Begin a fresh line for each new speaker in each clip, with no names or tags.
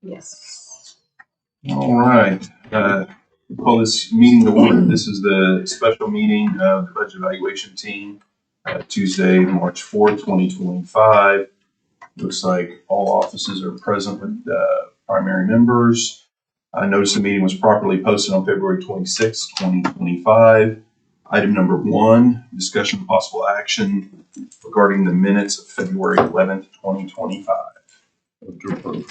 Yes.
All right. Call this meeting to order. This is the special meeting of the budget evaluation team, Tuesday, March 4th, 2025. Looks like all offices are present with primary members. I noticed the meeting was properly posted on February 26th, 2025. Item number 1, discussion of possible action regarding the minutes of February 11th, 2025. Move to approve.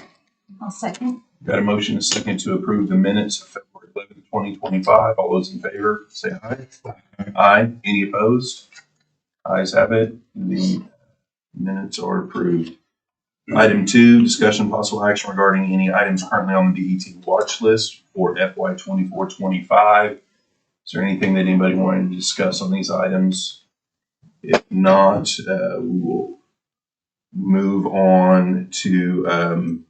I'll second.
Got a motion and a second to approve the minutes of February 11th, 2025. All those in favor, say aye. Aye. Any opposed? Ayes have it. The minutes are approved. Item 2, discussion possible action regarding any items currently on the DET watch list for FY 24-25. Is there anything that anybody wanted to discuss on these items? If not, we will move on to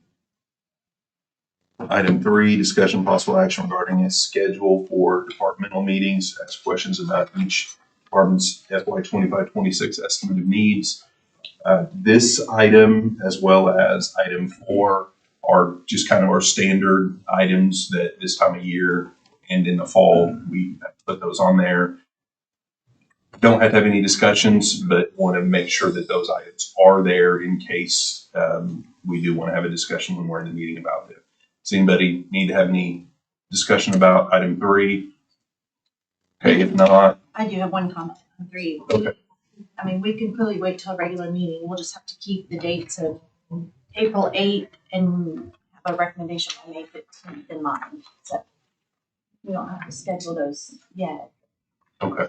item 3, discussion possible action regarding a schedule for departmental meetings. Ask questions about each department's FY 25-26 estimate of needs. This item, as well as item 4, are just kind of our standard items that this time of year and in the fall, we put those on there. Don't have to have any discussions, but want to make sure that those items are there in case we do want to have a discussion when we're in the meeting about it. Does anybody need to have any discussion about item 3? Okay, if not.
I do have one comment on 3.
Okay.
I mean, we can clearly wait till a regular meeting. We'll just have to keep the dates of April 8th and have a recommendation by May 15th in mind. So we don't have to schedule those yet.
Okay.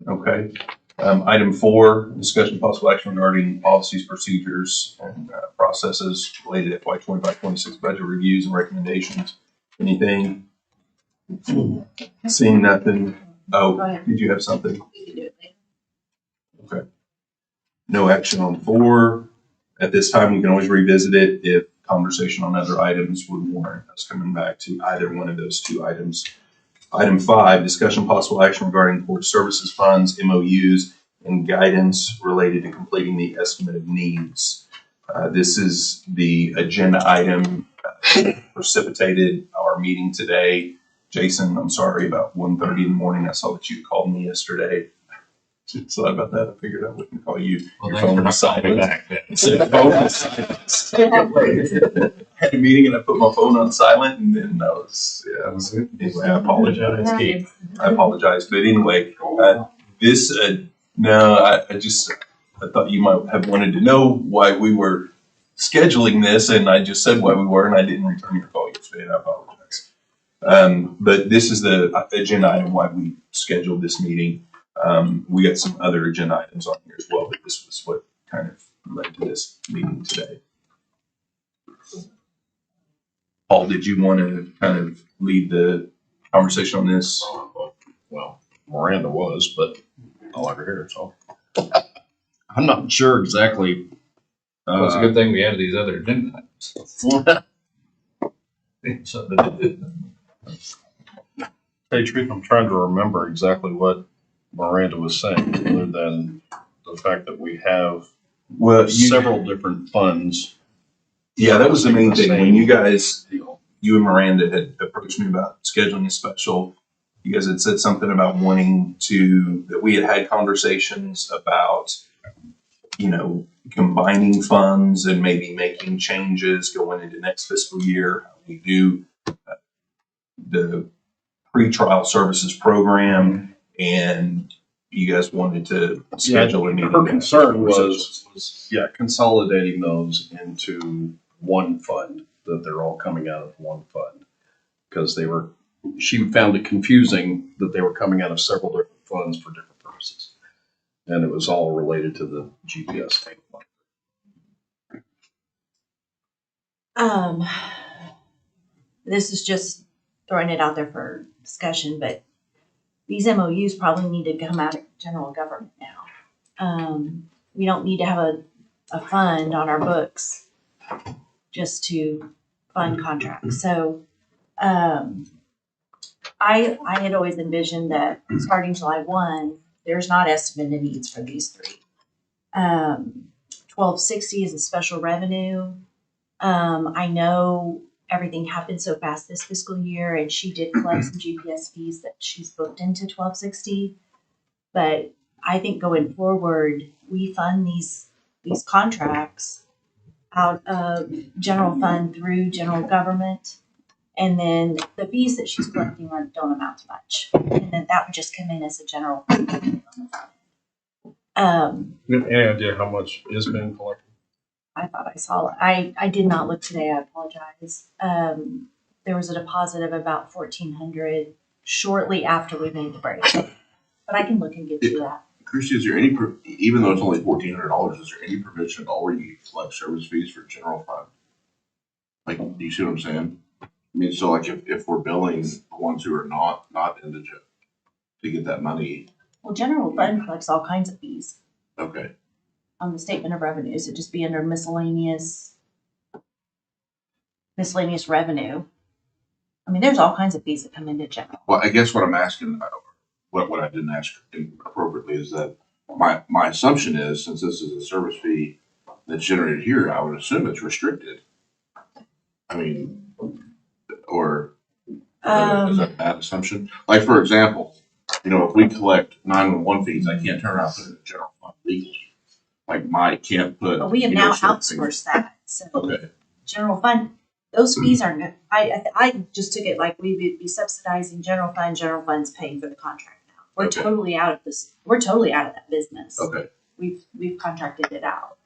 Okay. Item 4, discussion possible action regarding policies, procedures, and processes related to FY 25-26 budget reviews and recommendations. Anything? Seeing nothing.
Go
Oh,
ahead.
did you have something?
We can do it later.
Okay. No action on 4. At this time, we can always revisit it if conversation on other items would warrant us coming back to either one of those 2 items. Item 5, discussion possible action regarding court services funds, MOUs, and guidance related to completing the estimate of needs. This is the agenda item precipitated our meeting today. Jason, I'm sorry, about 1:30 in the morning, I saw that you called me yesterday. Sorry about that. I figured I wouldn't call you.
Well,
Your
thanks
phone
for
was
not calling me
silent.
back then.
So the phone was silent. I had a meeting and I put my phone on silent and then I was, anyway, I apologize. I apologize. But anyway, this, no, I thought you might have wanted to know why we were scheduling this and I just said why we were and I didn't return your call yesterday and I apologize. But this is the agenda item why we scheduled this meeting. We got some other agenda items on here as well, but this was what kind of led to this meeting today. Paul, did you want to kind of lead the conversation on this?
Well, Miranda was, but I like her hair, so. I'm not sure exactly.
Well, it's a good thing we added these other agenda items. Something to do.
Tell you the truth, I'm trying to remember exactly what Miranda was saying, other than the fact that we have
Well,
several different funds.
yeah, that was the main thing. When you guys,
Deal.
you and Miranda had approached me about scheduling a special, you guys had said something about wanting to, that we had conversations about, combining funds and maybe making changes going into next fiscal year. We do the pretrial services program and you guys wanted to schedule a meeting.
Her concern was consolidating those into one fund, that they're all coming out of one fund. Because she found it confusing that they were coming out of several different funds for different purposes. And it was all related to the GPS tank fund.
This is just throwing it out there for discussion, but these MOUs probably need to come out of general government now. We don't need to have a fund on our books just to fund contracts. So, I had always envisioned that starting July 1, there's not estimated needs for these three. 1260 is a special revenue. I know everything happened so fast this fiscal year, and she did collect some GPS fees that she's booked into 1260. But I think going forward, we fund these contracts out of general fund through general government. And then the fees that she's collecting don't amount to much. And then that would just come in as a general fund.
Any idea how much is being collected?
I thought I saw it. I did not look today. I apologize. There was a deposit of about 1,400 shortly after we made the break. But I can look and get you that.
Christy, is there any, even though it's only $1,400, is there any provision at all where you collect service fees for general fund? Like, do you see what I'm saying? I mean, so like if we're billing the ones who are not indigent to get that money,
Well, general fund collects all kinds of fees
okay.
on the statement of revenues. It'd just be under miscellaneous revenue. I mean, there's all kinds of fees that come into general.
Well, I guess what I'm asking, what I didn't ask appropriately is that my assumption is, since this is a service fee that's generated here, I would assume it's restricted. I mean, or is that a bad assumption? Like, for example, if we collect 911 fees, I can't turn around and put it in the general fund legally. Like, can't put.
But we have now outsourced that. So
Okay.
general fund, those fees are, I just took it like we would be subsidizing general fund, general fund's paying for the contract now. We're
Okay.
totally out of this. We're totally out of that business.
Okay.
We've contracted it out.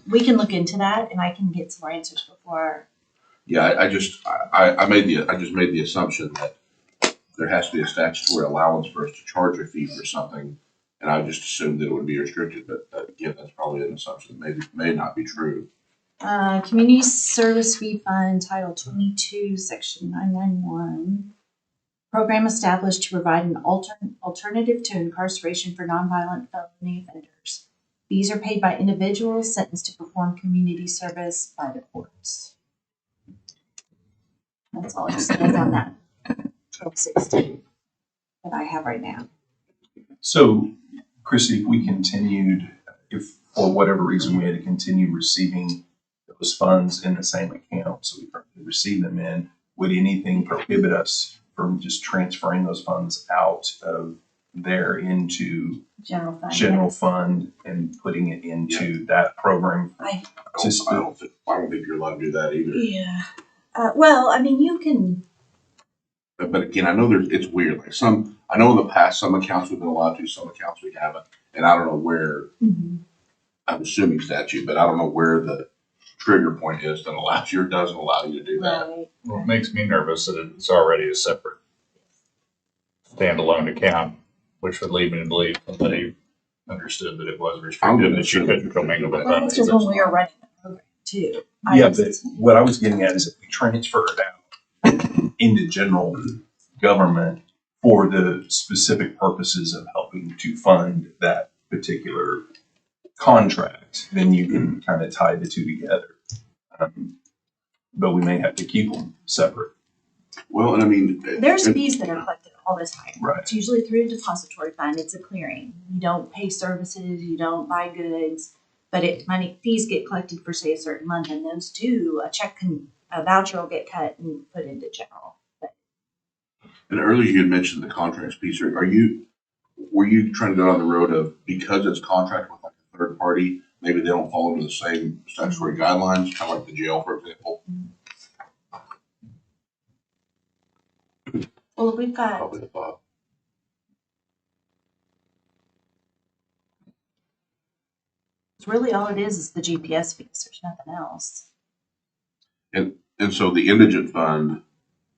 We can look into that and I can get some more answers before.
Yeah, I just made the assumption that there has to be a statutory allowance for us to charge a fee for something, and I just assumed that it would be restricted. But again, that's probably an assumption that may not be true.
Community Service Fee Fund, Title 22, Section 991. Program established to provide an alternative to incarceration for nonviolent felony offenders. Fees are paid by individuals sentenced to perform community service by the courts. That's all it says on that 1260 that I have right now.
So, Chrissy, if for whatever reason we had to continue receiving those funds in the same account, so we currently receive them in, would anything prohibit us from just transferring those funds out of there into general fund and putting it into that program?
I don't think you're allowed to do that either.
Yeah. Well, I mean, you can.
But again, I know it's weird. Like I know in the past some accounts we've been allowed to, some accounts we haven't, and I don't know where. I'm assuming statute, but I don't know where the trigger point is that allows you or doesn't allow you to do that.
Right.
Well, it makes me nervous that it's already a separate standalone account, which would lead me to believe that they understood that it was restricted, that you couldn't commingle with
Well, that's
funds.
just when we were running the program too.
Yeah, but what I was getting at is if we transfer it out into general government for the specific purposes of helping to fund that particular contract, then you can kind of tie the two together. But we may have to keep them separate.
Well, and I mean,
There's fees that are collected all the time.
Right.
It's usually through a depository fund. It's a clearing. You don't pay services, you don't buy goods, but fees get collected for say a certain month, and those a voucher will get cut and put into general. But
and earlier you had mentioned the contracts piece. Were you trying to go down the road of, because it's contract with like a third party, maybe they don't fall into the same statutory guidelines, kind of like the jail, for example?
well, we've got
Probably the thought.
really all it is the GPS fees. There's nothing else.
And so the indigent fund,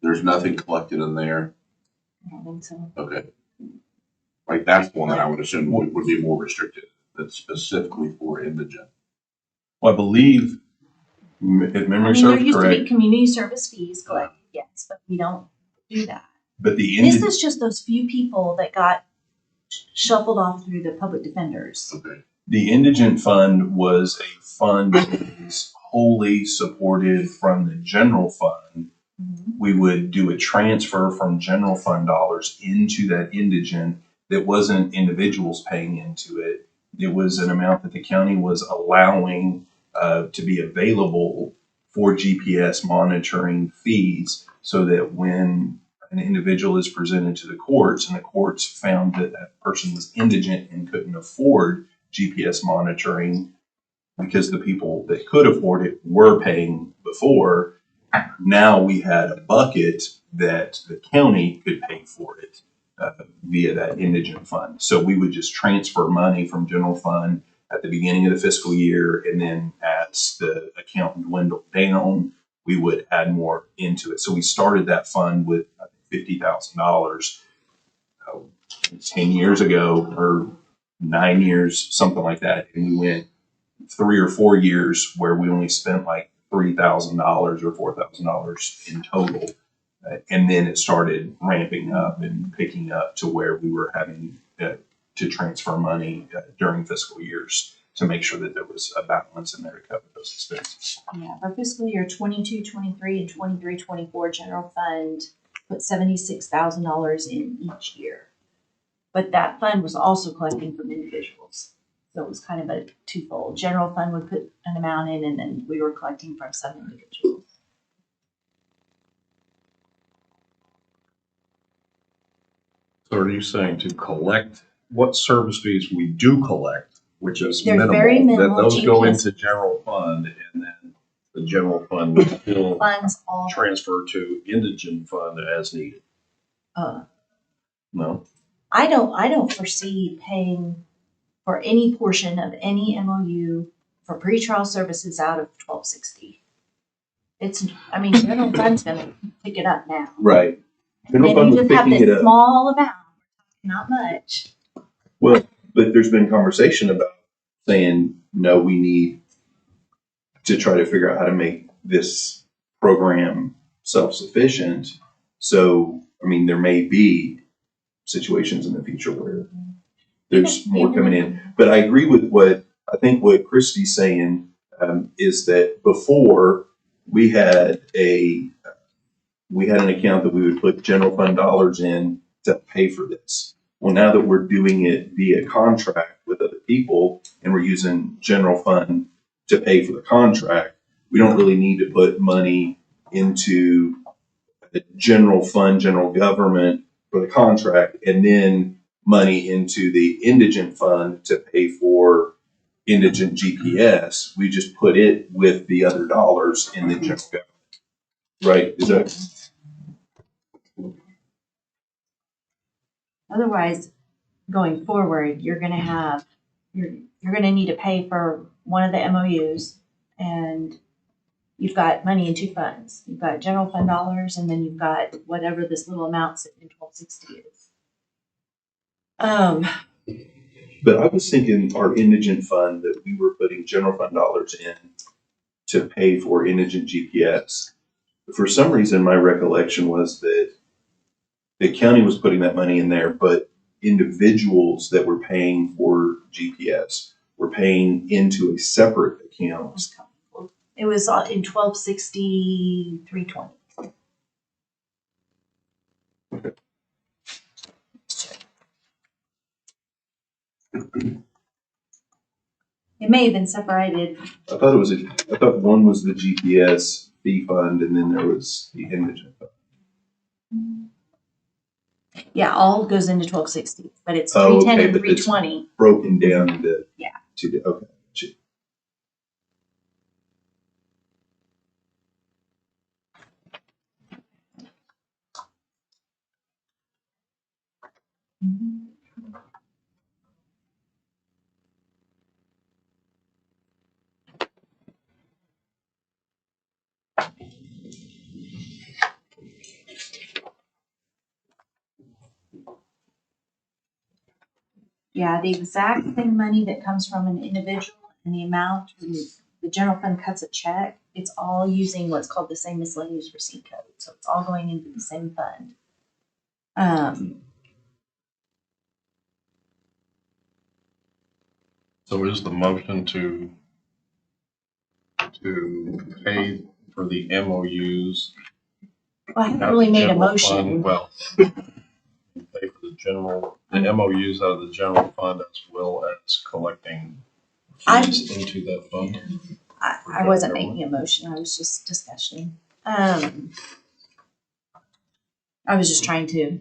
there's nothing collected in there.
I don't think so.
Okay. Like that's one that I would assume would be more restricted. That's specifically for indigent.
Well, I believe, if
I
memory
mean, there
serves
used to be
correct,
community service fees collected, yes, but we don't do that.
but the
This
indigent,
is just those few people that got shuffled off through the public defenders.
Okay.
the indigent fund was a fund that was wholly supported from the general fund we would do a transfer from general fund dollars into that indigent that wasn't individuals paying into it. It was an amount that the county was allowing to be available for GPS monitoring fees, so that when an individual is presented to the courts and the courts found that that person was indigent and couldn't afford GPS monitoring because the people that could afford it were paying before, now we had a bucket that the county could pay for it via that indigent fund. So we would just transfer money from general fund at the beginning of the fiscal year, and then as the account dwindled down, we would add more into it. So we started that fund with $50,000 10 years ago, or 9 years, something like that. And we went 3 or 4 years where we only spent like $3,000 or $4,000 in total. And then it started ramping up and picking up to where we were having to transfer money during fiscal years to make sure that there was a balance in there to cover those expenses.
Yeah, for fiscal year 22, 23, and 23, 24, general fund put $76,000 in each year. But that fund was also collecting from individuals. So it was kind of a twofold. General fund would put an amount in, and then we were collecting from some individuals.
So are you saying to collect what service fees we do collect, which is
They're
minimal,
very
that
minimal
those go
GPS.
into general fund, and then the general fund will still
Funds all,
transfer to indigent fund as needed? No?
I don't foresee paying for any portion of any MOU for pretrial services out of 1260. General fund's gonna pick it up now.
Right.
And
General fund
you
was
just have
picking it
this
up.
small amount, not much.
Well, but there's been conversation about saying, no, we need to try to figure out how to make this program self-sufficient. So, there may be situations in the future where there's more coming in. But I agree with what Christy's saying, is that before we had an account that we would put general fund dollars in to pay for this. Well, now that we're doing it via contract with other people and we're using general fund to pay for the contract, we don't really need to put money into the general fund, general government for the contract, and then money into the indigent fund to pay for indigent GPS. We just put it with the other dollars in the general government. Right? Is that?
Otherwise, going forward, you're gonna need to pay for one of the MOUs, and you've got money in two funds. You've got general fund dollars, and then you've got whatever this little amount sitting in 1260 is.
But I was thinking our indigent fund, that we were putting general fund dollars in to pay for indigent GPS. For some reason, my recollection was that the county was putting that money in there, but individuals that were paying for GPS were paying into a separate account.
It was in 1260, 320. It may have been separated.
I thought one was the GPS fee fund, and then there was the indigent fund.
Yeah, all goes into 1260, but it's
Oh,
310
okay,
and
but it's
320.
broken down into
Yeah.
okay.
Yeah, the exact same money that comes from an individual and the amount when the general fund cuts a check, it's all using what's called the same miscellaneous receipt code. So it's all going into the same fund.
So is the motion to pay for the MOUs
Well, I haven't really made a
General
motion.
fund, well, pay for the general, the MOUs out of the general fund as well as collecting fees into that fund.
I wasn't making a motion, I was just discussing. I was just trying to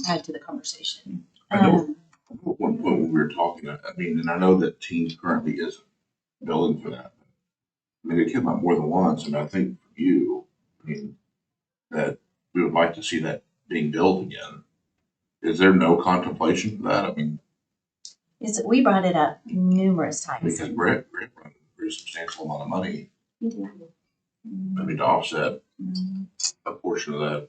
add to the conversation.
I know. When we were talking, I mean, and I know that Teams currently isn't building for that. I mean, it came up more than once, and I think for you, I mean, that we would like to see that being built again. Is there no contemplation for that? I mean,
We brought it up numerous times.
because Brett run a pretty substantial amount of money,
We do.
I mean, to offset
Mhm.
a portion of that.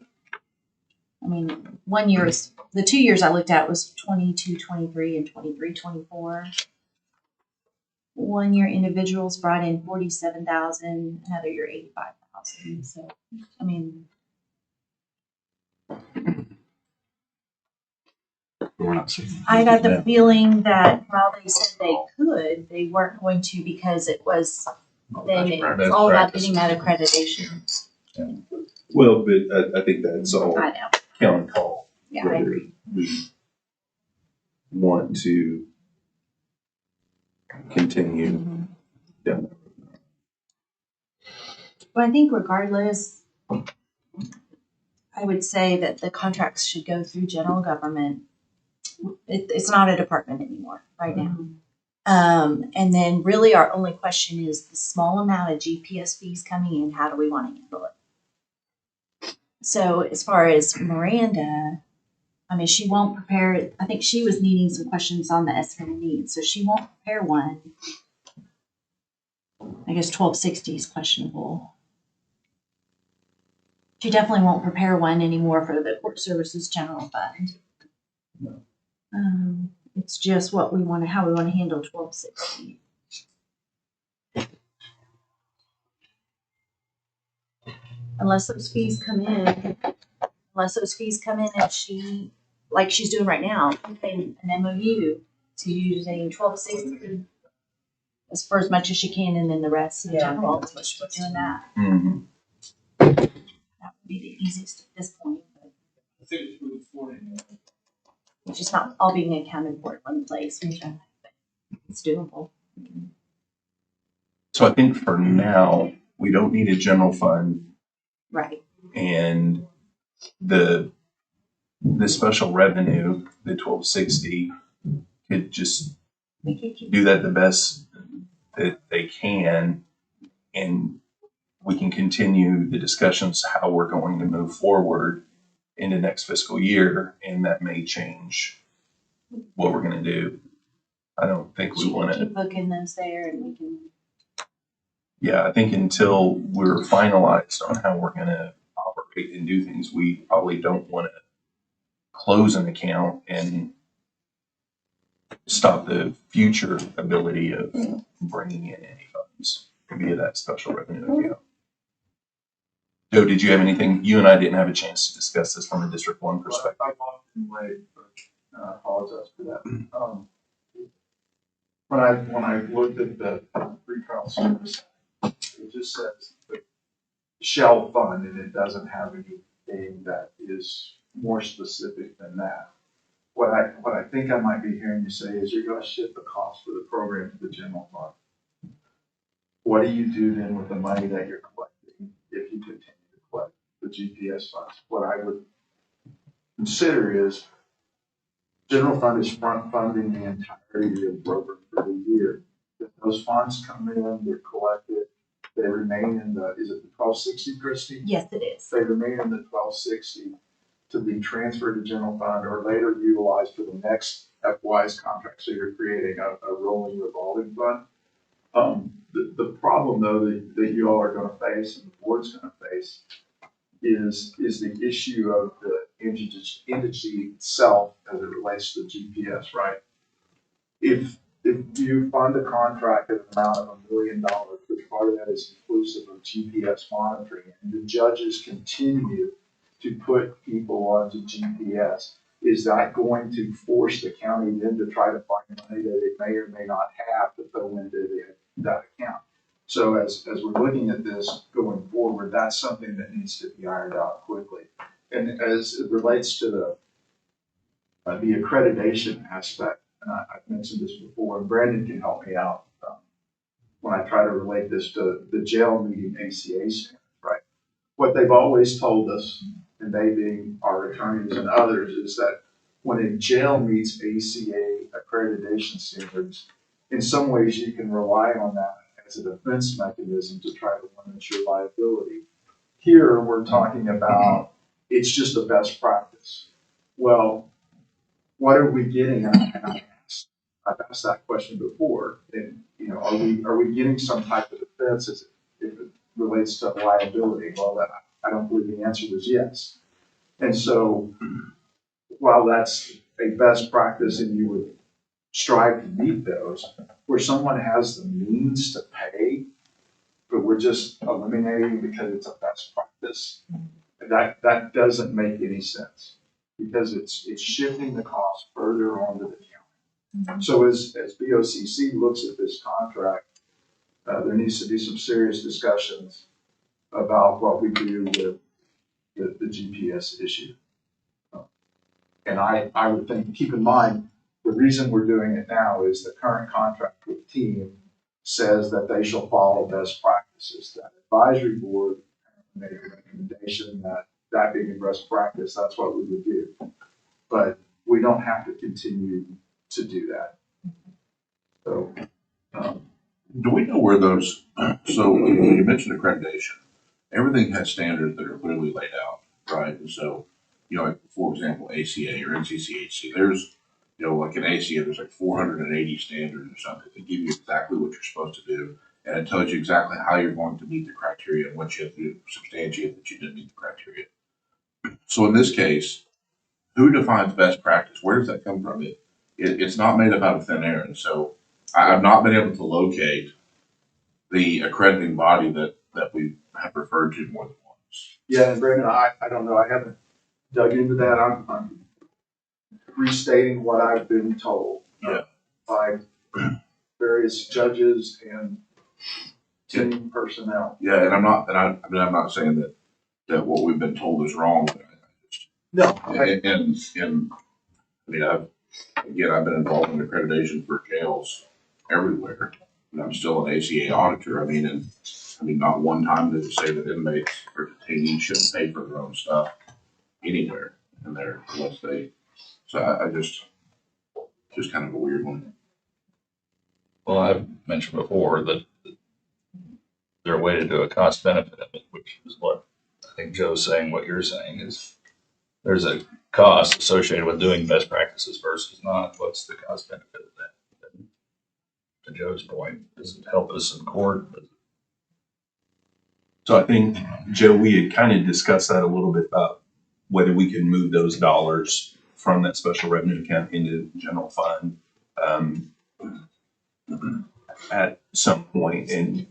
I mean, 1 year is, the 2 years I looked at was 22, 23, and 23, 24. 1 year individuals brought in 47,000, another year 85,000. So, I mean,
We're not seeing.
I got the feeling that while they said they could, they weren't going to because it was, then it's all about getting that accreditation.
Well, but I think that's all
I know.
county call.
Yeah, I agree.
We want to continue
Mhm.
down the road.
But I think regardless, I would say that the contracts should go through general government. It's not a department anymore right now. And then really our only question is the small amount of GPS fees coming in, how do we want to handle it? So as far as Miranda, I mean, she won't prepare, I think she was needing some questions on the estimate of needs, so she won't prepare one. I guess 1260 is questionable. She definitely won't prepare one anymore for the court services general fund.
No.
It's just what we want to, how we want to handle 1260. Unless those fees come in and she, like she's doing right now, an MOU to using 1260 for as much as she can, and then the rest in general, so she's doing that.
Mhm.
That would be the easiest at this point, but it's just not all being accounted for in one place. It's doable.
So I think for now, we don't need a general fund,
Right.
and the special revenue, the 1260, could just
We could keep,
do that the best that they can, and we can continue the discussions how we're going to move forward into next fiscal year, and that may change what we're going to do. I don't think we
she can
want to.
keep booking those there, and we can.
Yeah, I think until we're finalized on how we're going to operate and do things, we probably don't want to close an account and stop the future ability of bringing in any funds via that special revenue account. Joe, did you have anything? You and I didn't have a chance to discuss this from a District 1 perspective.
I'm often late, but I apologize for that. When I looked at the pretrial service, it just says the shell fund, and it doesn't have anything that is more specific than that. What I think I might be hearing you say is you're gonna shift the cost for the program to the general fund. What do you do then with the money that you're collecting if you continue to collect the GPS funds? What I would consider is general fund is front funding the entirety of the program for the year. If those funds come in, they're collected, they remain in the, is it the 1260, Christie?
Yes, it is.
They remain in the 1260 to be transferred to general fund or later utilized for the next FY's contract. So you're creating a rolling revolving fund. The problem though that you all are going to face and the board's going to face is the issue of the entity itself as it relates to GPS, right? If you fund a contract at an amount of $1 million, which part of that is inclusive of GPS monitoring, and the judges continue to put people onto GPS, is that going to force the county then to try to find money that it may or may not have to throw into that account? So as we're looking at this going forward, that's something that needs to be ironed out quickly. And as it relates to the accreditation aspect, and I've mentioned this before, and Brandon can help me out when I try to relate this to the jail meeting ACA standards, right? What they've always told us, and they being our attorneys and others, is that when a jail meets ACA accreditation standards, in some ways you can rely on that as a defense mechanism to try to limit your liability. Here, we're talking about it's just a best practice. Well, what are we getting at? I've asked that question before, and are we getting some type of defense if it relates to liability? Well, I don't believe the answer was yes. And so, while that's a best practice, and you would strive to meet those, where someone has the means to pay, but we're just eliminating because it's a best practice, that doesn't make any sense, because it's shifting the cost further onto the county. So as BOCC looks at this contract, there needs to be some serious discussions about what we do with the GPS issue. And I would think, keep in mind, the reason we're doing it now is the current contract with TEAM says that they shall follow best practices. That advisory board made a recommendation that being best practice, that's what we would do. But we don't have to continue to do that. So,
Do we know where those, so you mentioned accreditation, everything has standards that are clearly laid out, right? And so, like, for example, ACA or NCCHC, there's, like in ACA, there's like 480 standards or something that give you exactly what you're supposed to do. And it tells you exactly how you're going to meet the criteria and what you have to do to substantiate that you did meet the criteria. So in this case, who defines best practice? Where does that come from? It's not made up out of thin air. And so I've not been able to locate the accrediting body that we have referred to more than once.
yeah, and Brandon, I don't know, I haven't dug into that. I'm restating what I've been told by various judges and team personnel.
Yeah, and I'm not saying that what we've been told is wrong. But
No,
I've been involved in accreditation for jails everywhere, and I'm still an ACA auditor. Not one time did it say that inmates or detainees shouldn't pay for their own stuff anywhere in there unless they. So I just kind of a weird one.
Well, I've mentioned before that they're a way to do a cost benefit of it, which is what I think Joe's saying. What you're saying is there's a cost associated with doing best practices versus not. What's the cost benefit of that? And to Joe's point, does it help us in court?
So I think, Joe, we had kind of discussed that a little bit about whether we could move those dollars from that special revenue account into the general fund at some point. And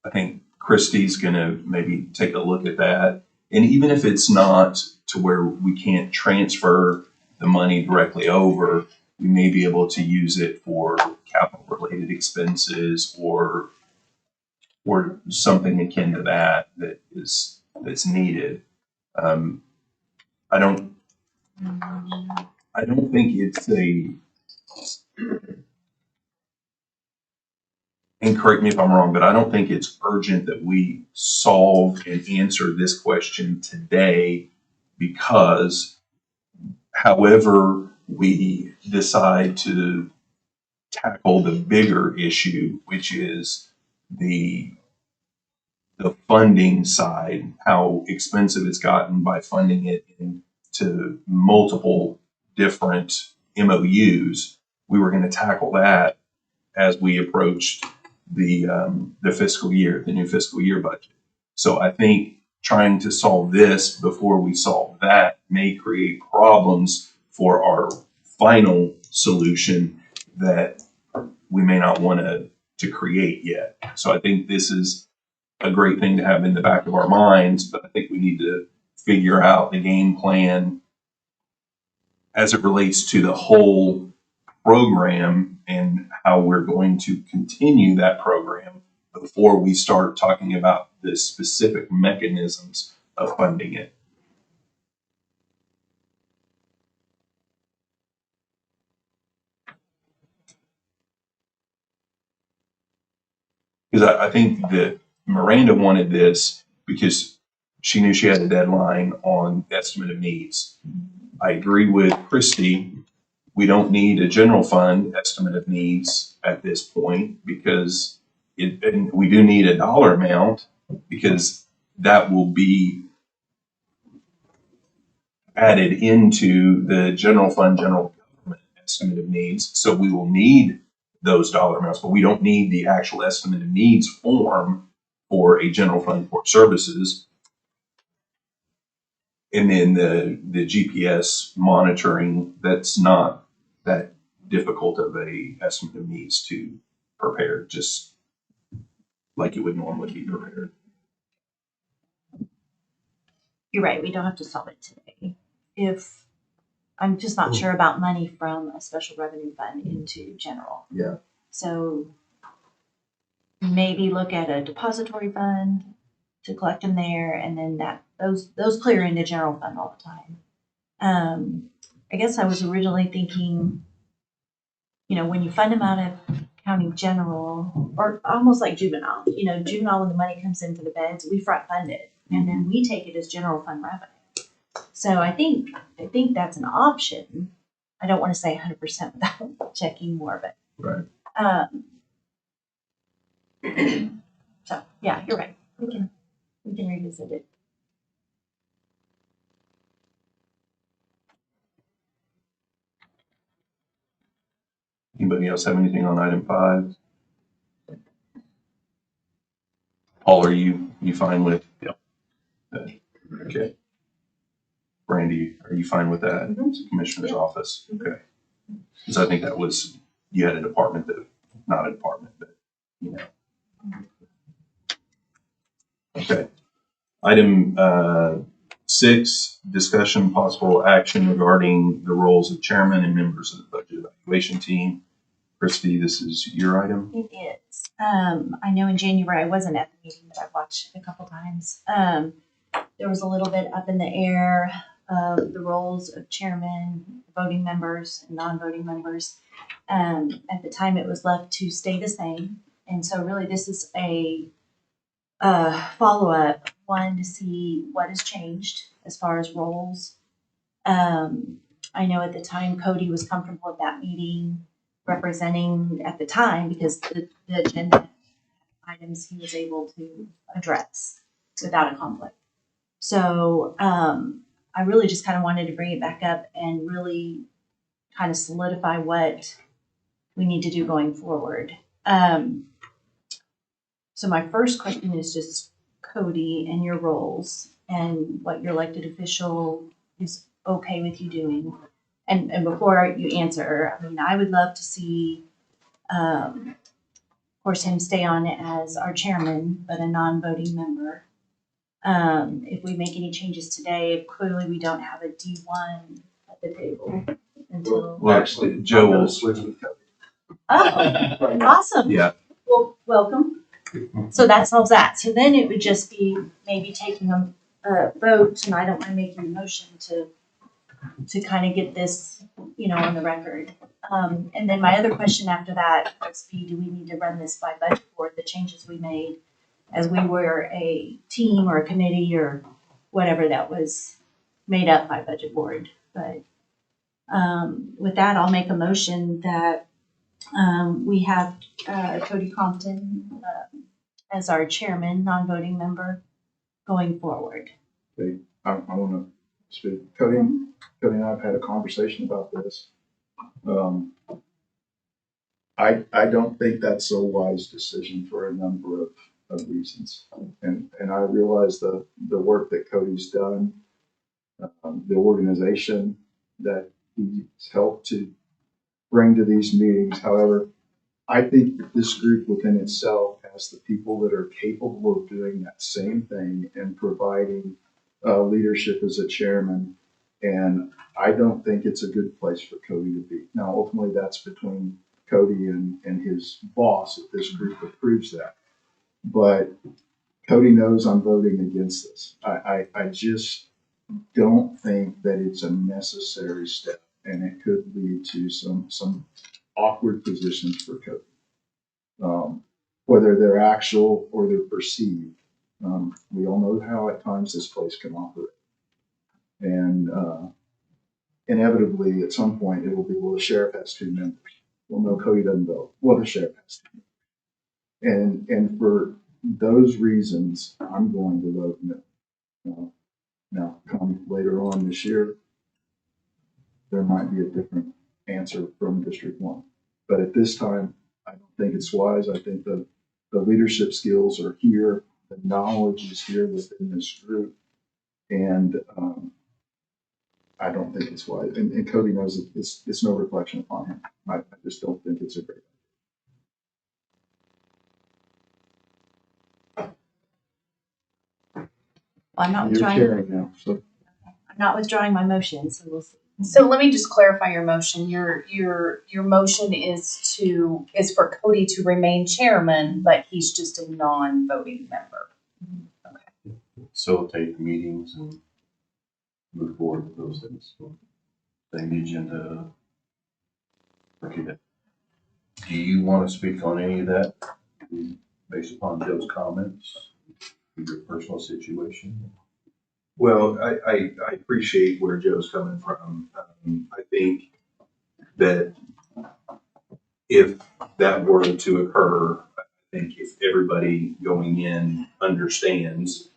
I think Christie's going to maybe take a look at that. And even if it's not to where we can't transfer the money directly over, we may be able to use it for capital related expenses or something akin to that's needed. I don't think it's and correct me if I'm wrong, but I don't think it's urgent that we solve and answer this question today, because however we decide to tackle the bigger issue, which is the funding side, how expensive it's gotten by funding it into multiple different MOUs, we were going to tackle that as we approached the fiscal year, the new fiscal year budget. So I think trying to solve this before we solve that may create problems for our final solution that we may not want to create yet. So I think this is a great thing to have in the back of our minds, but I think we need to figure out the game plan as it relates to the whole program and how we're going to continue that program before we start talking about the specific mechanisms of funding it. Because I think that Miranda wanted this because she knew she had a deadline on estimate of needs. I agree with Christy. We don't need a general fund estimate of needs at this point because and we do need a dollar amount because that will be added into the general fund, general government estimate of needs. So we will need those dollar amounts, but we don't need the actual estimate of needs form for a general fund court services. And then the GPS monitoring, that's not that difficult of a estimate of needs to prepare, just like it would normally be prepared.
You're right, we don't have to solve it today. If, I'm just not sure about money from a special revenue fund into general.
Yeah.
So maybe look at a depository fund to collect them there, and then those clear into general fund all the time. I guess I was originally thinking, when you fund them out of county general, or almost like juvenile, juvenile, when the money comes in for the beds, we front fund it, and then we take it as general fund revenue. So I think that's an option. I don't want to say 100% without checking more, but
Right.
So yeah, you're right. We can revisit it.
Anybody else have anything on item 5? Paul, are you fine with?
Yep.
Okay. Brandy, are you fine with that?
Mhm.
It's the Commissioner's
Yeah.
office. Okay. Because I think that was, you had a department that, not a department, but, Okay. Item 6, discussion possible action regarding the roles of chairman and members of the budget evaluation team. Christy, this is your item.
It is. I know in January I wasn't at the meeting, but I've watched it a couple times. There was a little bit up in the air of the roles of chairman, voting members, and non-voting members. At the time, it was left to stay the same, and so really this is a follow-up, one to see what has changed as far as roles. I know at the time Cody was comfortable at that meeting representing at the time because the agenda items he was able to address without a conflict. So I really just kind of wanted to bring it back up and really kind of solidify what we need to do going forward. So my first question is just Cody and your roles and what your elected official is okay with you doing. And before you answer, I mean, I would love to see, of course, him stay on as our chairman, but a non-voting member. If we make any changes today, clearly we don't have a D1 at the table until.
Well,
Actually,
Joe
I'm gonna
will.
switch with Cody.
Oh, awesome.
Yeah.
Well, welcome. So that solves that. So then it would just be maybe taking a vote, and I don't mind making a motion to kind of get this, on the record. And then my other question after that would be, do we need to run this by budget board, the changes we made as we were a team or a committee or whatever that was made up by budget board? But with that, I'll make a motion that we have Cody Compton as our chairman, non-voting member, going forward.
I want to speak. Cody and I have had a conversation about this. I don't think that's a wise decision for a number of reasons. And I realize the work that Cody's done, the organization that he's helped to bring to these meetings. However, I think that this group within itself has the people that are capable of doing that same thing and providing leadership as a chairman. And I don't think it's a good place for Cody to be. Now, ultimately, that's between Cody and his boss if this group approves that. But Cody knows I'm voting against this. I just don't think that it's a necessary step, and it could lead to some awkward positions for Cody. Whether they're actual or they're perceived. We all know how at times this place can operate. And inevitably, at some point, it will be, well, the sheriff has 2 members. Well, no, Cody doesn't vote. Well, the sheriff has 2 members. And for those reasons, I'm going to vote no. Now, come later on this year, there might be a different answer from District 1. But at this time, I don't think it's wise. I think the leadership skills are here. The knowledge is here within this group. And I don't think it's wise. And Cody knows that it's no reflection upon him. I just don't think it's a great
Well, I'm not
You're
withdrawing,
chairing now, so
I'm not withdrawing my motion, so we'll see.
So let me just clarify your motion. Your motion is for Cody to remain chairman, but he's just a non-voting member.
Facilitate meetings and move forward with those things. Setting the agenda. Okay, then. Do you want to speak on any of that based upon Joe's comments? Your personal situation?
Well, I appreciate where Joe's coming from. I think that if that were to occur, I think if everybody going in understands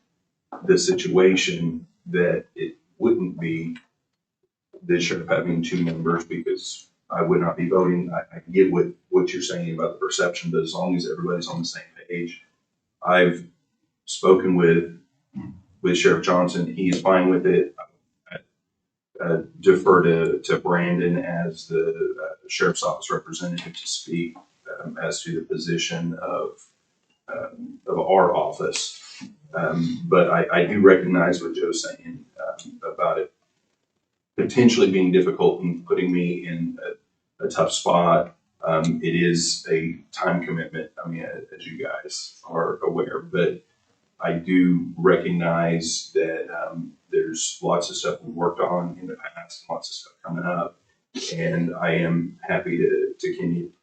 the situation, that it wouldn't be the sheriff having 2 members, because I would not be voting. I get what you're saying about the perception, but as long as everybody's on the same page, I've spoken with Sheriff Johnson. He is fine with it. I defer to Brandon as the sheriff's office representative to speak as to the position of our office. But I do recognize what Joe's saying about it potentially being difficult and putting me in a tough spot. It is a time commitment. I mean, as you guys are aware, but I do recognize that there's lots of stuff we've worked on in the past, lots of stuff coming up, and I am happy to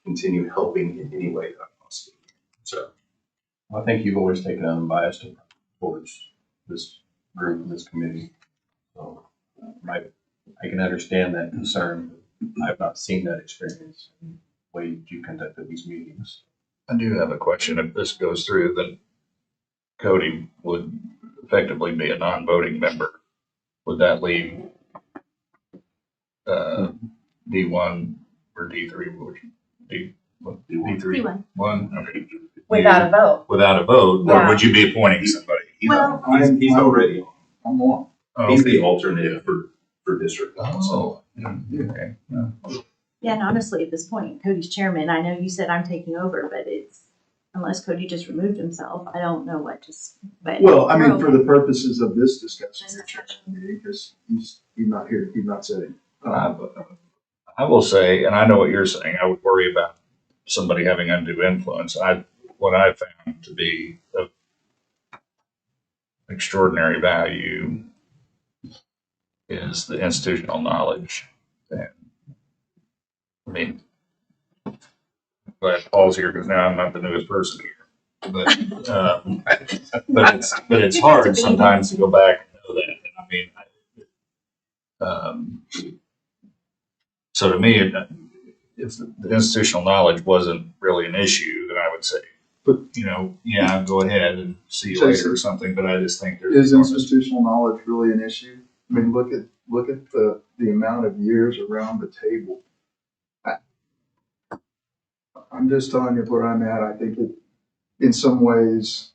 continue helping in any way that I possibly can. So
I think you've always taken an unbiased approach towards this group and this committee. So I can understand that concern. I've not seen that experience in the way you conducted these meetings.
I do have a question. If this goes through, then Cody would effectively be a non-voting member. Would that leave D1 or D3? D3?
D1.
One? Okay.
Without a vote.
Without a vote, or would you be appointing somebody?
Well,
he's already on.
I'm on.
Oh,
He's the alternate for district.
Oh, okay.
yeah, and honestly, at this point, Cody's chairman. I know you said I'm taking over, but it's, unless Cody just removed himself, I don't know what to, but.
Well, I mean,
we're
for
okay.
the purposes of this discussion,
This
you're chairing
discussion.
the meeting because he's not here, he's not sitting.
I will say, and I know what you're saying, I would worry about somebody having undue influence. What I found to be of extraordinary value is the institutional knowledge. And I mean, glad Paul's here because now I'm not the newest person here. But it's hard sometimes to go back and know that. And I mean, so to me, if the institutional knowledge wasn't really an issue, then I would say,
But-
yeah, go ahead and see you
Jason,
later or something. But I just think there's
Is
enormous-
institutional knowledge really an issue? I mean, look at the amount of years around the table. I'm just telling you where I'm at. I think it, in some ways,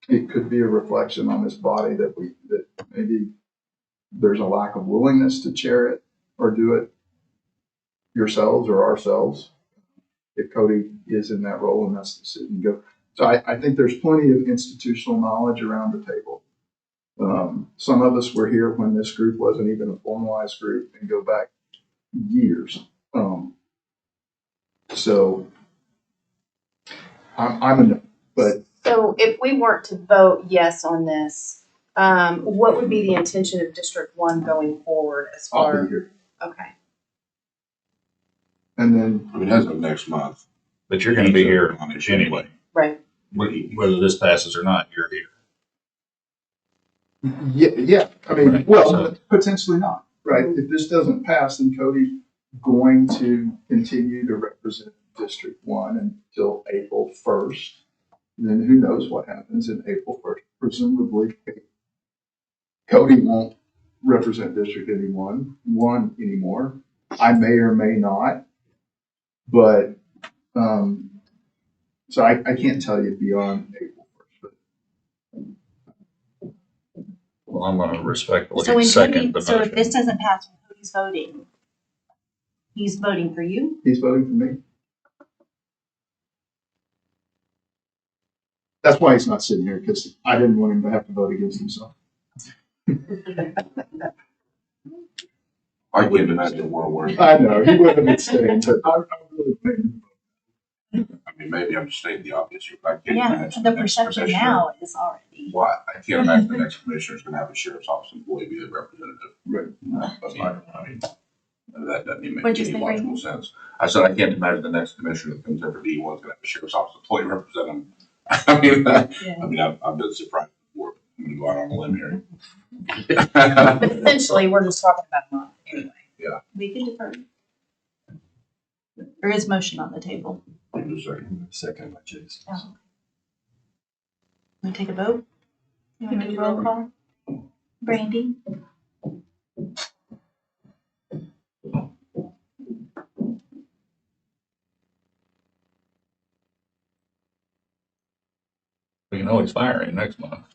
it could be a reflection on this body that maybe there's a lack of willingness to chair it or do it yourselves or ourselves. If Cody is in that role and that's the sit and go. So I think there's plenty of institutional knowledge around the table. Some of us were here when this group wasn't even a formalized group and go back years. So I'm a no, but
So if we weren't to vote yes on this, what would be the intention of District 1 going forward as
I'll
far?
be here.
Okay.
And then,
I mean, as of next month.
But you're gonna be here
On it
anyway.
Right.
Whether this passes or not, you're here.
yeah, I mean, well, potentially not, right? If this doesn't pass, then Cody's going to continue to represent District 1 until April 1st. And then who knows what happens in April 1st? Presumably, Cody won't represent District 1 anymore. I may or may not, but, so I can't tell you beyond April 1st, but
Well, I'm gonna respectfully
So when
second the
Cody, so if
motion.
this doesn't pass, when Cody's voting, he's voting for you?
he's voting for me. That's why he's not sitting here, because I didn't want him to have to vote against himself.
I can't imagine a world where,
I know, he wouldn't have been staying, but I'm really thinking.
I mean, maybe I'm just stating the obvious here, but I can't
Yeah,
imagine.
the
next
perception
commissioner-
now is already.
Well, I can't imagine the next commissioner is gonna have a sheriff's office employee be the representative.
Right.
That's my, I mean, that doesn't even
What'd
make
you
any
say, Ray?
logical sense. I said, I can't imagine the next commissioner that comes in for D1 is gonna have a sheriff's office employee represent him. I've been surprised before, but I'm gonna go out on a limb here.
But essentially, we're just talking about a month anyway.
We can defer. There is motion on the table.
Just a second.
Second by Jason.
Oh. Want to take a vote? You want to do roll call? Brandy?
We can always fire him next month.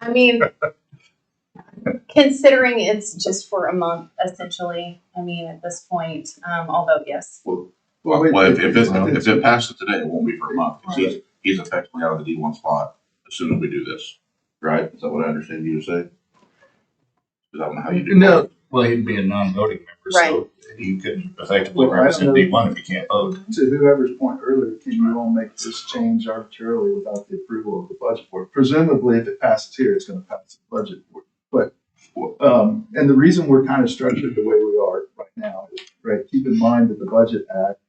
I mean, considering it's just for a month, essentially, I mean, at this point, I'll vote yes.
Well, if it passes today, it won't be for a month, because he's effectively out of the D1 spot as soon as we do this, right? Is that what I understand you to say? Is that how you do it?
No.
Well, he'd be a non-voting member, so you could effectively
Well, I
represent
don't know.
D1 if you can't vote.
To whoever's point earlier, can you all make this change arbitrarily without the approval of the budget board? Presumably, if it passes here, it's gonna pass the budget board. But, and the reason we're kind of structured the way we are right now is, right, keep in mind that the Budget Act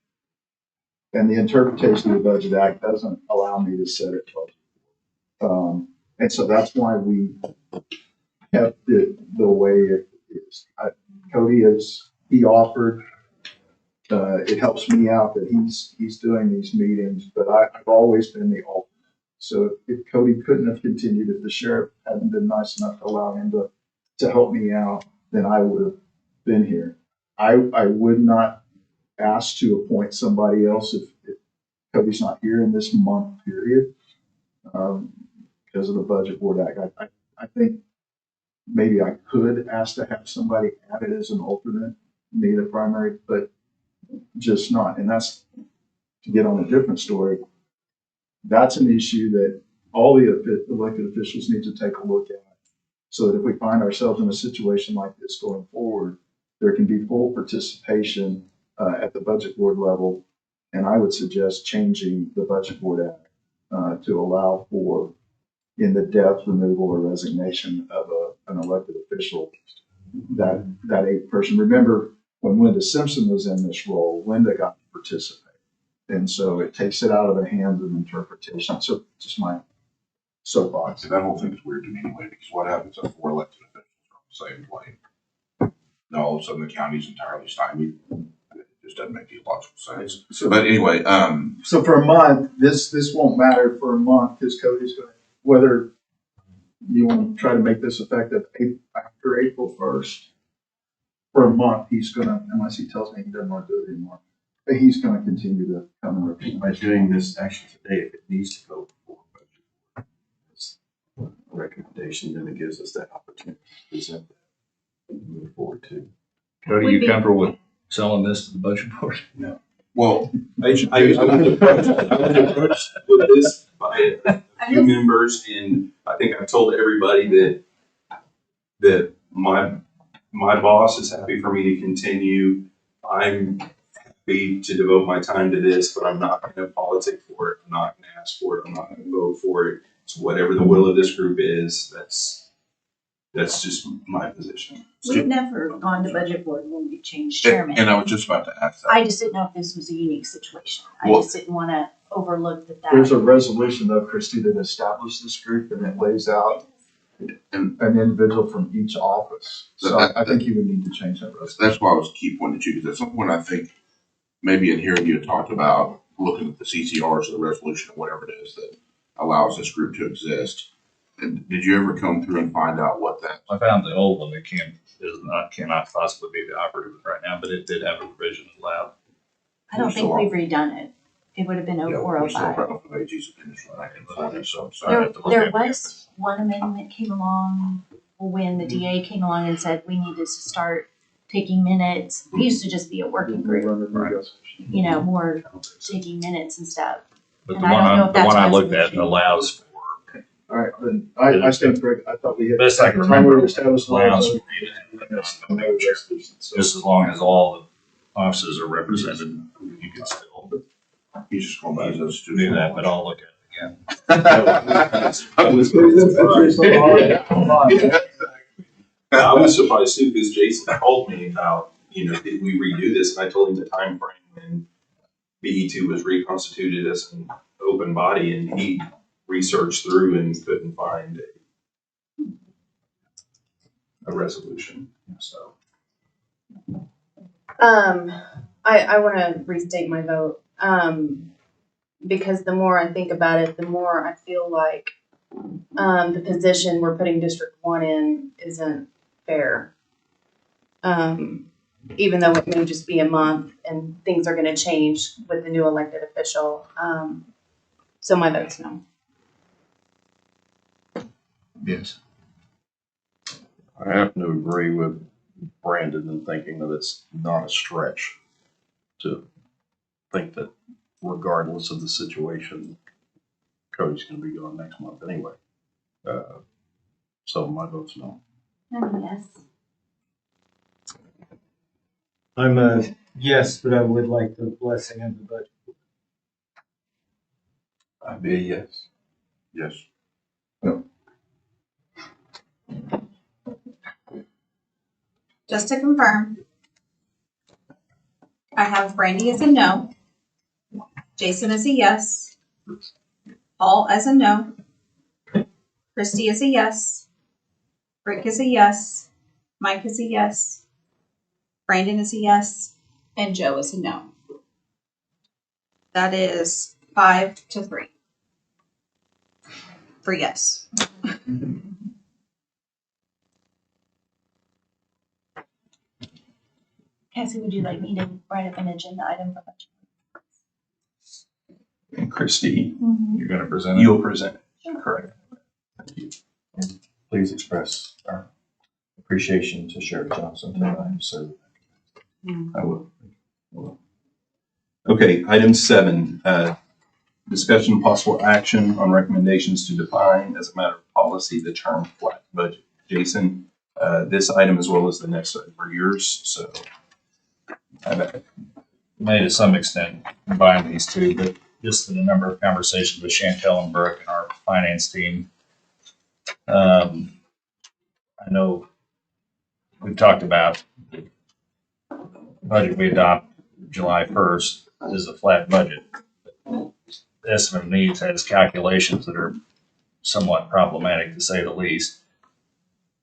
and the interpretation of the Budget Act doesn't allow me to set it budget. And so that's why we have it the way it is. Cody he offered, it helps me out that he's doing these meetings, but I've always been the alternate. So if Cody couldn't have continued, if the sheriff hadn't been nice enough to allow him to help me out, then I would have been here. I would not ask to appoint somebody else if Cody's not here in this month period, because of the Budget Board Act. I think maybe I could ask to have somebody added as an alternate, me the primary, but just not. And that's, to get on a different story, that's an issue that all the elected officials need to take a look at, so that if we find ourselves in a situation like this going forward, there can be full participation at the budget board level. And I would suggest changing the Budget Board Act to allow for, in the death, removal, or resignation of an elected official, that a person. Remember, when Linda Simpson was in this role, Linda got to participate. And so it takes it out of the hands of interpretation. So just my soapbox.
That whole thing is weird to me anyway, because what happens if 4 elected officials are on the same plane? Now all of a sudden the county's entirely stymied. It just doesn't make any logical sense.
So,
But anyway,
so for a month, this won't matter for a month, because Cody's going to, whether you want to try to make this effective after April 1st, for a month, he's going to, unless he tells me he doesn't want to do it anymore, but he's going to continue to come and represent.
By doing this action today, if it needs to go before budget board, it's a recommendation, then it gives us that opportunity to present that and move forward to.
Cody,
Would
you
be-
comfortable with selling this to the budget board?
well,
I was approached with this by a few members, and I think I've told everybody that my boss is happy for me to continue. I'm happy happy to devote my time to this, but I'm not gonna politic for it. I'm not gonna ask for it. I'm not gonna vote for it. It's whatever the will of this group is. That's just my position.
We've never gone to budget board when we changed
And
chairman.
I was just about to ask that.
I just didn't know if this was a unique situation. I
Well-
just didn't wanna overlook that.
There's a resolution though, Christie, that established this group and it lays out
And
an individual from each office. So I think you would need to change that resolution.
that's why I was key pointing to you, because at some point I think maybe in here you had talked about looking at the CCRs or the resolution or whatever it is that allows this group to exist. And did you ever come through and find out what that?
I found the old one that cannot possibly be the operative right now, but it did have a provision allowed.
I don't think we've redone it. It would have been
Yeah,
04,
we're still
05.
right off of AG's opinion, right? So I'm sorry.
I
There,
have to look
there
at it.
was one amendment came along when the DA came along and said we needed to start taking minutes. We used to just be a working group, you know, more taking minutes and stuff.
But
And
the
I don't know if
the
that's
one I
why
looked
it's
at allows for,
All right, then I stand corrected. I thought we had.
best I can
at the time we
remember,
established the
allows
laws,
for you to
that's
have
no
a picture.
resolution. So
Just as long as all the offices are represented, you can still
He's just going to use those two.
do that, but I'll look at it again.
I was I was surprised too, because Jason told me about, did we redo this? And I told him the time frame when BE2 was reconstituted as an open body, and he researched through and couldn't find a resolution, so.
I want to restate my vote, because the more I think about it, the more I feel like, the position we're putting District 1 in isn't fair. Even though it may just be a month and things are gonna change with the new elected official. So my vote's no.
yes.
I happen to agree with Brandon in thinking that it's not a stretch to think that regardless of the situation, Cody's gonna be gone next month anyway. So my vote's no.
Yes.
I'm a yes, but I would like the blessing of the budget.
I'd be a yes.
Yes.
Just to confirm, I have Brandy as a no, Jason as a yes, Paul as a no, Christy is a yes, Rick is a yes, Mike is a yes, Brandon is a yes, and Joe is a no. That is 5-3 for yes.
Cassie, would you like me to write up an agenda item for budget?
And Christie,
You're gonna present it?
you'll present it, correct?
Please express our appreciation to Sheriff Johnson tonight, so.
I will. Okay, item 7, discussion and possible action on recommendations to define as a matter of policy the term flat budget. Jason, this item as well as the next item are yours, so.
May to some extent combine these two, but just in a number of conversations with Chantel and Brooke and our finance team. I know we've talked about the budget we adopt July 1st is a flat budget. The estimate of needs has calculations that are somewhat problematic to say the least,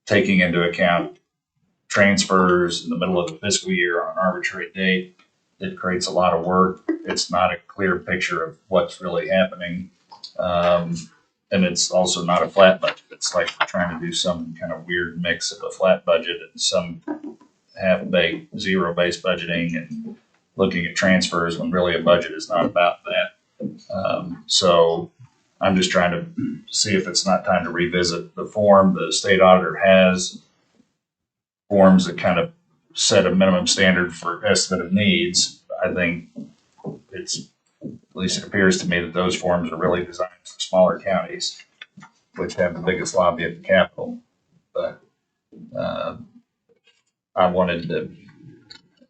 taking into account transfers in the middle of the fiscal year on an arbitrary date. It creates a lot of work. It's not a clear picture of what's really happening. And it's also not a flat budget. It's like we're trying to do some kind of weird mix of a flat budget and some half-baked zero-based budgeting and looking at transfers when really a budget is not about that. So I'm just trying to see if it's not time to revisit the form the state auditor has, forms that kind of set a minimum standard for estimate of needs. I think it's, at least it appears to me that those forms are really designed for smaller counties, which have the biggest lobby at the Capitol. But I wanted to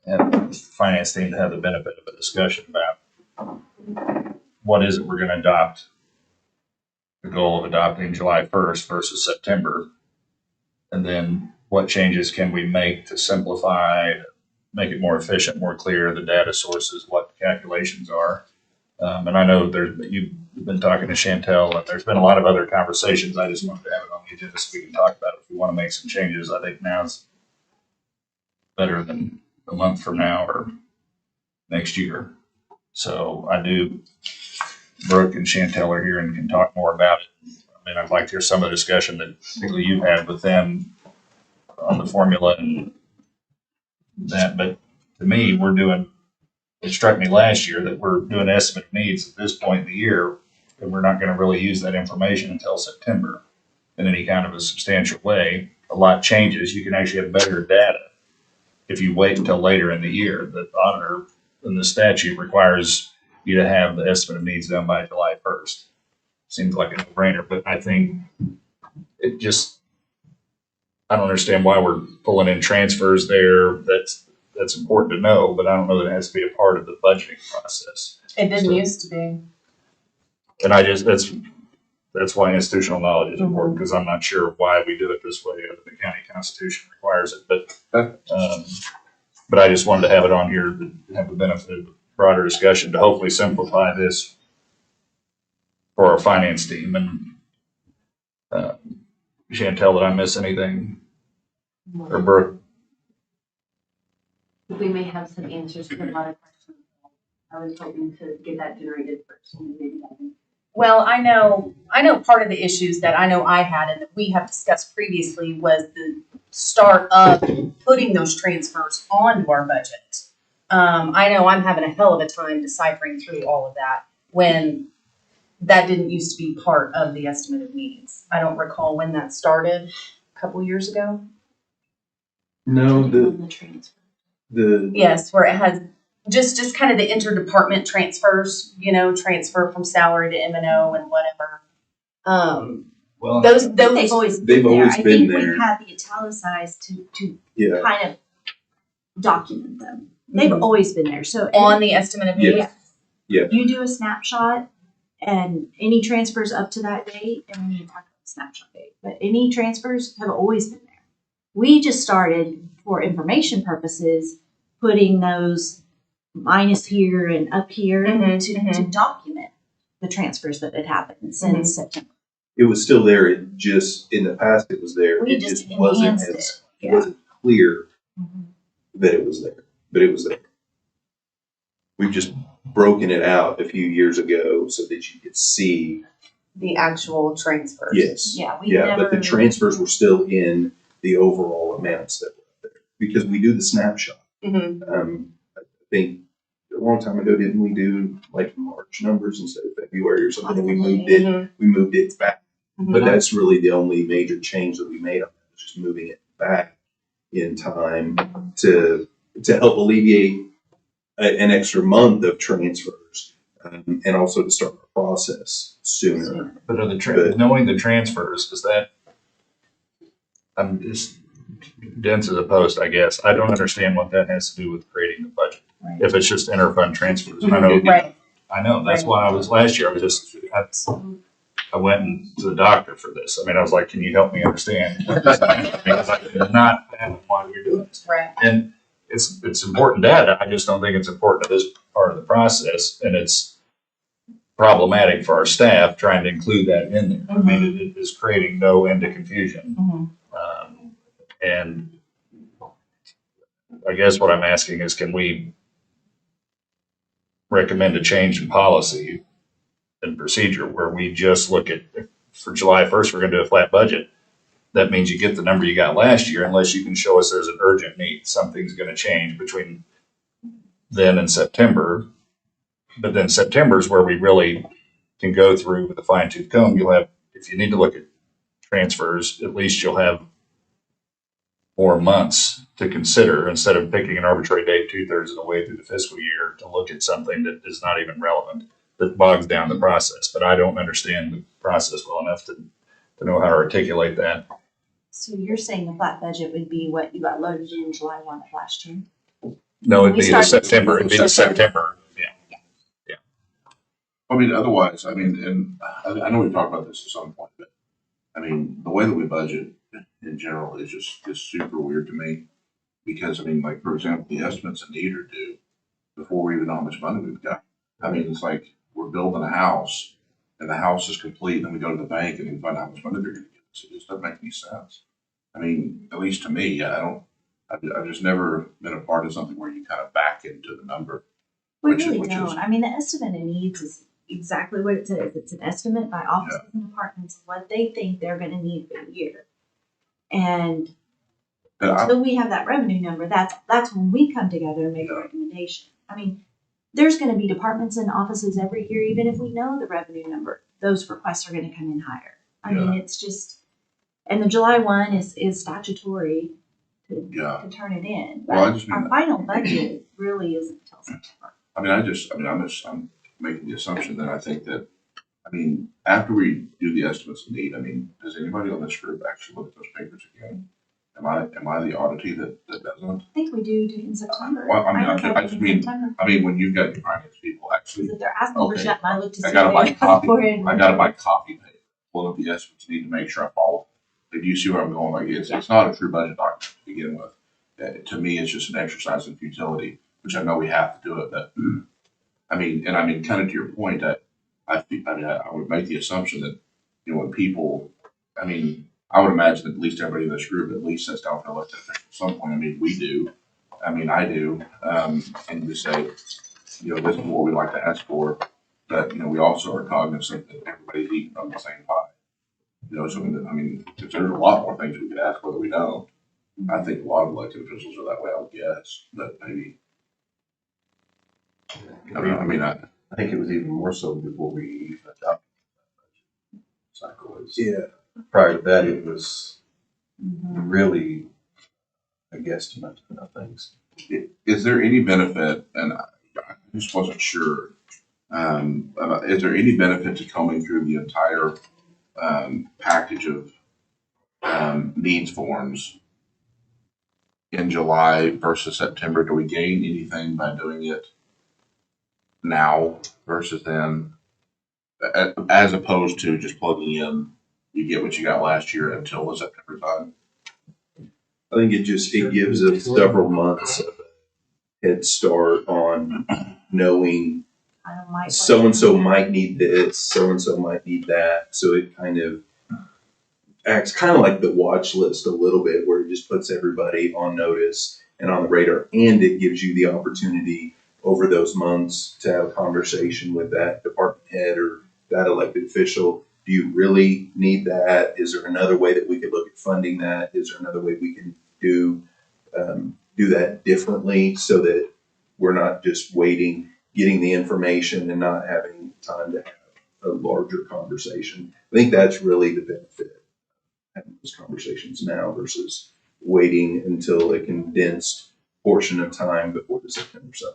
have the finance team to have the benefit of a discussion about what is it we're gonna adopt. The goal of adopting July 1st versus September. And then what changes can we make to simplify, make it more efficient, more clear, the data sources, what the calculations are. And I know you've been talking to Chantel, and there's been a lot of other conversations. I just wanted to have it on the agenda so we can talk about it. If we want to make some changes, I think now's better than a month from now or next year. So Brooke and Chantel are here and can talk more about it. I mean, I'd like to hear some of the discussion that particularly you've had with them on the formula and that. But to me, it struck me last year that we're doing estimate of needs at this point in the year, and we're not going to really use that information until September in any kind of a substantial way. A lot changes. You can actually have better data if you wait until later in the year. The auditor and the statute requires you to have the estimate of needs done by July 1st. Seems like a no-brainer, but I think I don't understand why we're pulling in transfers there. That's important to know, but I don't know that it has to be a part of the budgeting process.
It didn't used to be.
And that's why institutional knowledge is important, because I'm not sure why we do it this way. The county constitution requires it, but I just wanted to have it on here to have the benefit of broader discussion to hopefully simplify this for our finance team. And Chantel, did I miss anything? Or Brooke?
We may have some answers to a lot of questions. I was hoping to get that generated first. And maybe that can...
Well, I know part of the issues that I know I had and that we have discussed previously was the start of putting those transfers onto our budget. I know I'm having a hell of a time deciphering through all of that when that didn't used to be part of the estimate of needs. I don't recall when that started, a couple years ago.
No,
On the transfer.
Yes, where it has just kind of the interdepartment transfers, transfer from salary to M&O and whatever.
Well,
They've always
They've
been there.
always
I
been
think
there.
we had the italicized to
Yeah.
kind of document them. They've
Mhm.
always been there. So
On the estimate of needs.
Yeah. Yeah.
You do a snapshot and any transfers up to that date, and we need to talk about the snapshot date, but any transfers have always been there. We just started for information purposes, putting those minus here and up here to document the transfers that had happened since September.
It was still there. It just, in the past, it was there.
We
It
just
wasn't
enhanced
as,
it.
it wasn't clear
Mhm.
that it was there, but it was there. We've just broken it out a few years ago so that you could see.
The actual transfers.
Yes.
Yeah, we
Yeah, but the
never-
transfers were still in the overall amounts that were there because we do the snapshot.
Mhm.
I think a long time ago, didn't we do like March numbers instead of February or something? And we moved it.
Mhm.
We moved it back.
Mhm.
But that's really the only major change that we made on it, was just moving it back in time to help alleviate an extra month of transfers, and also to start the process sooner.
But are
Good.
knowing the transfers, is that, I'm just dense as a post, I guess. I don't understand what that has to do with creating the budget.
Right.
If it's just interfund transfers. And I know,
Right.
I know, that's why I was last year, I went to the doctor for this. I mean, I was like, can you help me understand? Because I did not fathom why we were doing this.
Right.
And it's important data. I just don't think it's important to this part of the process. And it's problematic for our staff trying to include that in there. I mean, it is creating no end to confusion.
Mhm.
And I guess what I'm asking is, can we recommend a change in policy and procedure where we just look at, for July 1st, we're going to do a flat budget. That means you get the number you got last year unless you can show us there's an urgent need. Something's going to change between then and September. But then September is where we really can go through with a fine tooth comb. You'll have, if you need to look at transfers, at least you'll have more months to consider instead of picking an arbitrary date 2/3 of the way through the fiscal year to look at something that is not even relevant, that bogs down the process. But I don't understand the process well enough to know how to articulate that.
So you're saying the flat budget would be what you got loaded in July 1 of last year?
No, it'd
We
be the
started-
September, it'd be the September, yeah.
I mean, otherwise, I mean, and I know we've talked about this at some point, but I mean, the way that we budget in general is just super weird to me. Because I mean, like, for example, the estimates of need are due before we even know how much money we've got. I mean, it's like we're building a house and the house is complete, and we go to the bank and we find out how much money they're gonna give us. It just doesn't make any sense. I mean, at least to me, I've just never been a part of something where you kind of back into the number.
We
Which is-
really
which is-
don't. I mean, the estimate of needs is exactly what it says. It's an estimate by offices and departments of what they think they're gonna need for the year. And
And I,
until we have that revenue number, that's when we come together and make a recommendation. I mean, there's gonna be departments and offices every year, even if we know the revenue number, those requests are gonna come in higher. I mean, it's just, and the July one is statutory
yeah,
to turn it in.
Well, I
But
just mean
our
that-
final budget really isn't until September.
I'm making the assumption that I think that, I mean, after we do the estimates of need, I mean, does anybody on this group actually look at those papers again? Am I the oddity that doesn't?
I think we do in September.
Well, I mean,
look at
I
it
just
in
mean,
September.
I mean, when you've got your finance people actually,
Because if they're asking for
okay,
something, I look to see.
I gotta
what
buy
they
coffee,
for it.
I gotta buy coffee paper, pull up the estimates need to make sure I follow. Do you see where I'm going? Like, it's not a true budget document to begin with. To me, it's just an exercise in futility, which I know we have to do it, but I mean, kind of to your point, I would make the assumption that, you know, when people, I mean, I would imagine that at least everybody in this group at least sits down for elected officials at some point. I mean, we do. I mean, I do. And we say, you know, this is what we'd like to ask for. But, you know, we also are cognizant that everybody's eating from the same pie. You know, so, I mean, if there's a lot more things we could ask for that we don't. I think a lot of elected officials are that way, I would guess, but maybe.
I think it was even more so before we adopted that budget cycle.
Yeah.
Prior to that, it was
Mhm.
really a guesstimate of things.
Is there any benefit, and I just wasn't sure, is there any benefit to combing through the entire package of needs forms in July versus September? Do we gain anything by doing it now versus then, as opposed to just plugging in, you get what you got last year until the September time?
I think it gives us several months of a head start on knowing
I don't like.
so-and-so might need this, so-and-so might need that. So it kind of acts kind of like the watch list a little bit, where it just puts everybody on notice and on the radar. And it gives you the opportunity over those months to have a conversation with that department head or that elected official. Do you really need that? Is there another way that we could look at funding that? Is there another way we can do that differently so that we're not just waiting, getting the information and not having time to have a larger conversation? I think that's really the benefit, having those conversations now versus waiting until a condensed portion of time before the September 7th.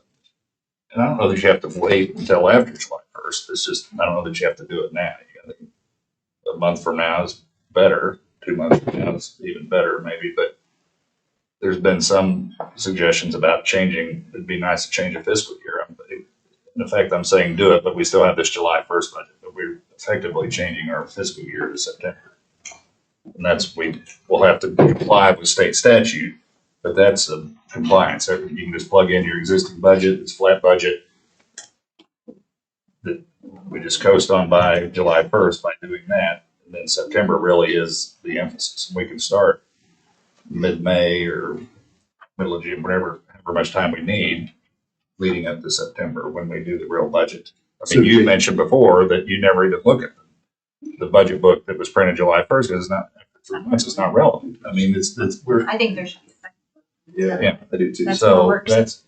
And I don't know that you have to wait until after July 1st. It's just, I don't know that you have to do it now. A month from now is better. 2 months from now is even better, maybe. But there's been some suggestions about changing. It'd be nice to change a fiscal year. In effect, I'm saying do it, but we still have this July 1st budget. But we're effectively changing our fiscal year to September. And that's, we'll have to comply with state statute, but that's a compliance. You can just plug in your existing budget. It's flat budget. That we just coast on by July 1st by doing that. And then September really is the emphasis. We can start mid-May or middle of June, however much time we need leading up to September when we do the real budget. I mean, you mentioned before that you never even look at the budget book that was printed July 1st because it's not, after 3 months, it's not relevant. I mean, we're.
I think there should be a second.
Yeah, I do too.
That's how it works.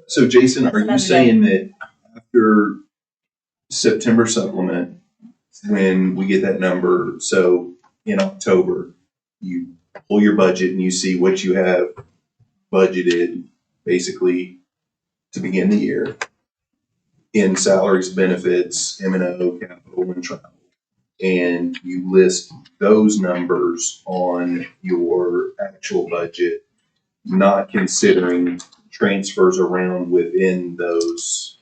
So Jason,
That's
are you
another
saying that after September supplement, when we get that number, so in October, you pull your budget and you see what you have budgeted basically to begin the year in salaries, benefits, M&O, capital, and travel, and you list those numbers on your actual budget, not considering transfers around within those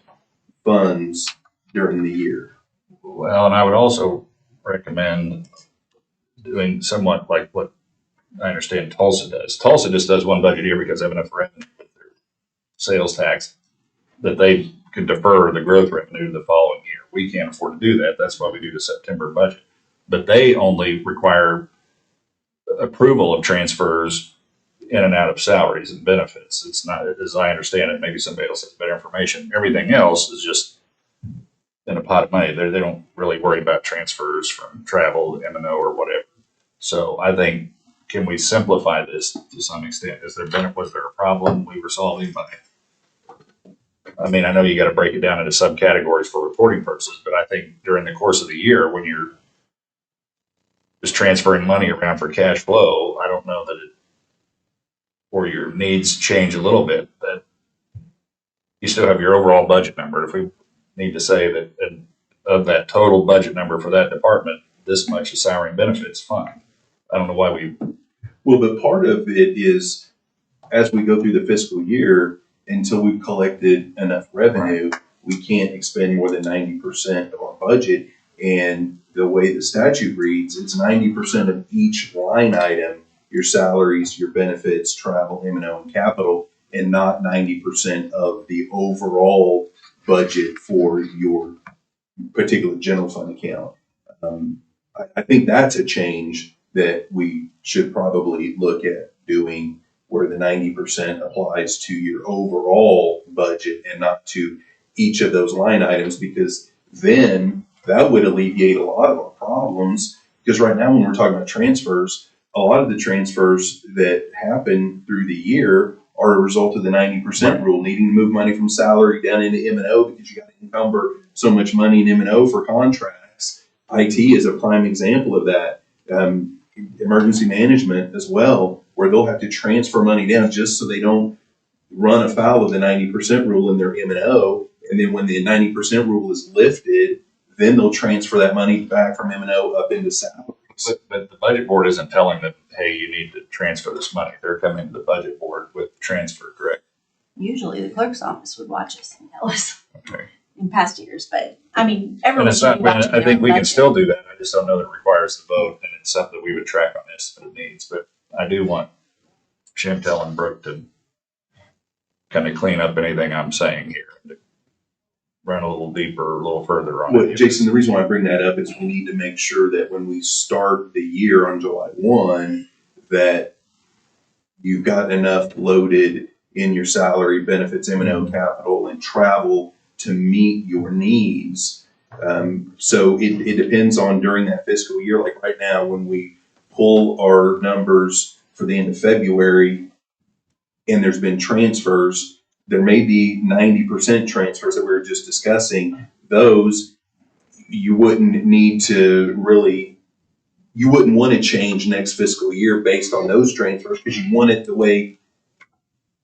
funds during the year.
Well, and I would also recommend doing somewhat like what I understand Tulsa does. Tulsa just does one budget year because they have enough revenue with their sales tax that they can defer the growth revenue the following year. We can't afford to do that. That's why we do the September budget. But they only require approval of transfers in and out of salaries and benefits. It's not, as I understand it, maybe somebody else has better information. Everything else is just in a pot of money. They don't really worry about transfers from travel, M&O, or whatever. So I think, can we simplify this to some extent? Was there a problem we were solving by? I mean, I know you got to break it down into subcategories for reporting purposes, but I think during the course of the year, when you're just transferring money around for cash flow, I don't know that it, or your needs change a little bit, that you still have your overall budget number. If we need to say that of that total budget number for that department, this much is salary and benefits, fine. I don't know why we.
Well, but part of it is as we go through the fiscal year, until we've collected enough revenue, we can't expend more than 90% of our budget. And the way the statute reads, it's 90% of each line item, your salaries, your benefits, travel, M&O, and capital, and not 90% of the overall budget for your particular general fund account. I think that's a change that we should probably look at doing, where the 90% applies to your overall budget and not to each of those line items, because then that would alleviate a lot of our problems. Because right now, when we're talking about transfers, a lot of the transfers that happen through the year are a result of the 90% rule, needing to move money from salary down into M&O because you got to encumber so much money in M&O for contracts. IT is a prime example of that. Emergency management as well, where they'll have to transfer money down just so they don't run afoul of the 90% rule in their M&O. And then when the 90% rule is lifted, then they'll transfer that money back from M&O up into salaries.
But the budget board isn't telling them, hey, you need to transfer this money. They're coming to the budget board with transfer, correct?
Usually the clerk's office would watch us and tell us
Okay.
in past years, but I mean,
And
everyone
it's
should
not,
be watching
I
their
think
own
we can
budget.
still do that. I just don't know that it requires the vote, and it's something that we would track on this if it needs. But I do want Chantel and Brooke to kind of clean up anything I'm saying here, to run a little deeper, a little further on
Well,
it.
Jason, the reason why I bring that up is we need to make sure that when we start the year on July 1, that you've got enough loaded in your salary, benefits, M&O, capital, and travel to meet your needs. So it depends on during that fiscal year. Like right now, when we pull our numbers for the end of February and there's been transfers, there may be 90% transfers that we were just discussing. Those you wouldn't need to really, you wouldn't want to change next fiscal year based on those transfers because you want it the way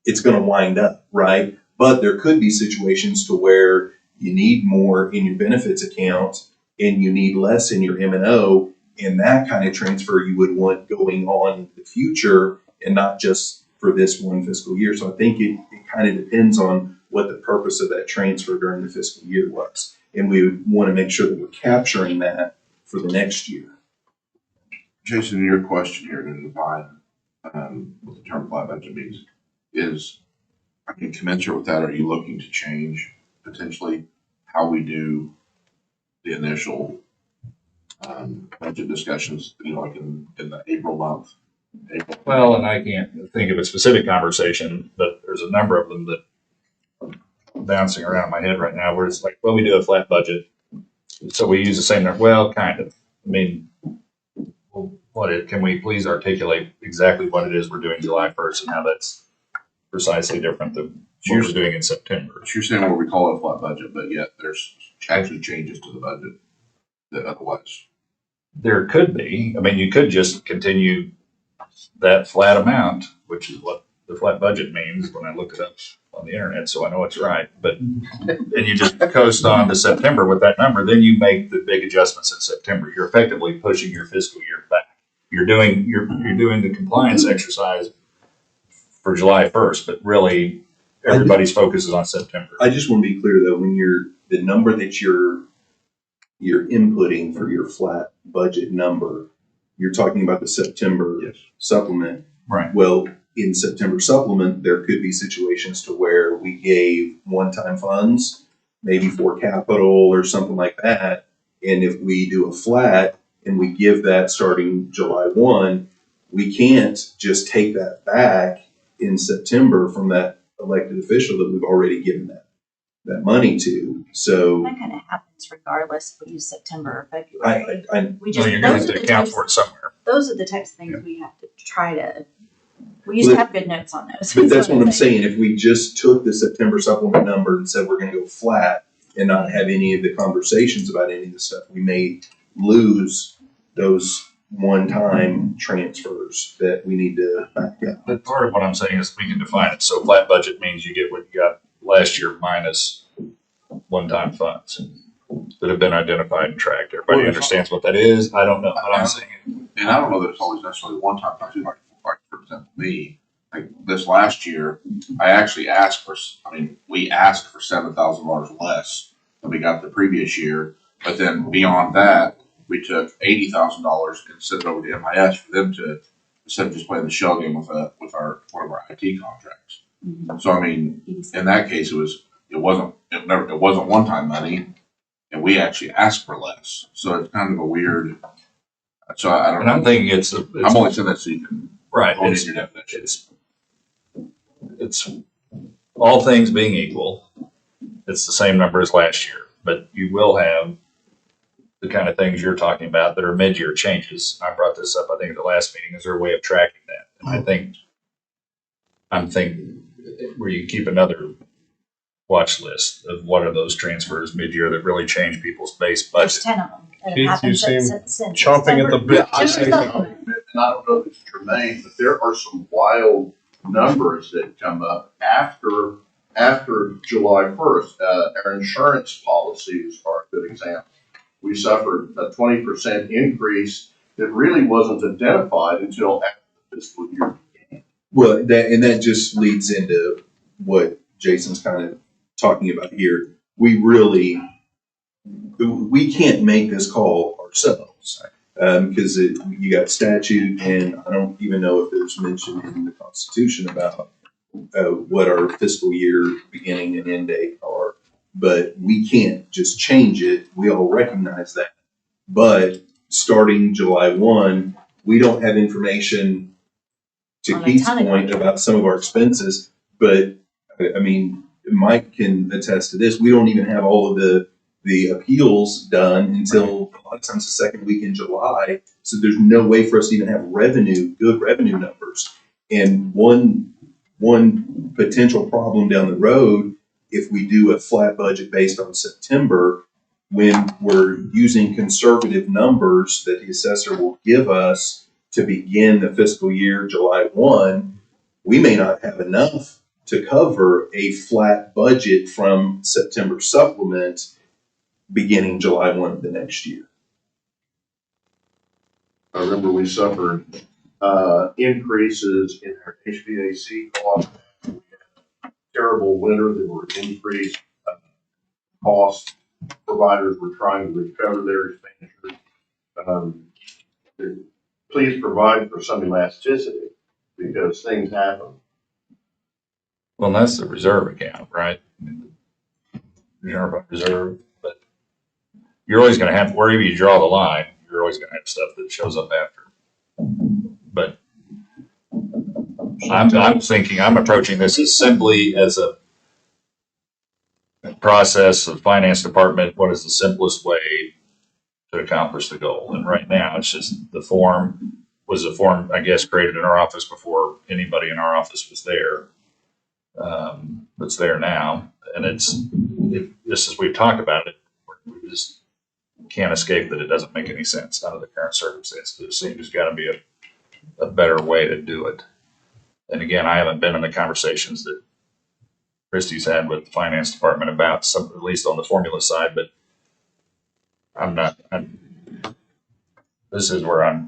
it's going to wind up, right? But there could be situations to where you need more in your benefits account and you need less in your M&O, and that kind of transfer you would want going on in the future and not just for this one fiscal year. So I think it kind of depends on what the purpose of that transfer during the fiscal year was. And we would want to make sure that we're capturing that for the next year.
Jason, your question here to define what the term flat budget means is, I mean, commensurate with that, are you looking to change potentially how we do the initial budget discussions, you know, like in the April month?
Well, and I can't think of a specific conversation, but there's a number of them that are bouncing around in my head right now where it's like, well, we do a flat budget. So we use the same number. Well, kind of. I mean, can we please articulate exactly what it is we're doing July 1st and how that's precisely different than what we're doing in September?
So you're saying where we call it a flat budget, but yet there's actually changes to the budget that otherwise.
There could be. I mean, you could just continue that flat amount, which is what the flat budget means when I looked it up on the internet, so I know it's right. But and you just coast on to September with that number, then you make the big adjustments in September. You're effectively pushing your fiscal year back. You're doing the compliance exercise for July 1st, but really everybody's focus is on September.
I just want to be clear though, when the number that you're inputting for your flat budget number, you're talking about the September
Yes.
supplement.
Right.
Well, in September supplement, there could be situations to where we gave one-time funds, maybe for capital or something like that. And if we do a flat and we give that starting July 1, we can't just take that back in September from that elected official that we've already given that money to. So
That kind of happens regardless if we use September or February. We
No,
just,
you're going
those
to
are the
account
types,
for it somewhere.
those are the types of things we have to try to, we used to have good notes on those.
But that's what I'm saying. If we just took the September supplement number and said we're gonna go flat and not have any of the conversations about any of the stuff, we may lose those one-time transfers that we need to back out.
But part of what I'm saying is we can define it. So flat budget means you get what you got last year minus one-time funds that have been identified and tracked. Everybody understands what that is. I don't know, but I'm saying it.
And I don't know that it's always necessarily one time, like for example, me, like this last year, I actually asked for, we asked for $7,000 less than we got the previous year. But then beyond that, we took $80,000 and sent it over to MIS for them to, instead of just playing the shell game with one of our IT contracts. So I mean, in that case, it wasn't one-time money, and we actually asked for less. So it's kind of a weird. So I don't
And
know.
I'm thinking
I'm only saying that so you can
right.
hold in your definition.
It's all things being equal, it's the same number as last year, but you will have the kind of things you're talking about that are mid-year changes. I brought this up, I think, at the last meeting. Is there a way of tracking that? And I'm thinking where you keep another watch list of what are those transfers mid-year that really change people's base
There's
budget.
10 of them. And
You
it happens
seem
since
chomping at the bit.
September. Just
And I don't know if it's germane, but there are some wild numbers that come up after July 1st. Our insurance policies are a good example. We suffered a 20% increase that really wasn't identified until after the fiscal year began.
Well, that just leads into what Jason's kind of talking about here. We can't make this call ourselves because you got statute, and I don't even know if there's mention in the Constitution about what our fiscal year beginning and end date are. But we can't just change it. We all recognize that. But starting July 1, we don't have information, to
On a
Keith's
ton of
point, about some of our expenses. But I mean, Mike can attest to this. We don't even have all of the appeals done until a lot of times the second week in July. So there's no way for us to even have good revenue numbers. And one potential problem down the road, if we do a flat budget based on September, when we're using conservative numbers that the assessor will give us to begin the fiscal year July 1, we may not have enough to cover a flat budget from September supplement beginning July 1 of the next year.
I remember we suffered increases in our HVAC costs. We had a terrible winter. There were increased costs. Providers were trying to recover their expenditures. Please provide for some elasticity because things happen.
Well, and that's the reserve account, right? Reserve, but you're always going to have, wherever you draw the line, you're always going to have stuff that shows up after. But I'm approaching this as simply as a process of finance department. What is the simplest way to accomplish the goal? And right now, it's just the form was a form, I guess, created in our office before anybody in our office was there. That's there now, and just as we've talked about it, we just can't escape that it doesn't make any sense under the current circumstances. It seems there's got to be a better way to do it. And again, I haven't been in the conversations that Christie's had with the finance department about some, at least on the formula side, but this is where I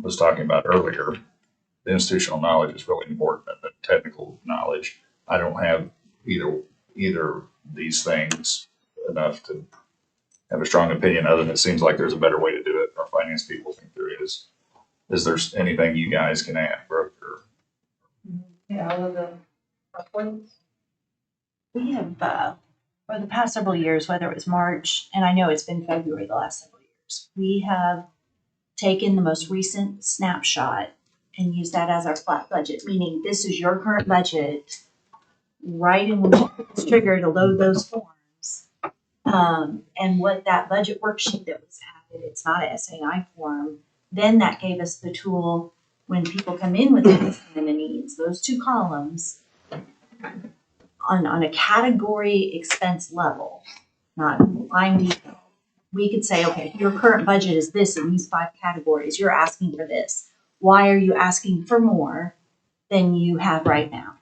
was talking about earlier. The institutional knowledge is really important, and the technical knowledge. I don't have either these things enough to have a strong opinion other than it seems like there's a better way to do it. Our finance people think there is. Is there anything you guys can add, Brooke? Or
Yeah, all of the points.
We have, for the past several years, whether it was March, and I know it's been February the last several years, we have taken the most recent snapshot and used that as our flat budget, meaning this is your current budget, right in when it's triggered to load those forms. And what that budget worksheet that was added, it's not a SAI form, then that gave us the tool when people come in with the needs, those two columns, on a category expense level, not line detail, we could say, okay, your current budget is this in these 5 categories. You're asking for this. Why are you asking for more than you have right now?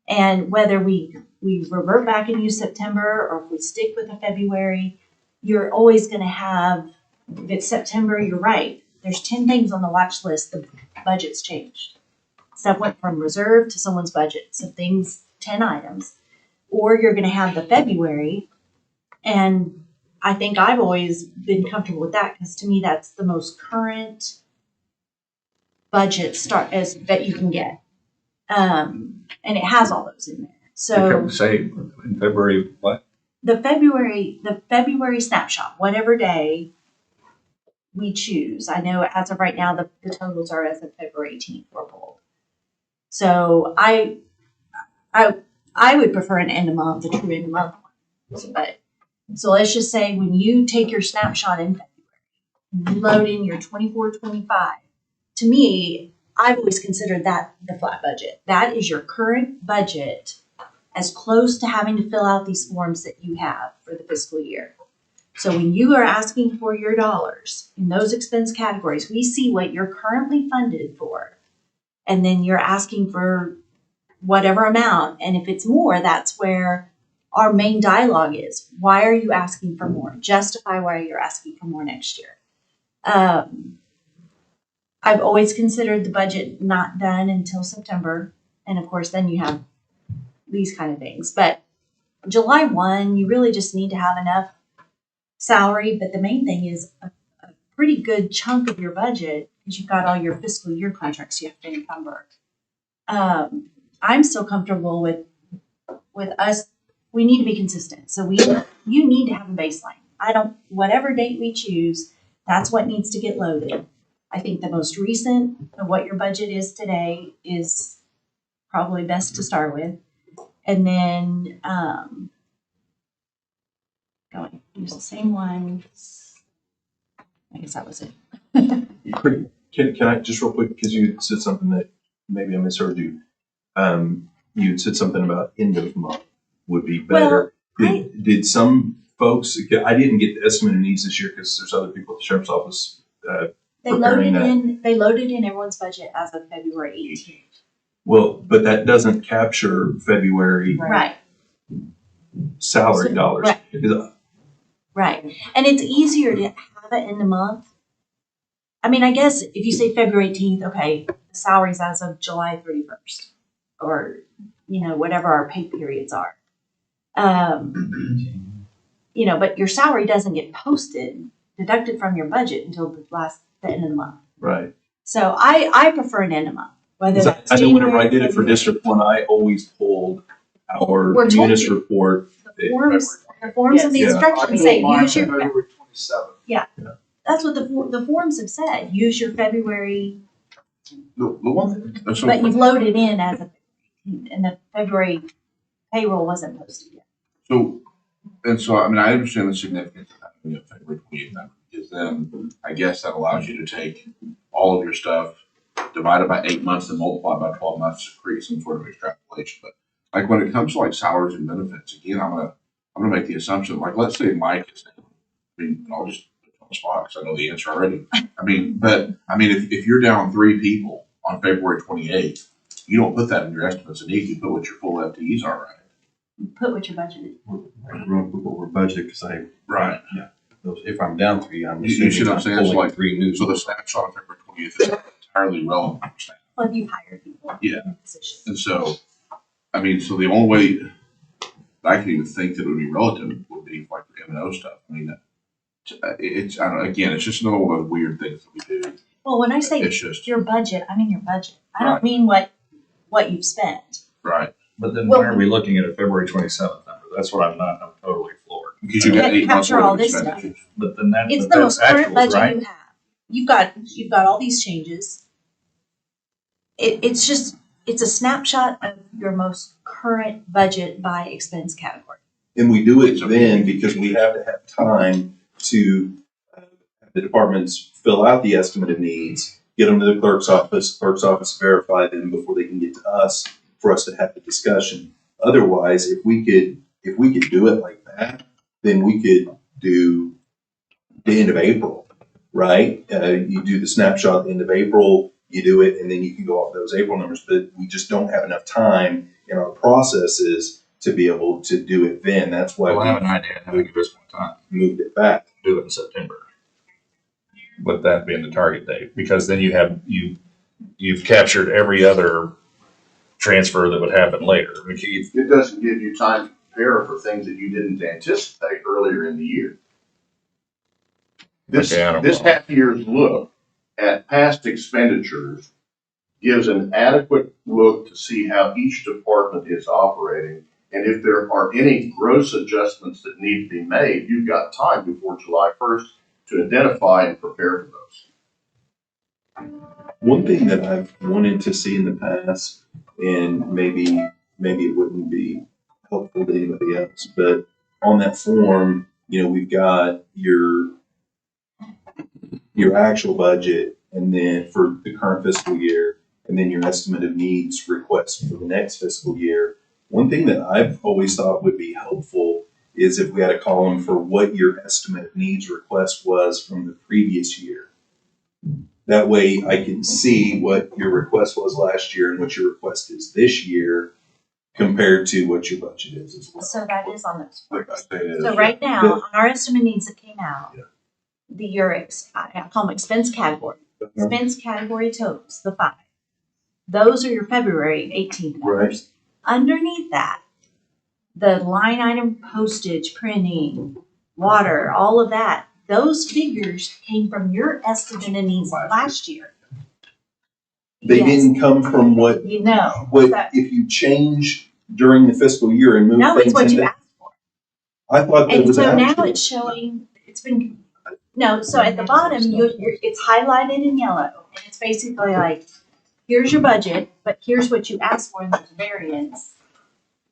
And whether we revert back and use September or if we stick with the February, you're always going to have, if it's September, you're right. There's 10 things on the watch list. The budget's changed. Stuff went from reserve to someone's budget. So things, 10 items. Or you're going to have the February. And I think I've always been comfortable with that because to me, that's the most current budget that you can get. And it has all those in there. So
say in February what?
the February snapshot, whatever day we choose. I know as of right now, the totals are as of February 18th were pulled. So I would prefer an end of month, a true end of month one. But so let's just say when you take your snapshot in February, you load in your 24-25. To me, I've always considered that the flat budget. That is your current budget as close to having to fill out these forms that you have for the fiscal year. So when you are asking for your dollars in those expense categories, we see what you're currently funded for. And then you're asking for whatever amount. And if it's more, that's where our main dialogue is. Why are you asking for more? Justify why you're asking for more next year. I've always considered the budget not done until September. And of course, then you have these kind of things. But July 1, you really just need to have enough salary. But the main thing is a pretty good chunk of your budget because you've got all your fiscal year contracts you have to encumber. I'm still comfortable with us. We need to be consistent. So you need to have a baseline. Whatever date we choose, that's what needs to get loaded. I think the most recent of what your budget is today is probably best to start with. And then use the same one. I guess that was it.
Can I just real quick, because you said something that maybe I misheard you. You said something about end of month would be better.
Well,
did some folks, I didn't get the estimate of needs this year because there's other people at the sheriff's office.
They loaded in everyone's budget as of February 18th.
Well, but that doesn't capture February
Right.
salary dollars.
Right. Right. And it's easier to have it in the month. I mean, I guess if you say February 18th, okay, the salaries as of July 31st or, whatever our pay periods are. But your salary doesn't get deducted from your budget until the end of the month.
Right.
So I prefer an end of month. Whether that's
I know whenever I
January,
did it for District 1, I always pulled our
We're told
munis
you.
report.
the forms and the
Yeah.
instructions say use your.
February 27th.
That's what the forms have said. Use your February,
The one thing, so
but you've loaded in as of, and the February payroll wasn't posted yet.
So, I mean, I understand the significance of having a February 28th number, because then I guess that allows you to take all of your stuff, divide it by 8 months, and multiply by 12 months to create some sort of extrapolation. But like when it comes to like salaries and benefits, again, I'm gonna make the assumption, like let's say Mike is, I'll just put it on the spot because I know the answer already. If you're down 3 people on February 28th, you don't put that in your estimates of need. You put what your full FTEs are, right?
Put what your budget is.
We're budgeted because
Right.
if I'm down 3, I'm
You see what I'm saying? It's
pulling
like
3 new.
So the snapshot on February 20th is entirely relevant for staff.
Well, if you hire people.
Yeah.
in positions.
And so, so the only way, I could even think that it would be relative would be like the M and O stuff. I mean, it's, I don't know, again, it's just another one of those weird things that we do.
Well, when I say
It's just,
your budget, I mean your budget. I don't
Right.
mean what you've spent.
right,
But then
Well,
why are we looking at a February 27th number? That's what I'm totally floored.
because you
You
got
can't
8 months
capture
worth
all
of
this stuff.
expenditures.
But then
It's
but
the most
that's
current
actuals,
budget
right?
you have. You've got all these changes. It's a snapshot of your most current budget by expense category.
And we do it then because we have to have time to have the departments fill out the estimate of needs, get them to the clerk's office verify them before they can get to us for us to have the discussion. Otherwise, if we could do it like that, then we could do the end of April, right? You do the snapshot at the end of April, you do it, and then you can go off those April numbers. But we just don't have enough time in our processes to be able to do it then. That's why
Well, I have an
we
idea how to give us more time.
moved it back.
Do it in September. With that being the target date, because then you've captured every other transfer that would happen later. I mean,
It doesn't give you time to prepare for things that you didn't anticipate earlier in the year. This
Okay, I don't know.
half year's look at past expenditures gives an adequate look to see how each department is operating. And if there are any gross adjustments that need to be made, you've got time before July 1st to identify and prepare for those.
One thing that I've wanted to see in the past, and maybe it wouldn't be helpful to anybody else, but on that form, we've got your actual budget, and then for the current fiscal year, and then your estimate of needs requests for the next fiscal year. One thing that I've always thought would be helpful is if we had a column for what your estimate of needs request was from the previous year. That way I can see what your request was last year and what your request is this year compared to what your budget is as well.
So that is on those.
Like I say, it is.
So right now, on our estimate needs that came out,
Yeah.
I call them expense category. Expense category totals, the 5. Those are your February 18th numbers. Underneath that, the line item postage, printing, water, all of that, those figures came from your estimate of needs last year.
They
Yes.
didn't come from what if you change during the fiscal year and move
No,
things
it's what you
into.
asked for.
I thought that
And
was
so now
actual.
it's showing, so at the bottom, it's highlighted in yellow, and it's basically like, here's your budget, but here's what you asked for in the variance.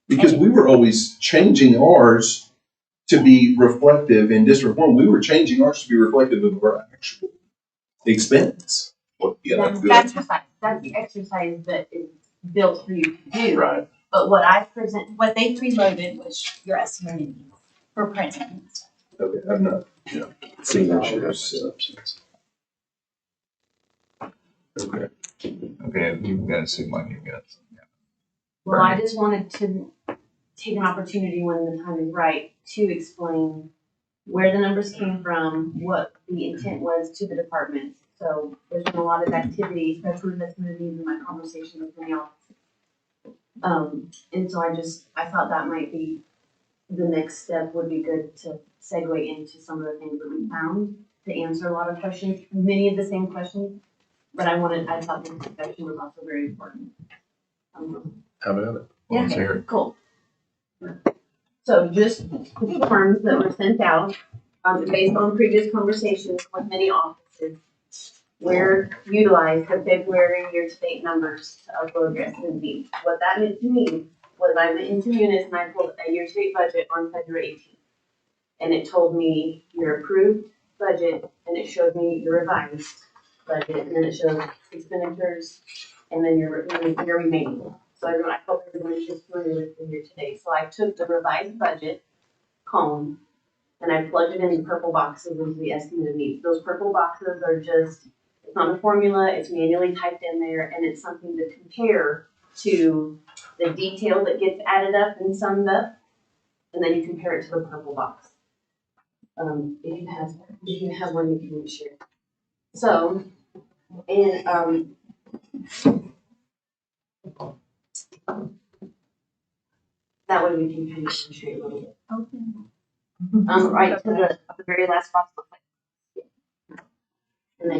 Because we were always changing ours to be reflective in District 1. We were changing ours to be reflective of our actual expense.
Well, yeah, that's good.
That's the exercise that is built for you to do.
Right.
But what I present,
What they preloaded was your estimate needs for printing and stuff.
Okay, I'm not seeing that shit. So. Okay.
Okay, you've got to seem like you've got.
well, I just wanted to take an opportunity when the time is right to explain where the numbers came from, what the intent was to the department. So there's been a lot of activity, especially with needs in my conversation with Danielle. And so I thought that might be the next step would be good to segue into some of the things that we found to answer a lot of questions, many of the same questions. But I thought this discussion was also very important.
Have at it.
Yeah,
Let's hear it.
cool. So just the forms that were sent out, based on previous conversations with many offices, where utilized the February year-to-date numbers to upload your SMB. What that meant to me was I went into Munis and I pulled a year-to-date budget on February 18th. And it told me your approved budget, and it showed me your revised budget, and then it shows expenditures, and then your remaining. So I hope everyone is just familiar with the year-to-date. So I took the revised budget column, and I plugged it in the purple boxes into the estimated needs. Those purple boxes are just, it's not a formula, it's manually typed in there, and it's something to compare to the detail that gets added up and summed up, and then you compare it to the purple box. If you have one, you can share. So, and That way we can kind of illustrate a little bit. Right to the very last box. Looks like. And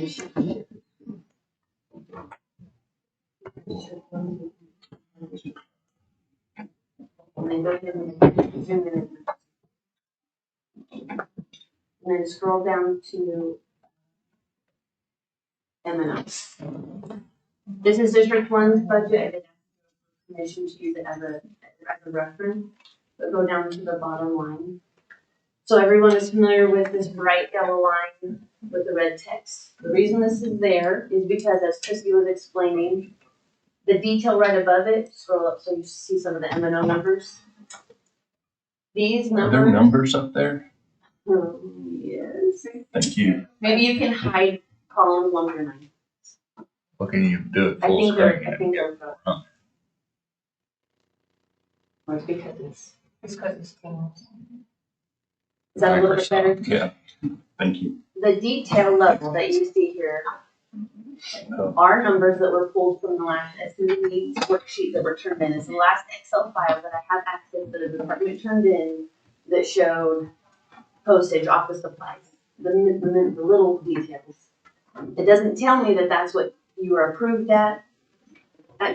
then go ahead and zoom in. And then scroll down to M&O. This is District 1's budget. I did ask permission to use it as a reference, but go down to the bottom line. So everyone is familiar with this bright yellow line with the red text. The reason this is there is because, as Christy was explaining, the detail right above it, scroll up so you see some of the M&O numbers. These
Are
numbers.
there numbers up there?
Yes.
Thank you.
Maybe you can hide columns 1 through 9.
What can you do it
I
full
think
screen?
they're.
Huh.
Or it's because it's Teams. Is that a little bit better?
Microsoft, yeah.
Thank you.
The detail level that you see here are numbers that were pulled from the last estimated needs worksheet that were turned in. It's the last Excel file that I have access that the department turned in that showed postage, office supplies, the little details. It doesn't tell me that that's what you were approved at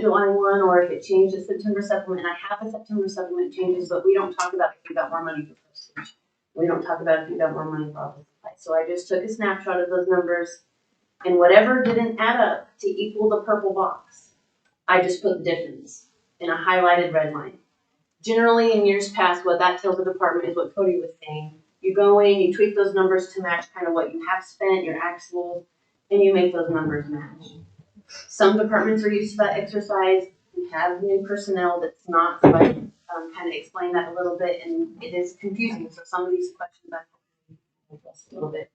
July 1, or if it changed at September supplement. I have the September supplement changes, but we don't talk about if you got more money for postage. We don't talk about if you got more money for office supplies. So I just took a snapshot of those numbers, and whatever didn't add up to equal the purple box, I just put the difference in a highlighted red line. Generally, in years past, what that tells the department is what Cody was saying. You go in, you tweak those numbers to match kind of what you have spent, your actual, and you make those numbers match. Some departments are used to that exercise. We have new personnel that's not, so I kind of explain that a little bit, and it is confusing. So some of these questions I can address a little bit.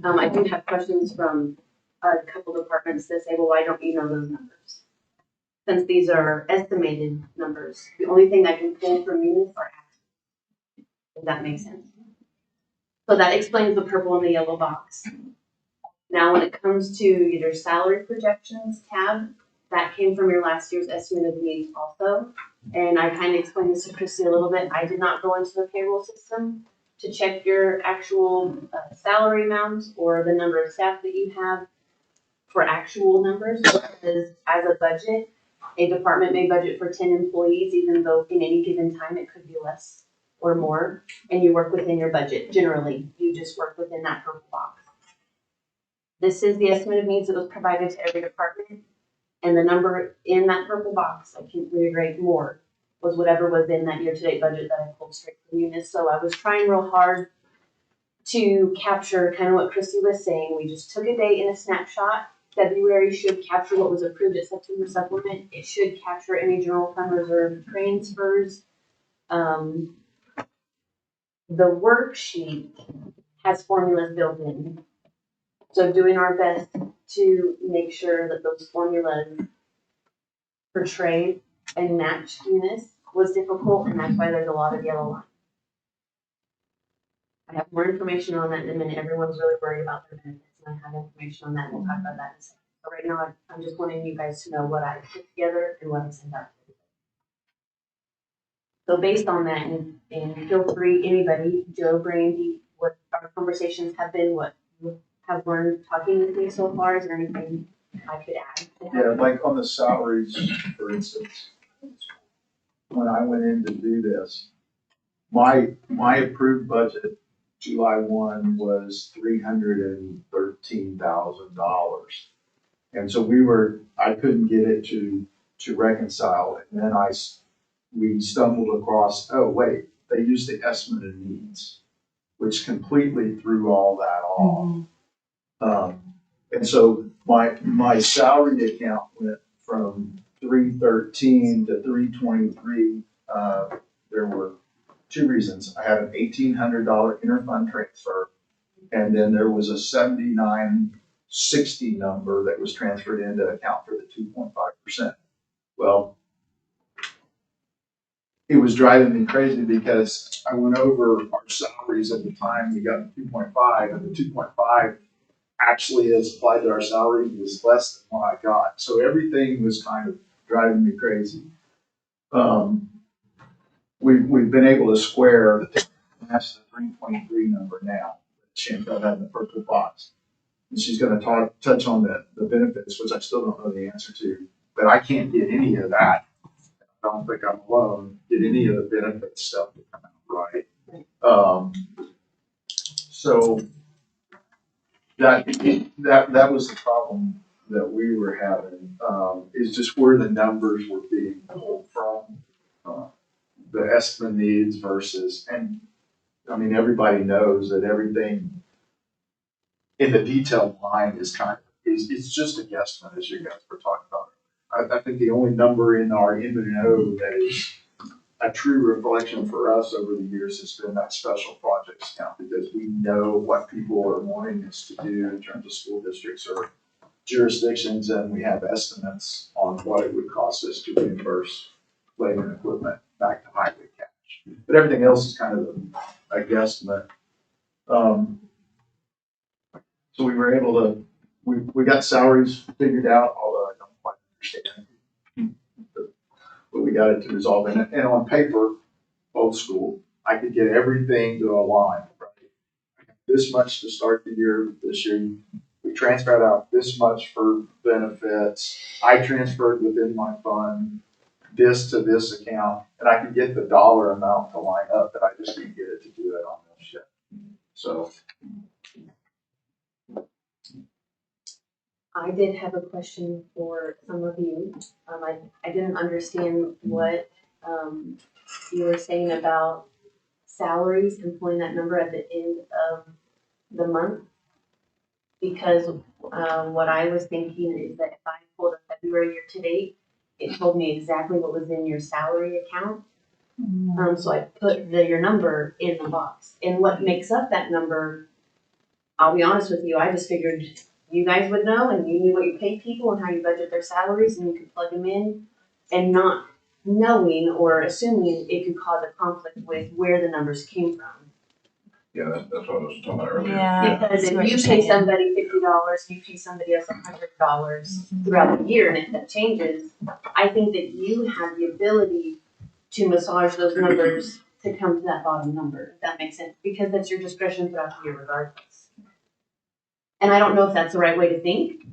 I do have questions from a couple departments that say, well, why don't you know those numbers? Since these are estimated numbers, the only thing I can pull from units are actual. If that makes sense. So that explains the purple and the yellow box. Now, when it comes to your salary projections tab, that came from your last year's estimate of needs also. And I kind of explained this to Christy a little bit. I did not go into the payroll system to check your actual salary amount or the number of staff that you have for actual numbers, because as a budget, a department may budget for 10 employees, even though in any given time it could be less or more, and you work within your budget. Generally, you just work within that purple box. This is the estimate of needs that was provided to every department, and the number in that purple box, I can reiterate more, was whatever was in that year-to-date budget that I pulled straight from Munis. So I was trying real hard to capture kind of what Christy was saying. We just took a date in a snapshot. February should capture what was approved at September supplement. It should capture any general fund reserve transfers. The worksheet has formulas built in. So doing our best to make sure that those formulas portray and match Munis was difficult, and that's why there's a lot of yellow lines. I have more information on that in a minute. Everyone's really worried about their benefits, and I have information on that, and we'll talk about that in a second. But right now, I'm just wanting you guys to know what I put together and what I sent out. So based on that, and feel free, anybody, Joe, Brandy, what our conversations have been, what you have learned talking with me so far, is there anything I could add?
Yeah, like on the salaries, for instance, when I went in to do this, my approved budget, July 1, was $313,000. And so I couldn't get it to reconcile it. And then we stumbled across, oh, wait, they used the estimate of needs, which completely threw all that off. And so my salary account went from 313 to 323. There were two reasons. I had an $1,800 interfund transfer, and then there was a $79.60 number that was transferred in to account for the 2.5%. Well, it was driving me crazy because I went over our salaries at the time. We got the 2.5, and the 2.5 actually as applied to our salary was less than what I got. So everything was kind of driving me crazy. we've been able to square, that's the 323 number now, Chantel had in the purple box. And she's gonna touch on the benefits, which I still don't know the answer to, but I can't get any of that. I don't think I'm alone, get any of the benefit stuff to come out right. So that was the problem that we were having, is just where the numbers were being pulled from. The estimate needs versus, and I mean, everybody knows that everything in the detailed line is it's just a guesstimate, as you guys were talking about. I think the only number in our M&O that is a true reflection for us over the years has been that special projects account, because we know what people are wanting us to do in terms of school districts or jurisdictions, and we have estimates on what it would cost us to reimburse labor and equipment back to highway cash. But everything else is kind of a guesstimate. So we were able to, we got salaries figured out, although I don't quite understand. But we got it to resolve it. And on paper, old school, I could get everything to align, right? This much to start the year, this year. We transferred out this much for benefits. I transferred within my fund this to this account, and I could get the dollar amount to line up, but I just didn't get it to do it on this yet. So.
I did have a question for some of you. I didn't understand what, you were saying about salaries and pulling that number at the end of the month. Because, what I was thinking is that if I pulled a February year to date, it told me exactly what was in your salary account. So I put your number in the box. And what makes up that number, I'll be honest with you, I just figured you guys would know, and you knew what you pay people and how you budget their salaries, and you could plug them in, and not knowing or assuming it could cause a conflict with where the numbers came from.
Yeah, that's what I was talking about earlier.
Yeah.
Because
that's
if
what
you
you're
pay
saying.
somebody $50, you pay somebody else $100 throughout the year, and if that changes, I think that you have the ability to massage those numbers to come to that bottom number, if that makes sense, because that's your discretion throughout the year regardless. And I don't know if that's the right way to think,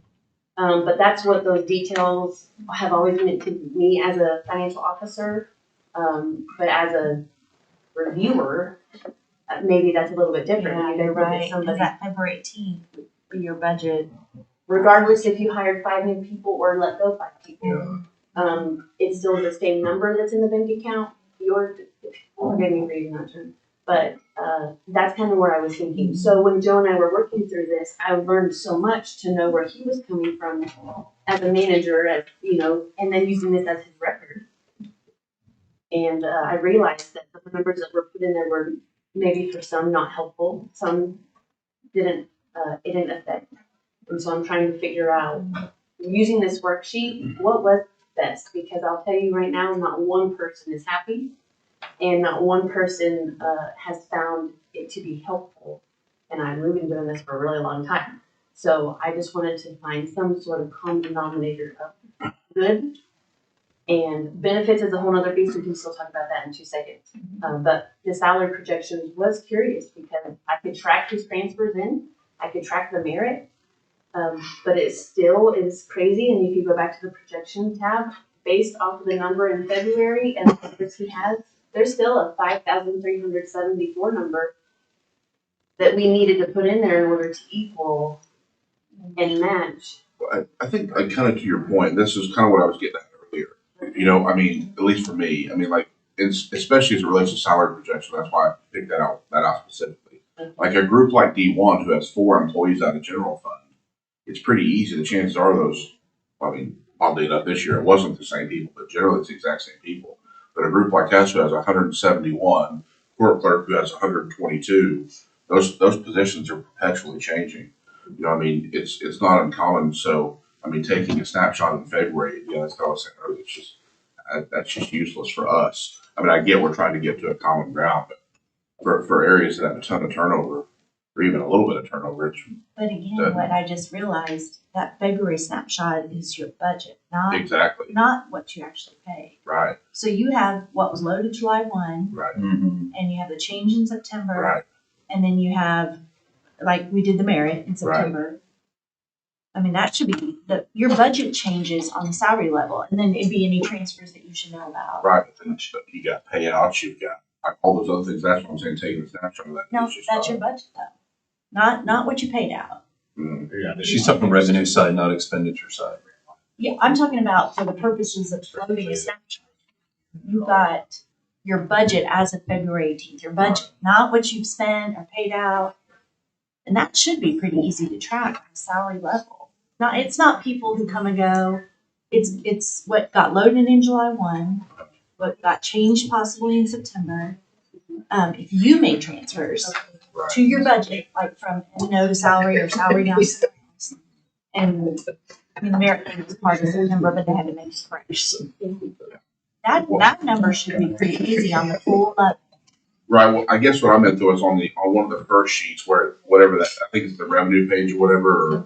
but that's what those details have always meant to me as a financial officer. But as a reviewer, maybe that's a little bit different.
Yeah,
You
you're
guys look at
right. Because
somebody,
that February 18th, your budget.
regardless if you hired 5 new people or let go 5 people, it's still the same number that's in the bank account. Forgive me for using that term, but that's kind of where I was thinking. So when Joe and I were working through this, I learned so much to know where he was coming from as a manager, as and then using this as his record. And I realized that the numbers that were put in there were maybe for some not helpful, some it didn't affect. And so I'm trying to figure out, using this worksheet, what was best, because I'll tell you right now, not one person is happy, and not one person has found it to be helpful. And we've been doing this for a really long time. So I just wanted to find some sort of common denominator of good. And benefits is a whole other beast. We can still talk about that in 2 seconds. But the salary projections was curious because I could track whose transfers in, I could track the merit, but it still is crazy. And if you go back to the projection tab, based off of the number in February and the numbers he has, there's still a 5,374 number that we needed to put in there in order to equal and match.
I think, like, kind of to your point, this is kind of what I was getting at earlier. I mean, at least for me, I mean, like, especially as it relates to salary projection, that's why I picked that out specifically. Like a group like D1 who has 4 employees out of general fund, it's pretty easy. The chances are those, I mean, oddly enough, this year it wasn't the same people, but generally it's the exact same people. But a group like us who has 171, court clerk who has 122, those positions are perpetually changing. I mean, it's not uncommon. So, I mean, taking a snapshot in February, that's what I was saying earlier, it's just, that's just useless for us. I mean, I get we're trying to get to a common ground, but for areas that have a ton of turnover, or even a little bit of turnover,
But again, what I just realized, that February snapshot is your budget,
Exactly,
not what you actually paid.
right,
So you have what was loaded July 1,
right,
Mhm.
and you have the change in September,
right.
and then you have, like, we did the merit in September. I mean, that should be, your budget changes on the salary level, and then it'd be any transfers that you should know about.
Right, but then you got payouts, you've got all those other things, that's what I'm saying, taking a snapshot of that.
No,
is just
that's your budget though, not what you paid out.
Mm.
Yeah,
She's talking revenue side, not expenditure side.
Yeah, I'm talking about for the purposes of loading a snapshot. You got your budget as of February 18th, your budget, not what you've spent or paid out. And that should be pretty easy to track on a salary level. It's not people who come and go. It's what got loaded in July 1, what got changed possibly in September. If you made transfers to your budget, like from no to salary or salary down to salary. And I mean, the merit thing was part of September, but they had to make it fresh. That number should be pretty easy on the full level.
Right, well, I guess what I meant though is on one of the first sheets where, whatever that, I think it's the revenue page or whatever, or,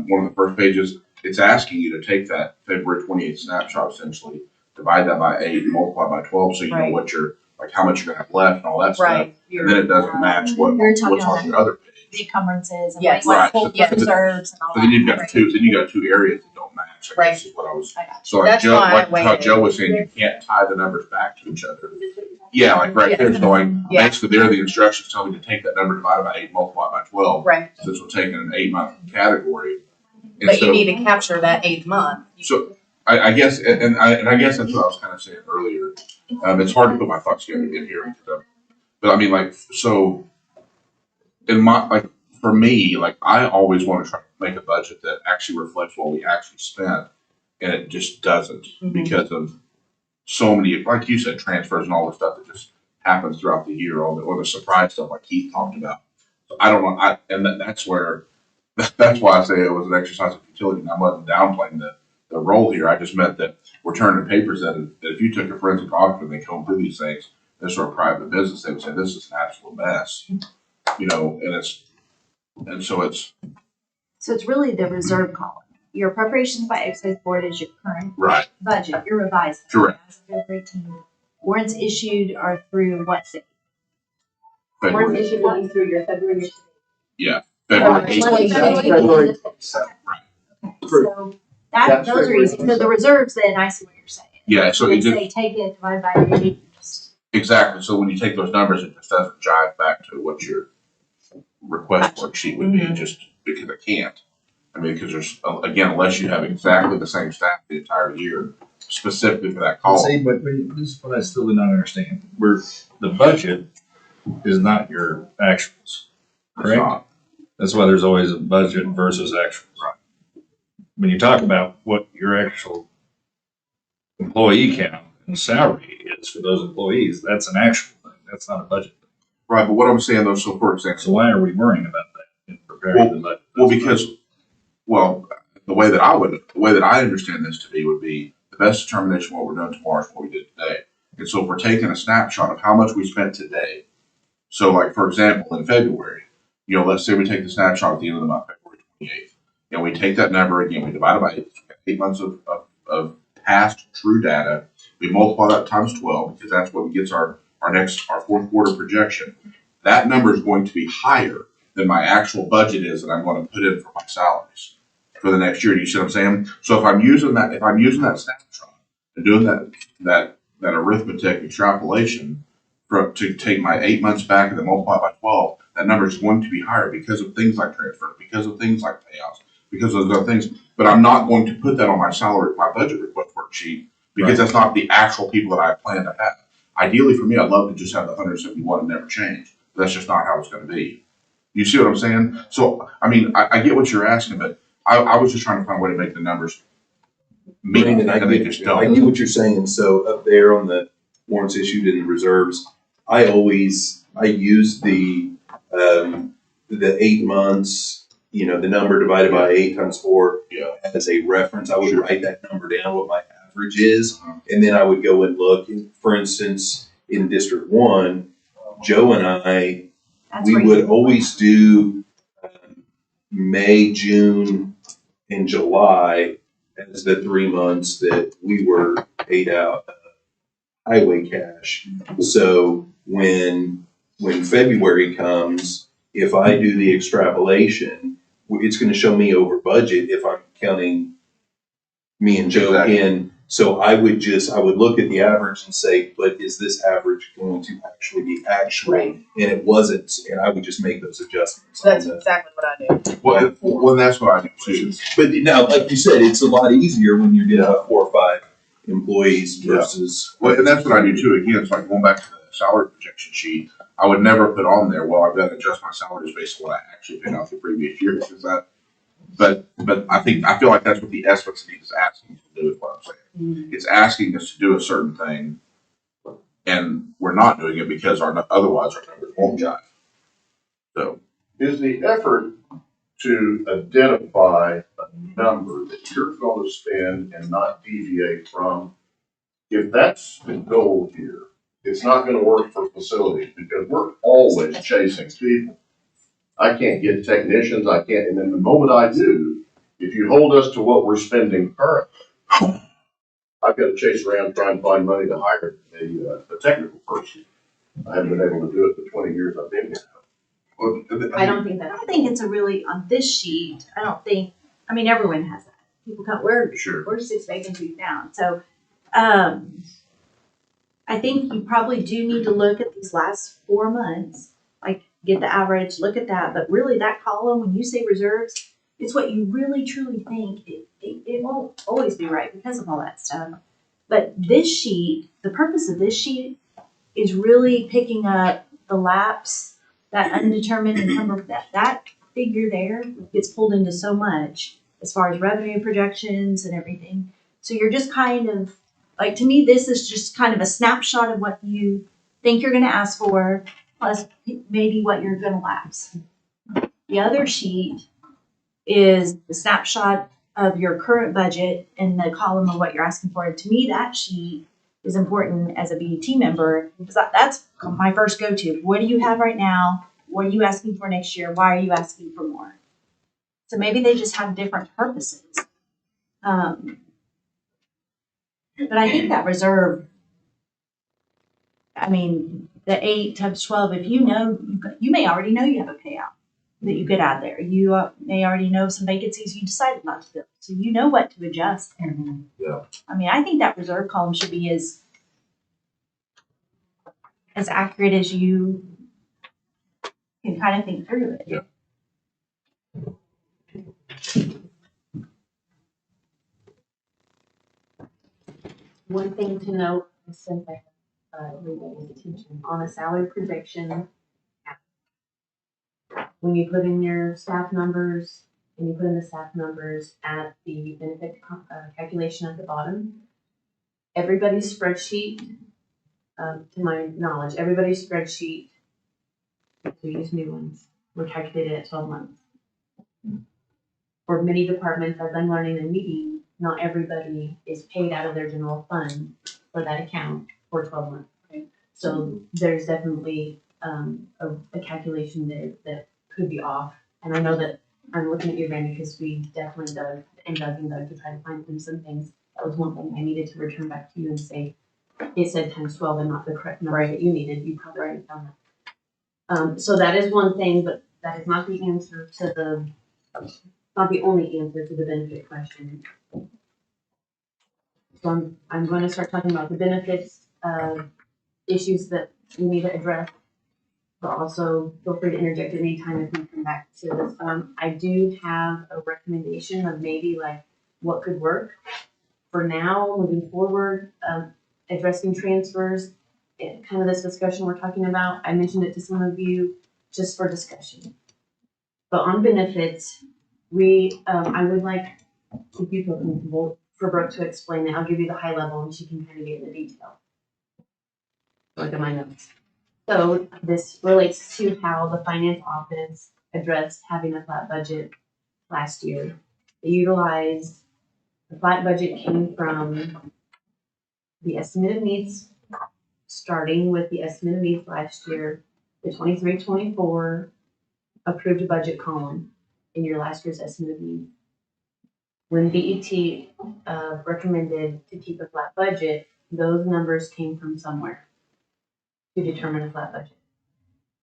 one of the first pages, it's asking you to take that February 28th snapshot essentially, divide that by 8, and multiply by 12, so you know
Right.
what like how much you're gonna have left and all that stuff.
Right.
And then it doesn't match
You're talking
what's on
about
the other page.
the encumbrances and
Yes.
like
Right.
full
Yes.
reserves and all
So
that.
then you've got two areas that don't match, I guess is what I was.
I got
So like
That's
Joe,
why I
like how
waited.
Joe was saying, you can't tie the numbers back to each other. Yeah, like right
Yeah.
there, so like,
Yeah.
basically there, the instructions tell me to take that number divided by 8, multiply by 12.
Right,
Since we're taking an 8-month category. And
but you
so-
need to capture that 8th month.
So I guess, and I guess that's what I was kind of saying earlier. It's hard to put my thoughts together in here. But I mean, like, so in like, for me, like, I always want to try to make a budget that actually reflects what we actually spent. And it just doesn't
Mhm.
because of so many, like you said, transfers and all the stuff that just happens throughout the year, or the surprise stuff like Keith talked about. So I don't know, that's where, that's why I say it was an exercise of futility, and I wasn't downplaying the role here. I just meant that we're turning papers that if you took a forensic auditor and they comb through these things, this are a private business, they would say, this is an absolute mess. You know, so
it's really the reserve column. Your appropriations by excise board is your current
right,
budget, your revised.
Correct.
As of February 18th. Warrants issued are through what date?
Warrants
February,
issued will be through your February.
February
February
8th.
27th.
So those are easy. So the reserves, then I see what you're saying.
Yeah, so
They
it just,
say take it, divide by 8, just
exactly, so when you take those numbers, it just doesn't jive back to what your request worksheet would be, just because it can't. I mean, because there's, again, unless you have exactly the same staff the entire year, specifically for that column.
See, but this is what I still do not understand. The budget is not your actuals,
It's
correct?
not.
That's why there's always a budget versus actuals.
Right.
When you talk about what your actual employee count and salary is for those employees, that's an actual thing. That's not a budget thing.
Right, but what I'm saying though, so for example.
So why are we worrying about that in preparing the budget?
Well, because, the way that I understand this to be would be the best determination of what we're doing tomorrow is what we did today. And so if we're taking a snapshot of how much we spent today, so like, for example, in February, let's say we take the snapshot at the end of the month, February 28th, and we take that number again, we divide it by 8 months of past true data, we multiply that times 12 because that's what gets our fourth quarter projection. That number is going to be higher than my actual budget is that I'm going to put in for my salaries for the next year. Do you see what I'm saying? So if I'm using that snapshot and doing that arithmetic extrapolation to take my 8 months back and then multiply by 12, that number is going to be higher because of things like transfer, because of things like payouts, because of those other things. But I'm not going to put that on my budget request worksheet because that's not the actual people that I plan to have. Ideally for me, I'd love to just have the 171 and never change. But that's just not how it's going to be. You see what I'm saying? So, I mean, I get what you're asking, but I was just trying to find a way to make the numbers meet, and they just
I
don't.
get what you're saying. So up there on the warrants issued and the reserves, I use the 8 months, the number divided by 8 times 4
Yeah.
as a reference. I would
Sure.
write that number down, what my average is, and then I would go and look. For instance, in District 1, Joe and I,
that's
we
where
would
you-
always do May, June, in July as the 3 months that we were paid out highway cash. So when February comes, if I do the extrapolation, it's gonna show me over budget if I'm counting me and Joe
Exactly.
in. So I would look at the average and say, but is this average going to actually be actual?
Right.
And it wasn't, and I would just make those adjustments.
So that's
on the-
exactly what I do.
Well, that's what I do too.
But now, like you said, it's a lot easier when you're dealing with 4 or 5 employees
Yeah.
versus.
Well, and that's what I do too. Again, it's like going back to the salary projection sheet. I would never put on there, well, I've got to adjust my salaries based on what I actually paid out the previous year, because that, but I feel like that's what the estimate needs is asking to do, is what I'm saying. It's asking us to do a certain thing, and we're not doing it because otherwise our numbers won't jive. So,
Is the effort to identify a number that you're going to spend and not deviate from, if that's the goal here, it's not gonna work for facilities because we're always chasing people. I can't get technicians, and then the moment I do, if you hold us to what we're spending currently, I've got to chase around trying to find money to hire a technical person. I haven't been able to do it for 20 years I've been here.
well,
I don't think
I
that.
don't think it's a really, on this sheet, I mean, everyone has that. People come, we're
Sure.
6 vacancies down, so, I think you probably do need to look at these last 4 months, like, get the average, look at that, but really that column, when you say reserves, it's what you really truly think. It won't always be right because of all that stuff. But this sheet, the purpose of this sheet is really picking up the lapse, that undetermined number, that figure there gets pulled into so much as far as revenue projections and everything. So you're just kind of, like, to me, this is just kind of a snapshot of what you think you're gonna ask for, plus maybe what you're gonna lapse. The other sheet is the snapshot of your current budget in the column of what you're asking for. And to me, that sheet is important as a BET member, because that's my first go-to. What do you have right now? What are you asking for next year? Why are you asking for more? So maybe they just have different purposes. But I think that reserve, I mean, the 8 times 12, if you know, you may already know you have a payout that you could add there. You may already know some vacancies you decided not to fill. So you know what to adjust.
Yeah.
I mean, I think that reserve column should be as accurate as you can kind of think through it.
Yeah.
One thing to note, since I have legal attention, on a salary projection, when you put in your staff numbers, and you put in the staff numbers at the benefit calculation at the bottom, everybody's spreadsheet, to my knowledge, everybody's spreadsheet, we use new ones, were calculated at 12 months. For many departments, as I'm learning and meeting, not everybody is paid out of their general fund for that account for 12 months. So there's definitely a calculation there that could be off. And I know that I'm looking at you, Randy, because we definitely dug to try to find some things. That was one thing I needed to return back to you and say, it said times 12 and not the correct number that you needed. You probably already found that. So that is one thing, but that is not the answer to not the only answer to the benefit question. So I'm going to start talking about the benefits issues that we need to address. But also feel free to interject at any time if we come back to this. I do have a recommendation of maybe like what could work for now, moving forward, addressing transfers, kind of this discussion we're talking about. I mentioned it to some of you just for discussion. But on benefits, I would like, if you feel comfortable, for Brooke to explain it. I'll give you the high level and she can kind of get into detail. Look at my notes. So this relates to how the finance office addressed having a flat budget last year. They utilized, the flat budget came from the estimate of needs, starting with the estimate of needs last year, the 23-24 approved budget column in your last year's estimate of needs. When BET, recommended to keep a flat budget, those numbers came from somewhere to determine a flat budget.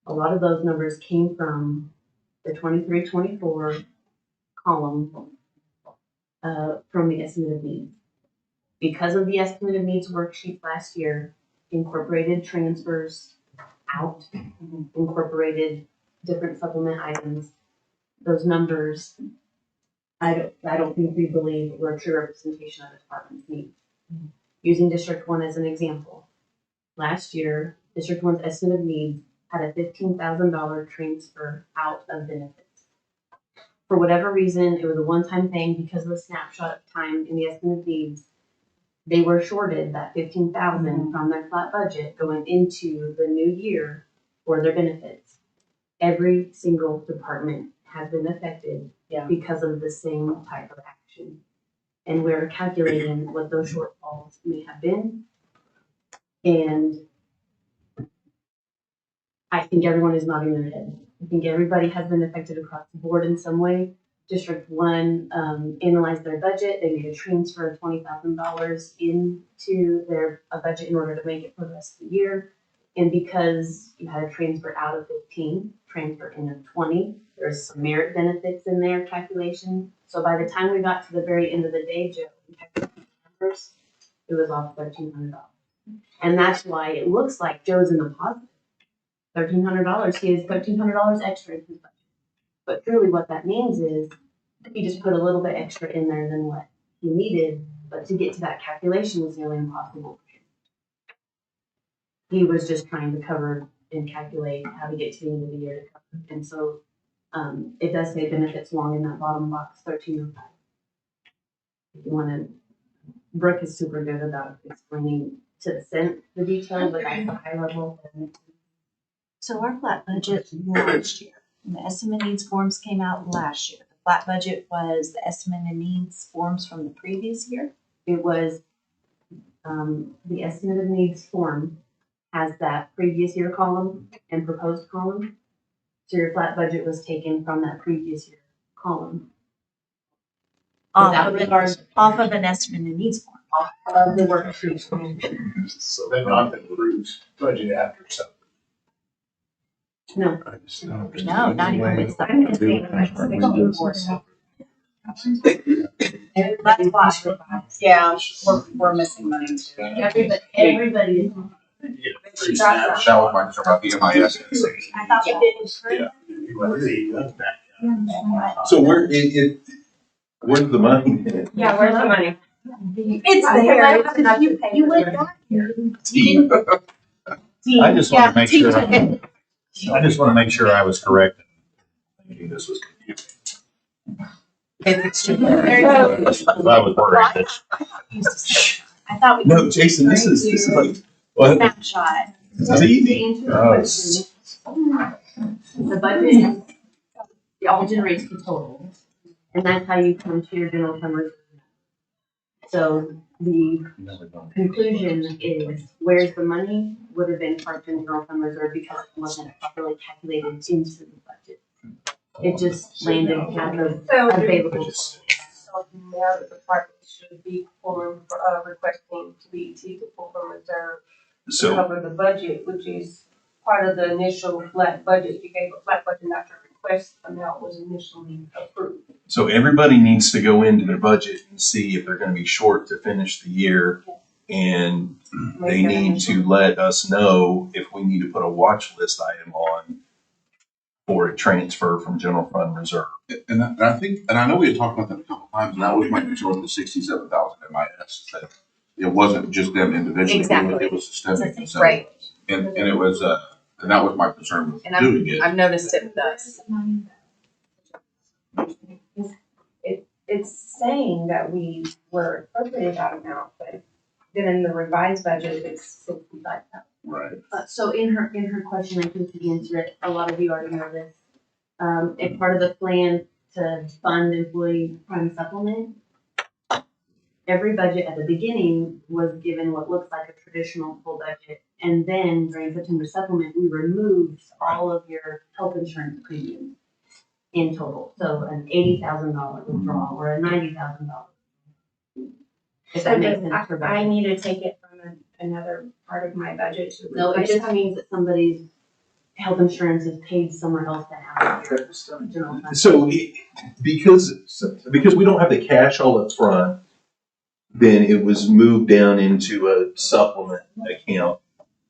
A lot of those numbers came from the 23-24 column, from the estimate of needs. Because of the estimate of needs worksheet last year, incorporated transfers out, incorporated different supplement items, those numbers, I don't think we believe were a true representation of the department's needs. Using District 1 as an example, last year, District 1's estimate of needs had a $15,000 transfer out of benefits. For whatever reason, it was a one-time thing because of the snapshot of time in the estimate of needs. They were shorted that $15,000 from their flat budget going into the new year for their benefits. Every single department has been affected because of the same type of action. And we're calculating what those shortfalls may have been. And I think everyone is nodding their head. I think everybody has been affected across the board in some way. District 1 analyzed their budget. They made a transfer of $20,000 into their budget in order to make it for the rest of the year. And because you had a transfer out of 15, transfer in of 20, there's some merit benefits in their calculation. So by the time we got to the very end of the day, Joe, numbers, it was off $1,300. And that's why it looks like Joe's in the positive. $1,300, he has $1,300 extra in his budget. But truly what that means is he just put a little bit extra in there than what he needed, but to get to that calculation was nearly impossible for him. He was just trying to cover and calculate how to get to the end of the year to cover. And so it does say benefits long in that bottom box, 1305. If you want to, Brooke is super good about explaining to the cent the detail, but at the high level.
So our flat budget last year, and the estimate needs forms came out last year. The flat budget was the estimate of needs forms from the previous year.
It was, the estimate of needs form has that previous year column and proposed column. So your flat budget was taken from that previous year column.
Off of an estimate of needs form.
Of the worksheet.
So then not the approved budget after so.
No.
No, not even with
That's why. Yeah, we're missing money too.
Everybody is.
That was my concern about the MIS.
I thought we did.
So where's the money?
Yeah, where's the money?
It's there. You went back here.
I just want to make sure, I just want to make sure I was correct in thinking this was confusing.
It's
I was worried that.
I thought we.
No, Jason, this is like, what?
Snapshot.
It's easy.
The budget is, it all generates the total, and that's how you come to your general fund reserve. So the conclusion is, where's the money would have been parked in general fund reserve because it wasn't properly calculated into the budget. It just landed kind of available.
So now the department should be requesting to BET to pull from reserve to
So,
cover the budget, which is part of the initial flat budget. You gave a flat budget after request amount was initially approved.
so everybody needs to go into their budget and see if they're gonna be short to finish the year. And they need to let us know if we need to put a watch list item on for a transfer from general fund reserve.
And I think, and I know we had talked about that a couple times, and that was my concern with the 67,000 MIS, that it wasn't just them individually.
Exactly.
It was systemic. And so-
Right.
And it was, and that was my concern with
And
doing it.
I've noticed it with us.
It's saying that we were appropriated that amount, but then in the revised budget, it's 65,000.
Right.
So in her question, I think to answer it, a lot of you already know this. If part of the plan to fund employee prime supplement, every budget at the beginning was given what looks like a traditional full budget. And then during September supplement, we removed all of your health insurance premiums. in total. So an $80,000 withdrawal or a $90,000. If that makes sense for
I
budget.
need to take it from another part of my budget to.
No, it just means that somebody's health insurance is paid somewhere else than out of your general fund.
So because we don't have the cash all up front, then it was moved down into a supplement account.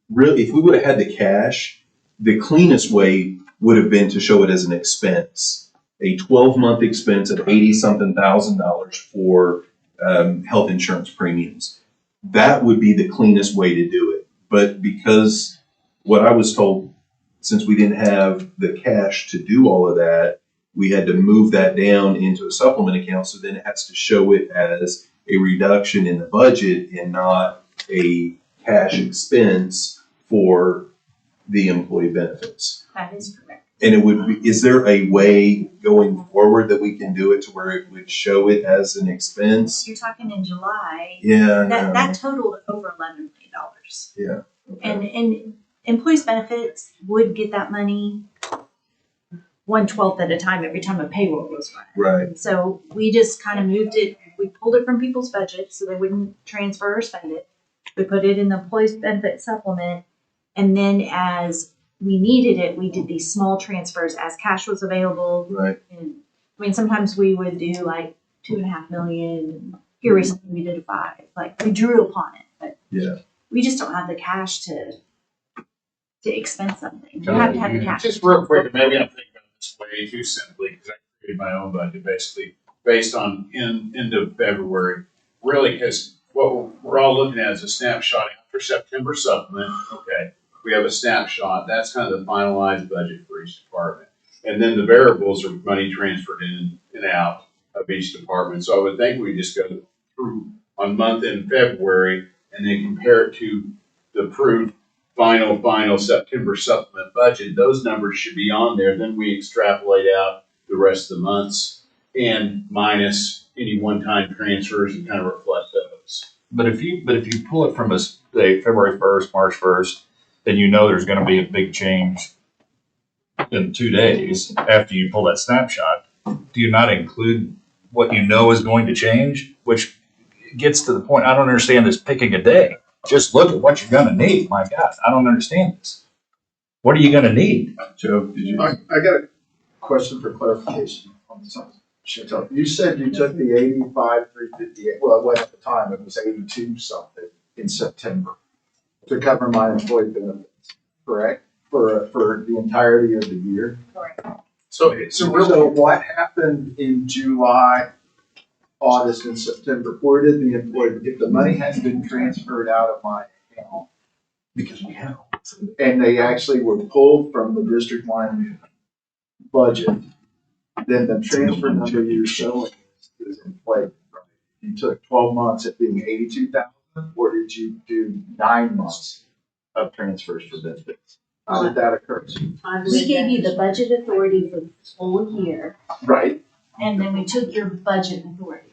Really, if we would have had the cash, the cleanest way would have been to show it as an expense, a 12-month expense of $80-something thousand for health insurance premiums. That would be the cleanest way to do it. But because what I was told, since we didn't have the cash to do all of that, we had to move that down into a supplement account. So then it has to show it as a reduction in the budget and not a cash expense for the employee benefits.
That is correct.
And it would be, is there a way going forward that we can do it to where it would show it as an expense?
You're talking in July.
Yeah.
That totaled over $11 million.
Yeah.
And employees benefits would get that money 1/12 at a time every time a payroll was run.
Right.
So we just kind of moved it, we pulled it from people's budgets so they wouldn't transfer or spend it. We put it in the employees benefit supplement. And then as we needed it, we did these small transfers as cash was available.
Right.
And I mean, sometimes we would do like 2.5 million. Here recently we did 5. Like we drew upon it, but
Yeah.
we just don't have the cash to expense something. You have to have the cash.
Just real quick, maybe I'm thinking about this way too simply, because I created my own budget basically based on end of February. Really, because what we're all looking at is a snapshot after September supplement. Okay, we have a snapshot. That's kind of the finalized budget for each department. And then the variables are money transferred in and out of each department. So I would think we just go through on month in February and then compare it to the approved final September supplement budget. Those numbers should be on there. Then we extrapolate out the rest of the months and minus any one-time transfers and kind of reflect those.
But if you pull it from a say February 1st, March 1st, then you know there's going to be a big change in 2 days after you pull that snapshot. Do you not include what you know is going to change? Which gets to the point, I don't understand this picking a day. Just look at what you're going to need. My God, I don't understand this. What are you going to need?
Joe, did you?
I got a question for clarification on something. Chantel, you said you took the 85,358, well, it went at the time, it was 82 something in September to cover my employee benefits, correct? For the entirety of the year?
Correct.
So what happened in July, August, and September? Where did the employee, if the money hadn't been transferred out of my account,
Because we have.
and they actually were pulled from the district line budget, then the transfer number you're showing is inflated. Right? You took 12 months at being 82,000, or did you do 9 months of transfers for benefits? How did that occur?
We gave you the budget authority for the whole year,
Right.
and then we took your budget authority.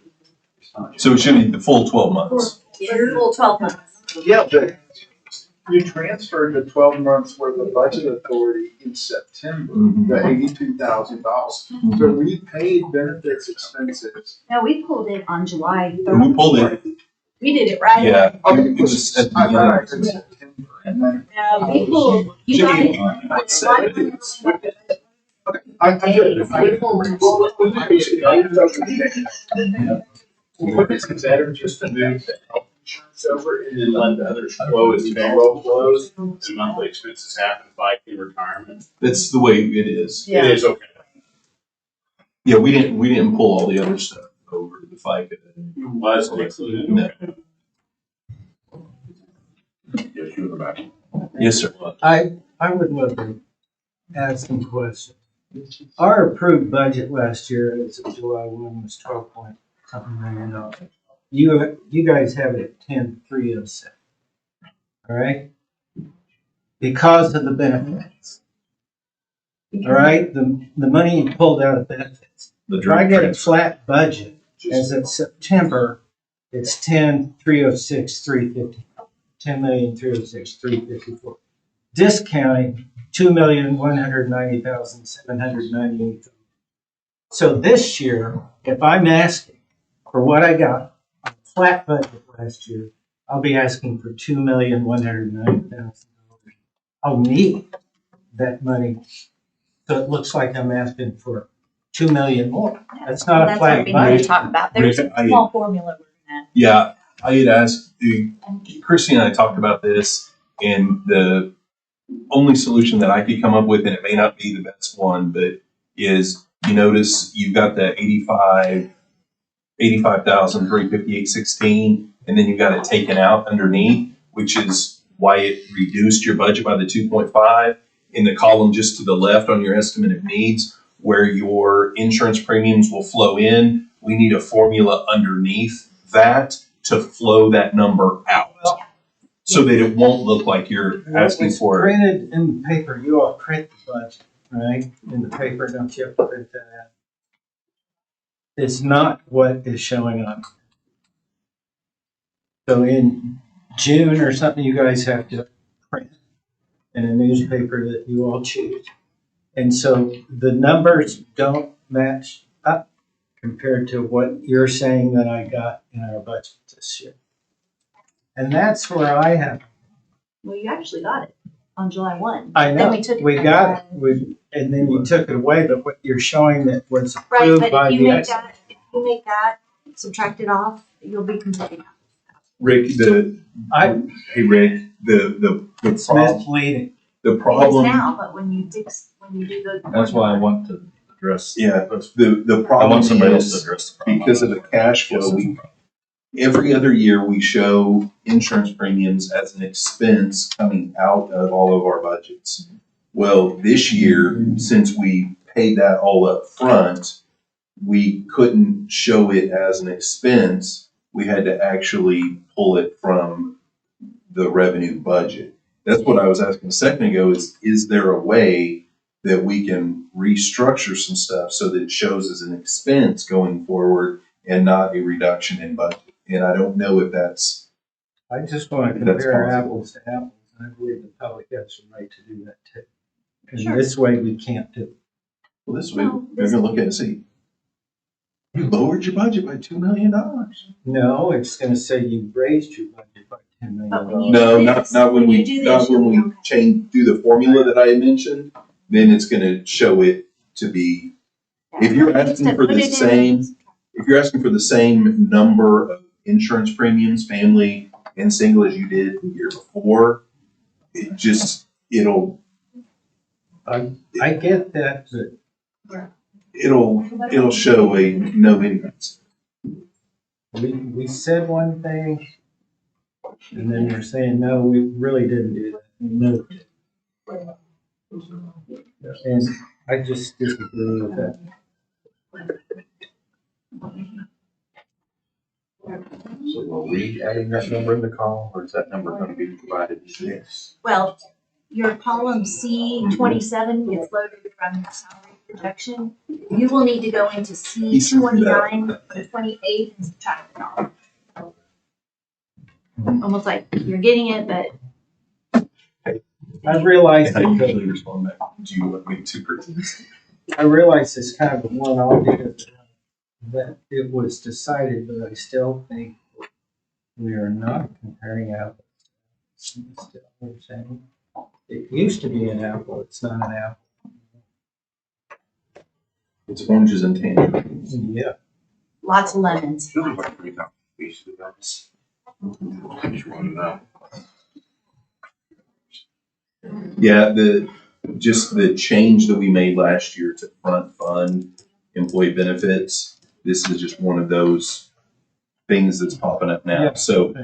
So it should be the full 12 months.
Full 12 months.
Yeah, but you transferred the 12 months worth of budget authority in September, the $82,000. So we paid benefits expenses.
No, we pulled it on July
We
3rd.
pulled it.
We did it right.
Yeah.
Okay,
It was at the
I thought I heard
beginning.
September, and then
No, we pulled, you got it.
I did.
What is it better just to move the health insurance over and then let the others flow as payroll flows and monthly expenses happen like in retirement?
That's the way it is.
It is okay.
Yeah, we didn't pull all the other stuff over the FICA.
Was included.
No.
Yes, you were back.
Yes, sir.
I would love to ask some questions. Our approved budget last year as of July 1 was 12-point-something million. You guys have it at 10,307. All right? Because of the benefits. All right? The money you pulled out of benefits. If I get a flat budget as of September, it's 10,306,350. 10,306,354. Discounting 2,190,798. So this year, if I'm asking for what I got on a flat budget last year, I'll be asking for $2,109,000. I'll need that money. So it looks like I'm asking for 2 million more. That's not a
That's
flat
what we need to
budget.
talk about. There's a
Rick,
small formula we're gonna.
Yeah, I had asked, Christy and I talked about this, and the only solution that I could come up with, and it may not be the best one, but is, you notice you've got the 85,358.16, and then you've got it taken out underneath, which is why it reduced your budget by the 2.5. In the column just to the left on your estimate of needs, where your insurance premiums will flow in, we need a formula underneath that to flow that number out. So that it won't look like you're asking
It's
for it.
printed in the paper. You all print the budget, right? In the paper, don't you have to print that out? It's not what is showing on. So in June or something, you guys have to print in a newspaper that you all choose. And so the numbers don't match up compared to what you're saying that I got in our budget this year. And that's where I have.
Well, you actually got it on July 1.
I
Then
know,
we took it
we
back
got it,
on-
and then you took it away, but what you're showing that was
Right,
approved
but
by
if you
the.
make that, subtract it off, you'll be completely.
Rick, hey Rick, the
It's
problem,
misleading.
the
It is
problem,
now, but when you do the.
That's why I want to address.
yeah, the
I
problem
want somebody else to
is
address the problem.
because of the cash flow, every other year we show insurance premiums as an expense coming out of all of our budgets. Well, this year, since we paid that all up front, we couldn't show it as an expense. We had to actually pull it from the revenue budget. That's what I was asking a second ago, is there a way that we can restructure some stuff so that it shows as an expense going forward and not a reduction in budget? And I don't know if that's,
I just want to
That's
compare
possible.
apples to apples, and I believe the public has the right to do that too.
Sure.
And this way we can't do it.
well, this way, they're gonna look at it and see, you lowered your budget by $2 million.
No, it's gonna say you raised your budget by $10
But when
million.
you
No,
do
not,
this,
not when
when you
we,
do
not
this,
when we
you'll-
do the formula that I had mentioned, then it's gonna show it to be, if you're asking for the same, if you're asking for the same number of insurance premiums, family and single as you did the year before, it'll
I get that, but
it'll show a no increase.
we said one thing, and then you're saying, no, we really didn't do that. No. And I just disagree with that.
So are we adding that number in the column, or is that number gonna be provided?
Yes.
Well, your column C27 gets loaded from the salary projection. You will need to go into C29 and 28 and subtract it off. Almost like you're getting it, but
I realize
And I
that
usually respond back, do you want me to produce?
I realize it's kind of a one-off because that it was decided, but I still think we are not comparing apples. Still, we're saying it used to be an apple, it's not an apple.
It's oranges and tangerines.
Yeah.
lots of lemons.
Feels like 3,000 pieces of that. I just wanted to know.
Yeah, just the change that we made last year to front fund employee benefits, this is just one of those things that's popping up now.
Yeah.
So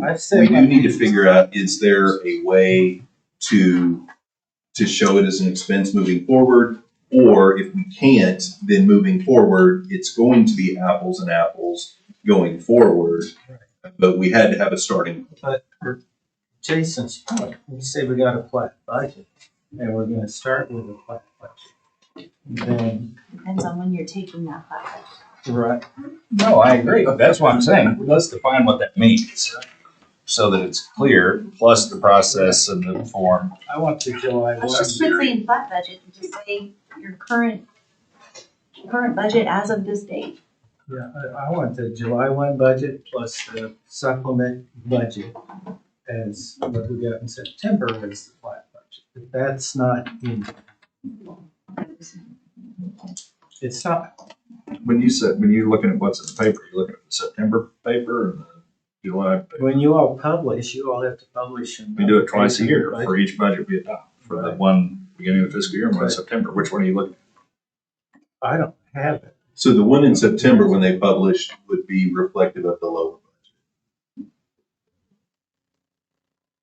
I said
we do need to figure out, is there a way to show it as an expense moving forward? Or if we can't, then moving forward, it's going to be apples and apples going forward. But we had to have a starting point.
But for Jason's point, we say we got a flat budget, and we're gonna start with a flat budget. Then,
Depends on when you're taking that class.
right,
No, I agree. That's what I'm saying. Let's define what that means so that it's clear, plus the process and the form.
I want the July
Let's
one.
just put in flat budget and just say your current current budget as of this date.
Yeah, I want the July 1 budget plus the supplement budget as what we got in September as the flat budget. But that's not in. It's not.
When you're looking at what's in the paper, you're looking at the September paper or the July paper?
When you all publish, you all have to publish.
We do it twice a year for each budget we adopt, for the one beginning of the fiscal year and one in September. Which one are you looking at?
I don't have it.
So the one in September when they published would be reflective of the lower budget.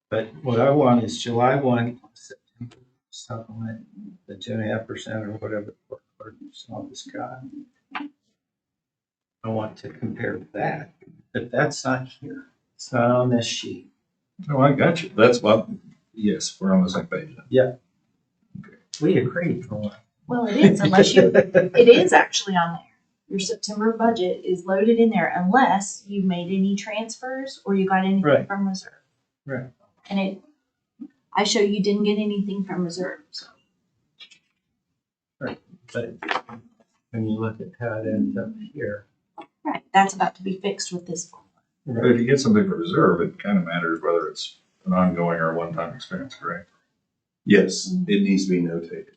But what I want is July 1 September supplement, the 2.5% or whatever this got. I want to compare that, but that's not here. It's not on this sheet.
Oh, I got you. That's what, yes, we're on the same page.
Yeah. We agreed for one.
Well, it is, unless you, it is actually on there. Your September budget is loaded in there unless you made any transfers or you got anything
Right.
from reserve.
Right.
And I show you didn't get anything from reserve, so.
Right. But when you look at how it ends up here.
Right, that's about to be fixed with this one.
But if you get something for reserve, it kind of matters whether it's an ongoing or a one-time expense, correct?
Yes, it needs to be notated.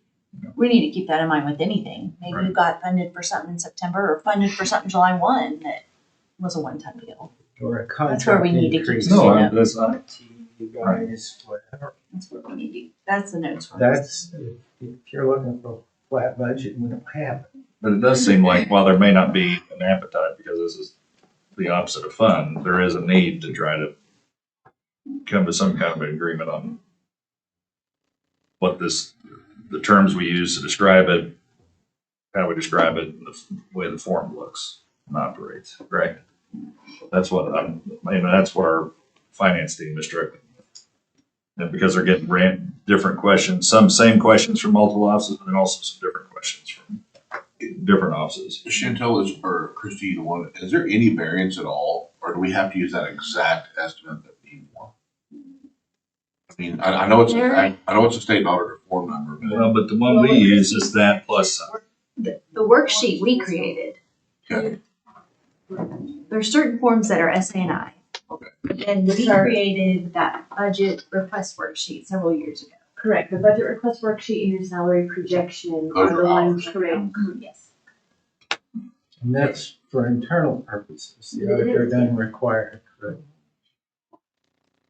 We need to keep that in mind with anything. Maybe you got funded for something in September or funded for something July 1 that was a one-time deal.
Or a
That's where
contract
we need to keep
increase.
it. No,
that's not.
You guys, whatever.
That's what we need to, that's the notes. for us.
That's, if you're looking for a flat budget, we don't have it.
But it does seem like while there may not be an appetite, because this is the opposite of fun, there is a need to try to come to some kind of an agreement on what the terms we use to describe it, how we describe it, and the way the form looks and operates, right? That's what that's what our finance team is struggling with. And because they're getting different questions, some same questions from multiple offices, and also some different questions from different offices.
Chantel or Christie, is there any variance at all, or do we have to use that exact estimate that we need more? I mean, I know it's a state auditor form number, but.
Well, but the one we use is that plus some.
The worksheet we created.
Okay.
There's certain forms that are SANI.
Okay.
And we created that budget request worksheet several years ago.
Correct, the budget request worksheet and your salary projection
Those
are the
are
ones
ours.
correct.
Yes.
And that's for internal purposes. The
It
auditor
is,
doesn't require it, correct?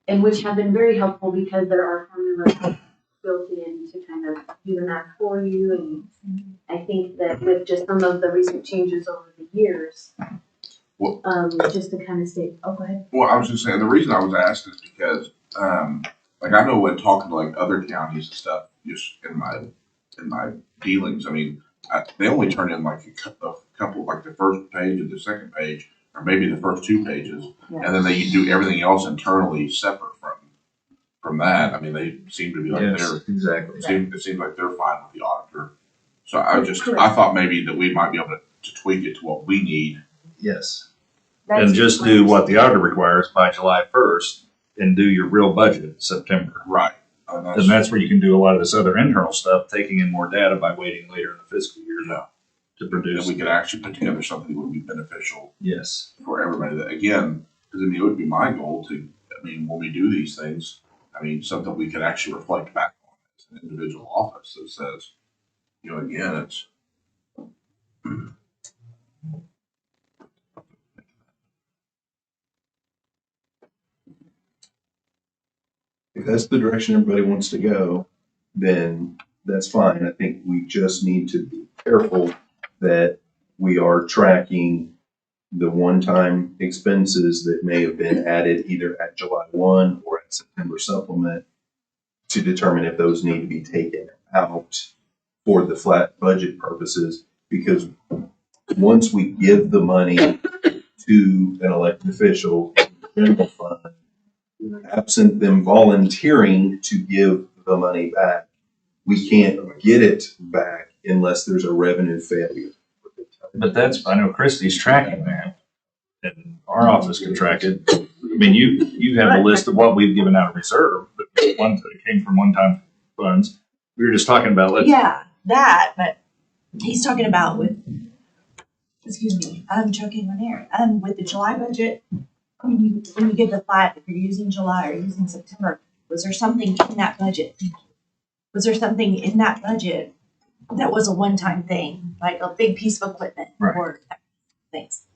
And which have been very helpful because there are formulas built in to kind of do the math for you. And I think that with just some of the recent changes over the years,
Well-
just to kind of state, oh, go ahead.
Well, I was just saying, the reason I was asked is because, like, I know when talking to like other counties and stuff, just in my dealings, I mean, they only turn in like a couple, like the first page and the second page, or maybe the first two pages, and then they do everything else internally separate from that. I mean, they seem to be like
Yes, exactly.
it seems like they're fine with the auditor. So I thought maybe that we might be able to tweak it to what we need.
Yes. And just do what the auditor requires by July 1st and do your real budget in September.
Right.
And that's where you can do a lot of this other internal stuff, taking in more data by waiting later in the fiscal year to produce.
And we could actually put together something that would be beneficial
Yes.
for everybody. That again, because I mean, it would be my goal to, I mean, when we do these things, I mean, something we could actually reflect back on as an individual office that says, you know, again, it's.
If that's the direction everybody wants to go, then that's fine. I think we just need to be careful that we are tracking the one-time expenses that may have been added either at July 1 or at September supplement to determine if those need to be taken out for the flat budget purposes. Because once we give the money to an elected official in the general fund, absent them volunteering to give the money back, we can't get it back unless there's a revenue failure.
But I know Christie's tracking that, and our office can track it. I mean, you have a list of what we've given out of reserve, but the ones that came from one-time funds. We were just talking about,
Yeah, that, but he's talking about with excuse me, I'm choking on air. With the July budget, when you get the flat, if you're using July or using September, was there something in that budget? Was there something in that budget that was a one-time thing, like a big piece of equipment
Right.
or things,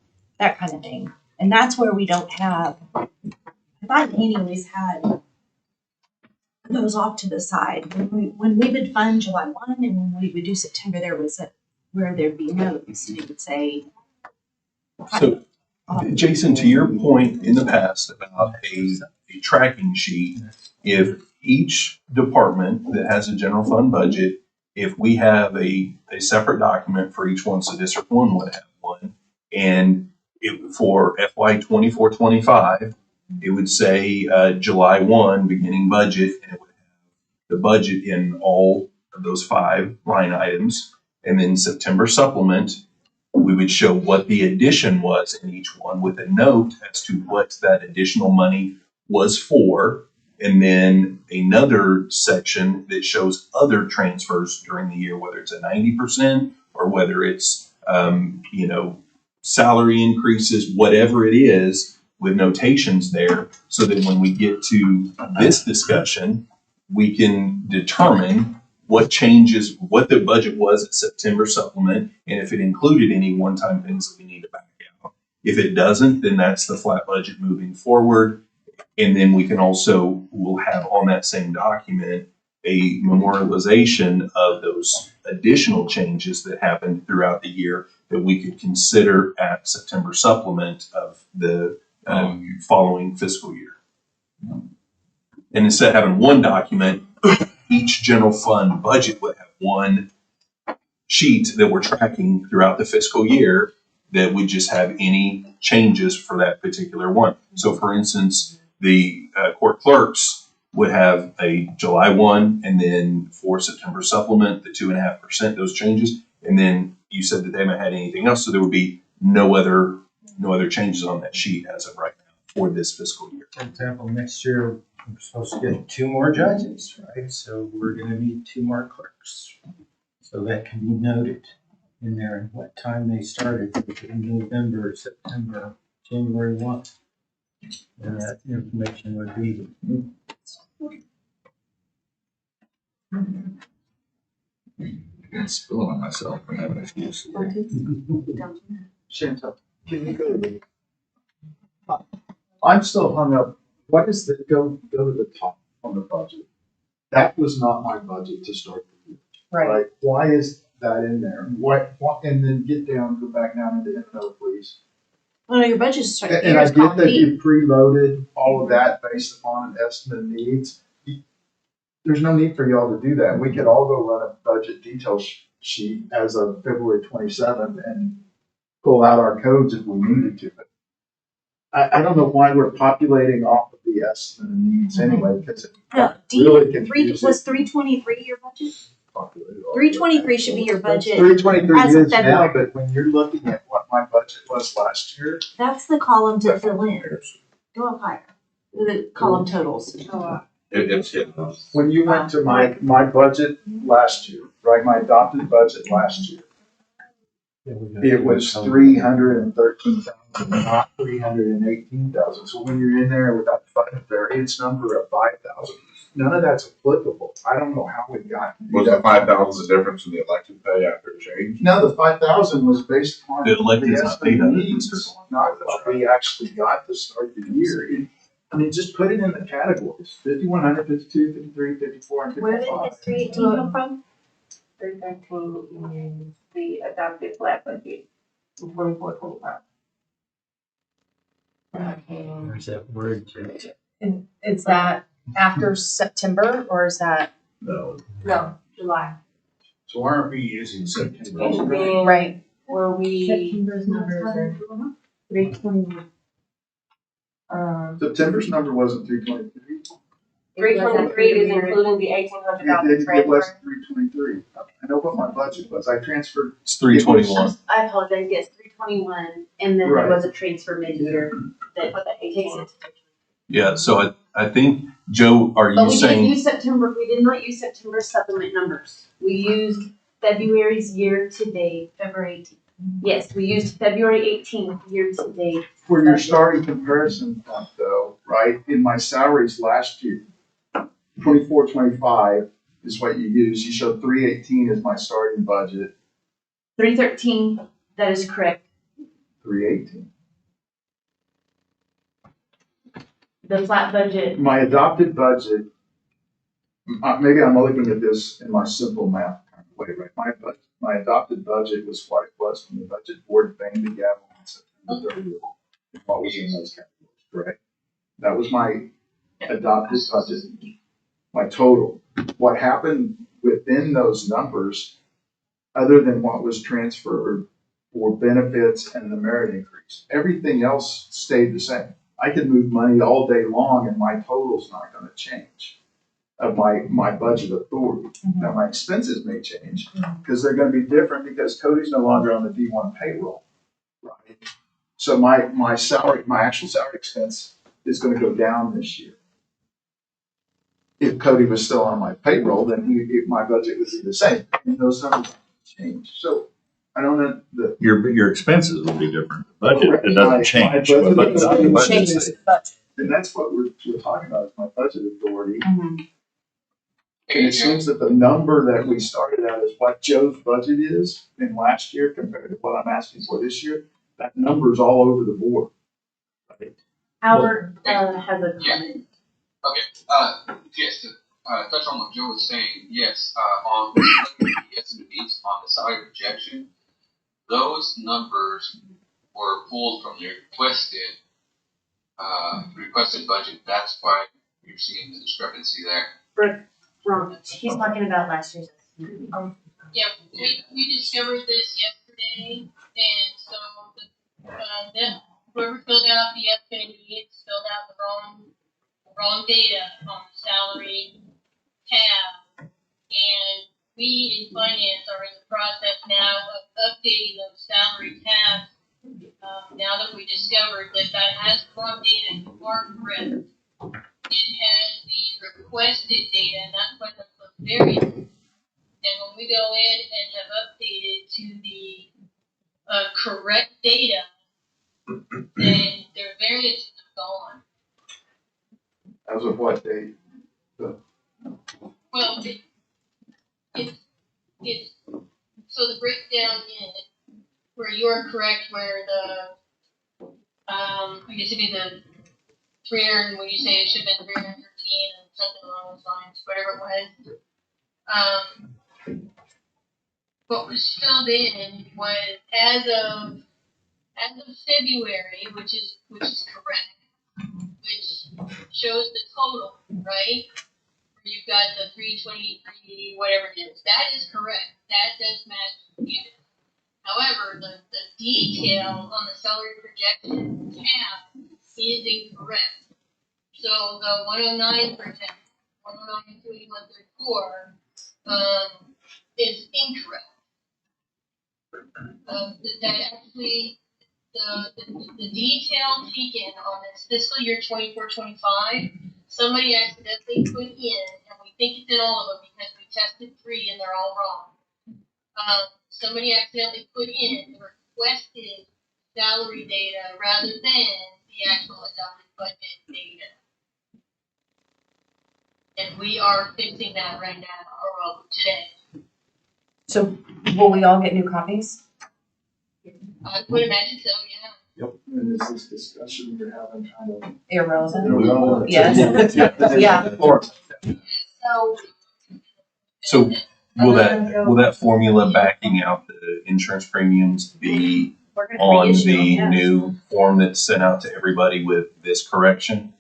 that kind of thing? And that's where we don't have, I thought Annie always had those off to the side. When we would fund July 1 and when we would do September, there was where there'd be notes, and it would say.
So, Jason, to your point in the past about a tracking sheet, if each department that has a general fund budget, if we have a separate document for each one, so District 1 would have one, and for FY 24-25, it would say July 1 beginning budget, and it would have the budget in all of those 5 line items, and then September supplement, we would show what the addition was in each one with a note as to what that additional money was for. And then another section that shows other transfers during the year, whether it's a 90% or whether it's, salary increases, whatever it is, with notations there, so that when we get to this discussion, we can determine what changes, what the budget was at September supplement, and if it included any one-time things that we need to back out. If it doesn't, then that's the flat budget moving forward. And then we can also, we'll have on that same document a memorialization of those additional changes that happened throughout the year that we could consider at September supplement of the following fiscal year. And instead of having one document, each general fund budget would have one sheet that we're tracking throughout the fiscal year that would just have any changes for that particular one. So for instance, the court clerks would have a July 1 and then for September supplement, the 2.5%, those changes. And then you said that they haven't had anything else. So there would be no other changes on that sheet as of right now for this fiscal year.
For example, next year, we're supposed to get 2 more judges, right? So we're gonna need 2 more clerks. So that can be noted in there and what time they started, in November, September, January 1. And that information would be.
I'm spilling on myself and having issues.
Chantel, can you go to I'm still hung up. What is the, go to the top on the budget? That was not my budget to start the year. Right? Why is that in there? What, and then get down, go back down into info, please.
Well, no, your budget's starting.
And I get that you preloaded all of that based upon an estimate of needs. There's no need for y'all to do that. We could all go run a budget detail sheet as of February 27th and pull out our codes if we needed to. But I don't know why we're populating off of the estimate of needs anyway, because it really confusing.
Was 323 your budget? 323 should be your budget.
323
as of
is now,
February.
but when you're looking at what my budget was last year,
That's the column to fill in. Go up higher. The column totals.
It's hitting us.
when you went to my budget last year, right, my adopted budget last year, it was 313,000, not 318,000. So when you're in there with that fund variance number of 5,000, none of that's applicable. I don't know how we got.
Was the 5,000 the difference in the elected pay after it changed?
No, the 5,000 was based upon
The elected's not paid out of the
needs,
district.
not what we actually got to start the year. I mean, just put it in the categories: 5,100, 52, 53, 54, and
Where did
55.
this 318 come from?
313 is the adopted flat budget in 24-25.
There's that word.
And is that after September or is that?
No.
No, July.
So why aren't we using September?
And then
Right.
were we
September's numbers are
321?
September's number wasn't 323.
323 is including the $1,800
It
transfer.
wasn't 323. I know what my budget was. I transferred.
It's 321.
I apologize, yes, 321, and then
Right.
there was a transfer mid-year that
With the
takes
18.
it to.
Yeah, so I think, Joe, are
But
you
we didn't
saying,
use September, we did not use September supplement numbers. We used February's year to date, February 18th. Yes, we used February 18th year to date.
For your starting comparison point though, right, in my salaries last year, 24, 25 is what you use. You showed 318 as my starting budget,
313, that is correct.
318.
The flat budget,
My adopted budget, maybe I'm looking at this in my simple math kind of way, right? My adopted budget was what it was when the budget board banged the gavel on September 30th. What was in those categories, correct? That was my adopted budget, my total. What happened within those numbers, other than what was transferred for benefits and the merit increase, everything else stayed the same. I could move money all day long and my total's not gonna change of my budget authority. Now, my expenses may change because they're gonna be different because Cody's no longer on the D1 payroll, right? So my salary, my actual salary expense is gonna go down this year. If Cody was still on my payroll, then my budget would be the same, and those numbers change. So I don't know the.
Your expenses will be different. The budget, it
My
doesn't change.
budget
but
doesn't
budget
change.
stays.
And that's what we're talking about, is my budget authority.
Mm-hmm.
And it seems that the number that we started at is what Joe's budget is in last year compared to what I'm asking for this year. That number's all over the board.
Albert has a comment.
Yes, to touch on what Joe was saying, yes, on looking at the estimates on the salary projection, those numbers were pulled from the requested budget. That's why you're seeing the discrepancy there.
Wrong. He's talking about last year's.
Yeah, we discovered this yesterday, and so then whoever filled out the estimated needs filled out the wrong data on the salary tab, and we in finance are in the process now of updating those salary tabs. Now that we discovered that has the wrong data, you are correct. It has the requested data, and that's what the variance. And when we go in and have updated to the correct data, then their variances are gone.
As of what date?
Well, it's so the breakdown is where you're correct, where the I guess it'd be the 300, when you say it should have been 313 and something along those lines, whatever it was. What was filled in was as of February, which is correct, which shows the total, right? Where you've got the 323, whatever it is. That is correct. That does match the unit. However, the detail on the salary projection tab is incorrect. So the 109%, 109.2134, is incorrect. That actually, the detail taken on this fiscal year 24-25, somebody accidentally put in, and we think it's in all of them because we tested 3 and they're all wrong. Somebody accidentally put in the requested salary data rather than the actual adopted budget data. And we are fixing that right now, or today.
So will we all get new copies?
I would imagine so, yeah.
Yep. And is this discussion you're having kind of
Irrelevant?
irrelevant?
Yes. Yeah.
So will that formula backing out the insurance premiums be
We're gonna
on
reissue them,
the
yes.
new form that's sent out to everybody with this correction?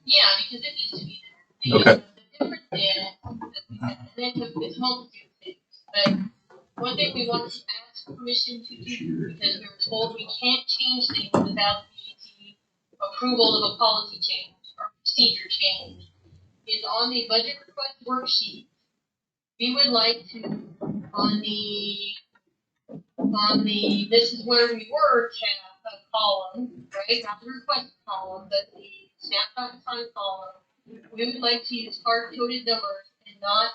Yeah, because it needs to be there.
Okay.
The difference is, it's a multitude of things, but one thing we want to ask permission to do, because we were told we can't change things without the approval of a policy change or procedure change, is on the budget request worksheet. We would like to, on the this is where we were tab, a column, right? Not the request column, but the snapshot and sign column. We would like to use hard-coded numbers and not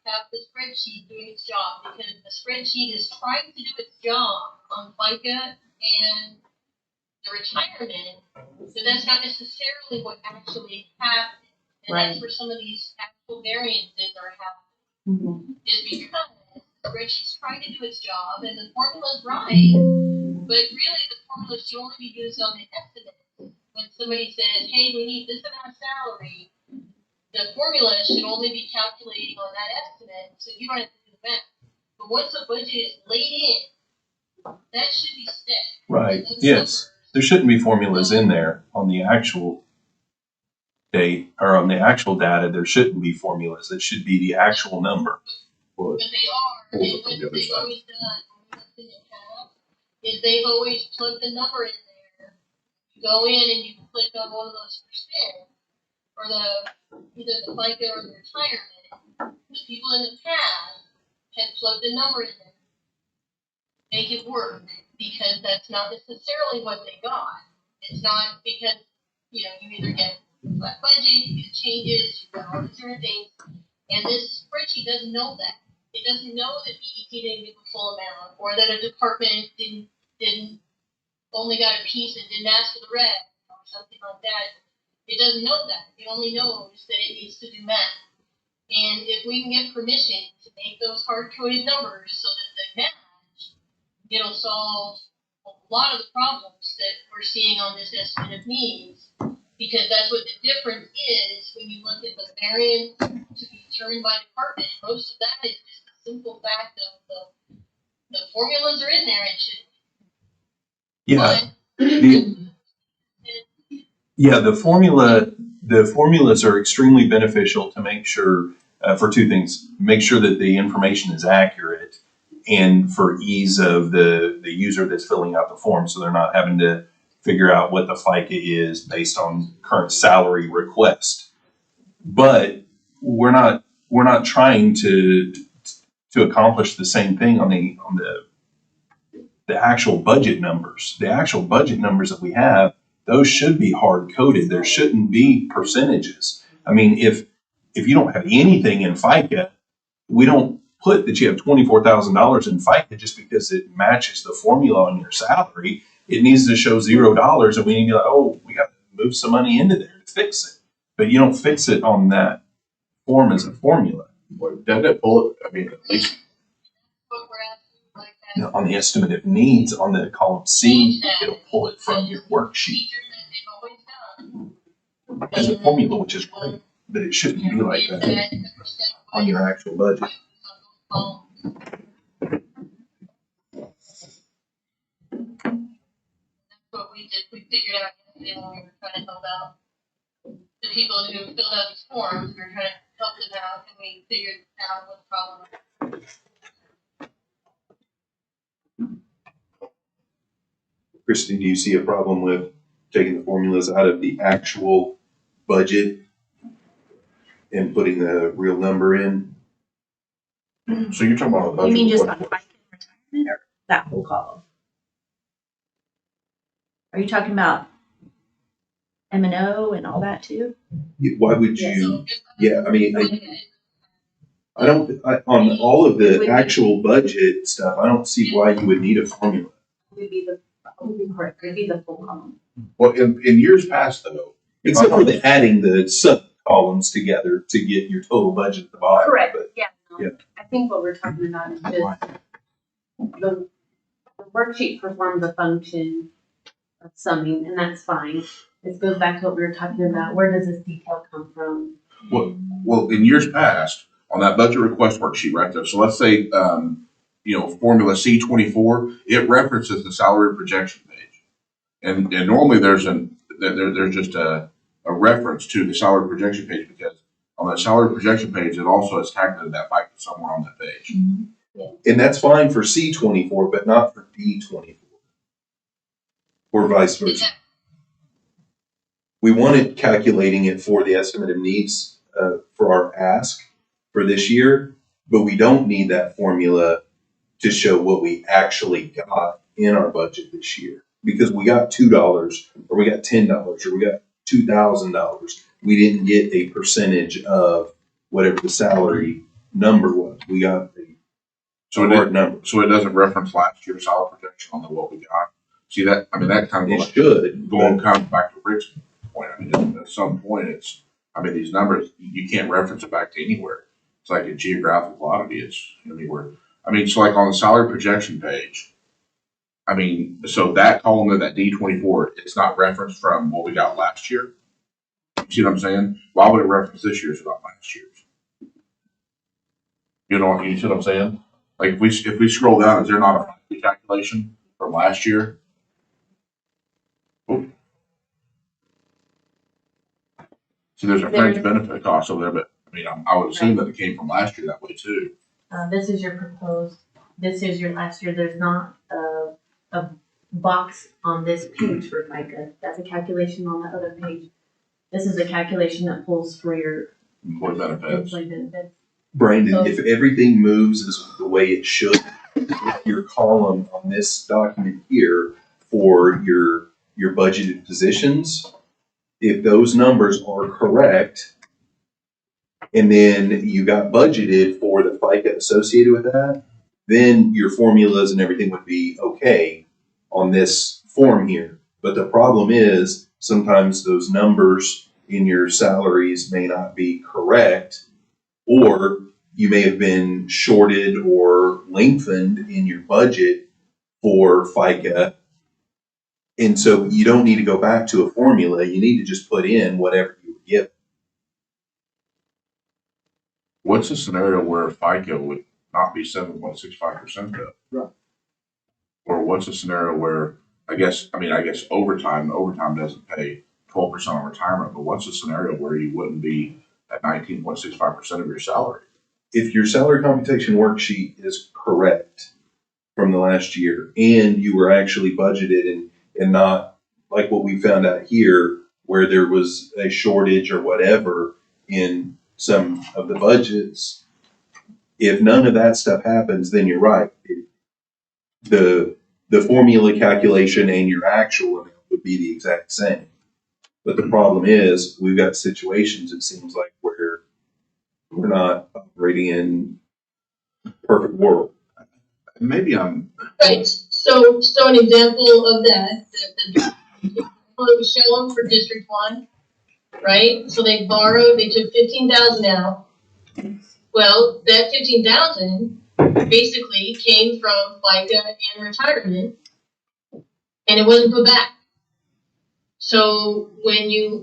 have the spreadsheet doing its job, because the spreadsheet is trying to do its job on FICA and the retirement, so that's not necessarily what actually happened. And that's where some of these actual variances are happening, is because the spreadsheet's trying to do its job and the formula's right, but really the formula should only be used on the estimate. When somebody says, hey, we need this amount of salary, the formula should only be calculating on that estimate, so you don't have to do the math. But once a budget is laid in, that should be set.
Right, yes. There shouldn't be formulas in there on the actual date, or on the actual data. There shouldn't be formulas. It should be the actual number.
But they are, and what they've always done, in the past, is they've always plugged the number in there. You go in and you click on one of those percent, or either the FICA or the retirement. The people in the past had plugged the number in there. Make it work, because that's not necessarily what they got. It's not because, you either get a flat budget, you get changes, you got all these different things, and this spreadsheet doesn't know that. It doesn't know that BET didn't get the full amount, or that a department didn't only got a piece and didn't ask for the rest, or something like that. It doesn't know that. It only knows that it needs to do math. And if we can get permission to make those hard-coded numbers so that they match, it'll solve a lot of the problems that we're seeing on this estimate of needs, because that's what the difference is when you look at the variance to be determined by department. Most of that is just the simple fact of the formulas are in there and should.
Yeah. The formulas are extremely beneficial to make sure, for two things: make sure that the information is accurate, and for ease of the user that's filling out the form, so they're not having to figure out what the FICA is based on current salary request. But we're not trying to accomplish the same thing on the actual budget numbers. The actual budget numbers that we have, those should be hard coded. There shouldn't be percentages. I mean, if you don't have anything in FICA, we don't put that you have $24,000 in FICA just because it matches the formula on your salary. It needs to show $0, and we need to be like, oh, we got to move some money into there to fix it. But you don't fix it on that form as a formula.
Doesn't it pull it? I mean, at least
on the estimate of needs on the column C, it'll pull it from your worksheet as a formula, which is great, but it shouldn't be like that on your actual budget.
What we did, we figured out yesterday when we were trying to help out the people who filled out these forms. We were trying to help them out, and we figured out what the problem was.
Christy, do you see a problem with taking the formulas out of the actual budget and putting the real number in?
So you're talking about.
You mean just on FICA and retirement, or that whole column? Are you talking about M&O and all that too?
Why would you? Yeah, I mean, on all of the actual budget stuff, I don't see why you would need a formula.
Would be the full column.
Well, in years past though.
Except for the adding the sub columns together to get your total budget at the bottom.
Correct,
But,
yeah. I think what we're talking about is just the worksheet performs a function of summing, and that's fine. This goes back to what we were talking about. Where does this detail come from?
Well, in years past, on that budget request worksheet right there, so let's say, formula C24, it references the salary projection page. And normally there's just a reference to the salary projection page, because on that salary projection page, it also has calculated that FICA somewhere on that page.
and that's fine for C24, but not for D24. Or vice versa. We wanted calculating it for the estimate of needs for our ask for this year, but we don't need that formula to show what we actually got in our budget this year, because we got $2 or we got $10 or we got $2,000. We didn't get a percentage of whatever the salary number was. We got the
So
hard number.
so it doesn't reference last year's solid projection on what we got. See that, I mean, that kind of
It should.
going kind of back to Rick's point. I mean, at some point it's, I mean, these numbers, you can't reference it back to anywhere. It's like a geographical oddity. It's anywhere. I mean, so like on the salary projection page, I mean, so that column of that D24, it's not referenced from what we got last year. You see what I'm saying? Why would it reference this year's about last year's? You see what I'm saying? Like if we scroll down, is there not a calculation from last year? Oh. See, there's a fringe benefit cost over there, but I mean, I would assume that it came from last year that way too.
This is your proposed, this is your last year, there's not a box on this page for FICA. That's a calculation on the other page. This is a calculation that pulls for your
Employee benefits.
employee benefits.
Brandon, if everything moves as the way it should, your column on this document here for your budgeted positions, if those numbers are correct, and then you got budgeted for the FICA associated with that, then your formulas and everything would be okay on this form here. But the problem is sometimes those numbers in your salaries may not be correct, or you may have been shorted or lengthened in your budget for FICA. And so you don't need to go back to a formula. You need to just put in whatever you were given.
What's a scenario where FICA would not be 7.65% though?
Right.
Or what's a scenario where, I guess overtime doesn't pay 12% on retirement, but what's a scenario where you wouldn't be at 19.65% of your salary?
If your salary computation worksheet is correct from the last year and you were actually budgeted and not like what we found out here where there was a shortage or whatever in some of the budgets, if none of that stuff happens, then you're right. The formula calculation and your actual amount would be the exact same. But the problem is we've got situations, it seems like, where we're not operating in perfect world.
Maybe I'm
Right, so an example of that, the was shown for District 1, right? So they took 15,000 out. Well, that 15,000 basically came from FICA and retirement, and it wasn't put back. So when we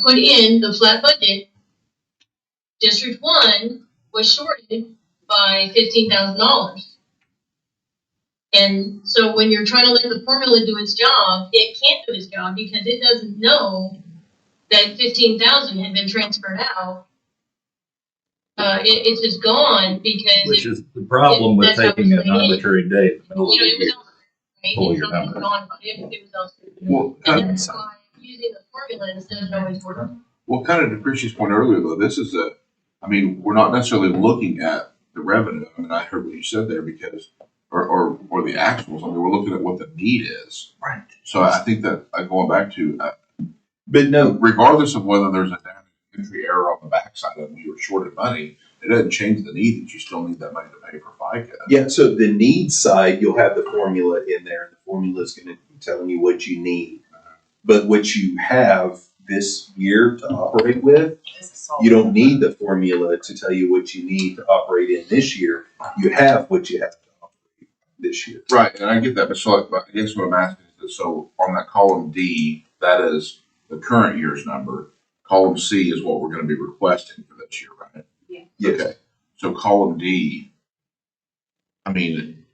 put in the flat budget, District 1 was shorted by $15,000. And so when you're trying to let the formula do its job, it can't do its job because it doesn't know that 15,000 had been transferred out. It's just gone because
Which is the problem with taking an arbitrary date in the middle of the year. Pull your numbers.
Well,
and that's why using the formulas doesn't always work.
Well, kind of to Chrissy's point earlier, though, this is we're not necessarily looking at the revenue. I mean, I heard what you said there because, or the actuals. I mean, we're looking at what the need is.
Right.
So I think that going back to,
but no,
regardless of whether there's a damage entry error on the backside of you were shorted money, it doesn't change the need that you still need that money to pay for FICA.
Yeah, so the needs side, you'll have the formula in there. The formula is going to be telling you what you need. But what you have this year to operate with, you don't need the formula to tell you what you need to operate in this year. You have what you have to operate this year.
Right, and I get that, but I guess what I'm asking is that, so on that column D, that is the current year's number. Column C is what we're going to be requesting for this year, right?
Yeah.
Yes.
Okay. So column D, I mean,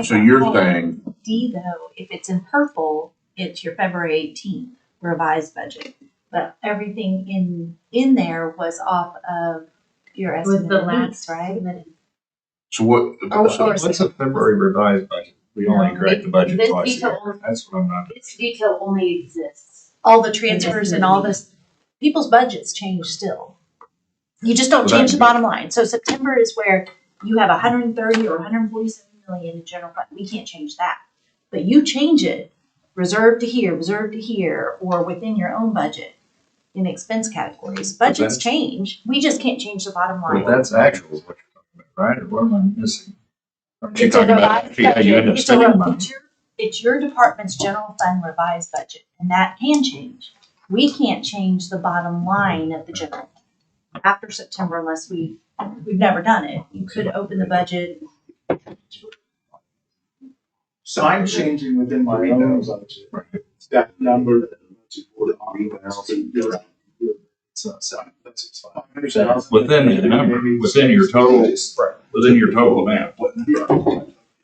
so you're saying,
D though, if it's in purple, it's your February 18th revised budget. But everything in there was off of your
Was
estimate
the
of
last
needs, right?
so what?
What's a February revised budget? We only correct the budget
This
twice a
detail
year.
only-
That's what I'm not.
This detail only exists.
All the transfers and all this, people's budgets change still. You just don't
So that
change the
means-
bottom line. So September is where you have 130 or 147 million in general fund. We can't change that. But you change it, reserve to here, or within your own budget. in expense categories. Budgets change. We just can't change the bottom
But
line.
that's actual is what you're talking about, right? Or what am I missing? Aren't you
It's a
talking about
revised
actually how you end up
budget.
spending money?
It's your department's general fund revised budget, and that can change. We can't change the bottom line of the general fund after September unless we've never done it. You could open the budget.
So I'm changing within my own budget. That number.
Within the number, within your total, within your total amount.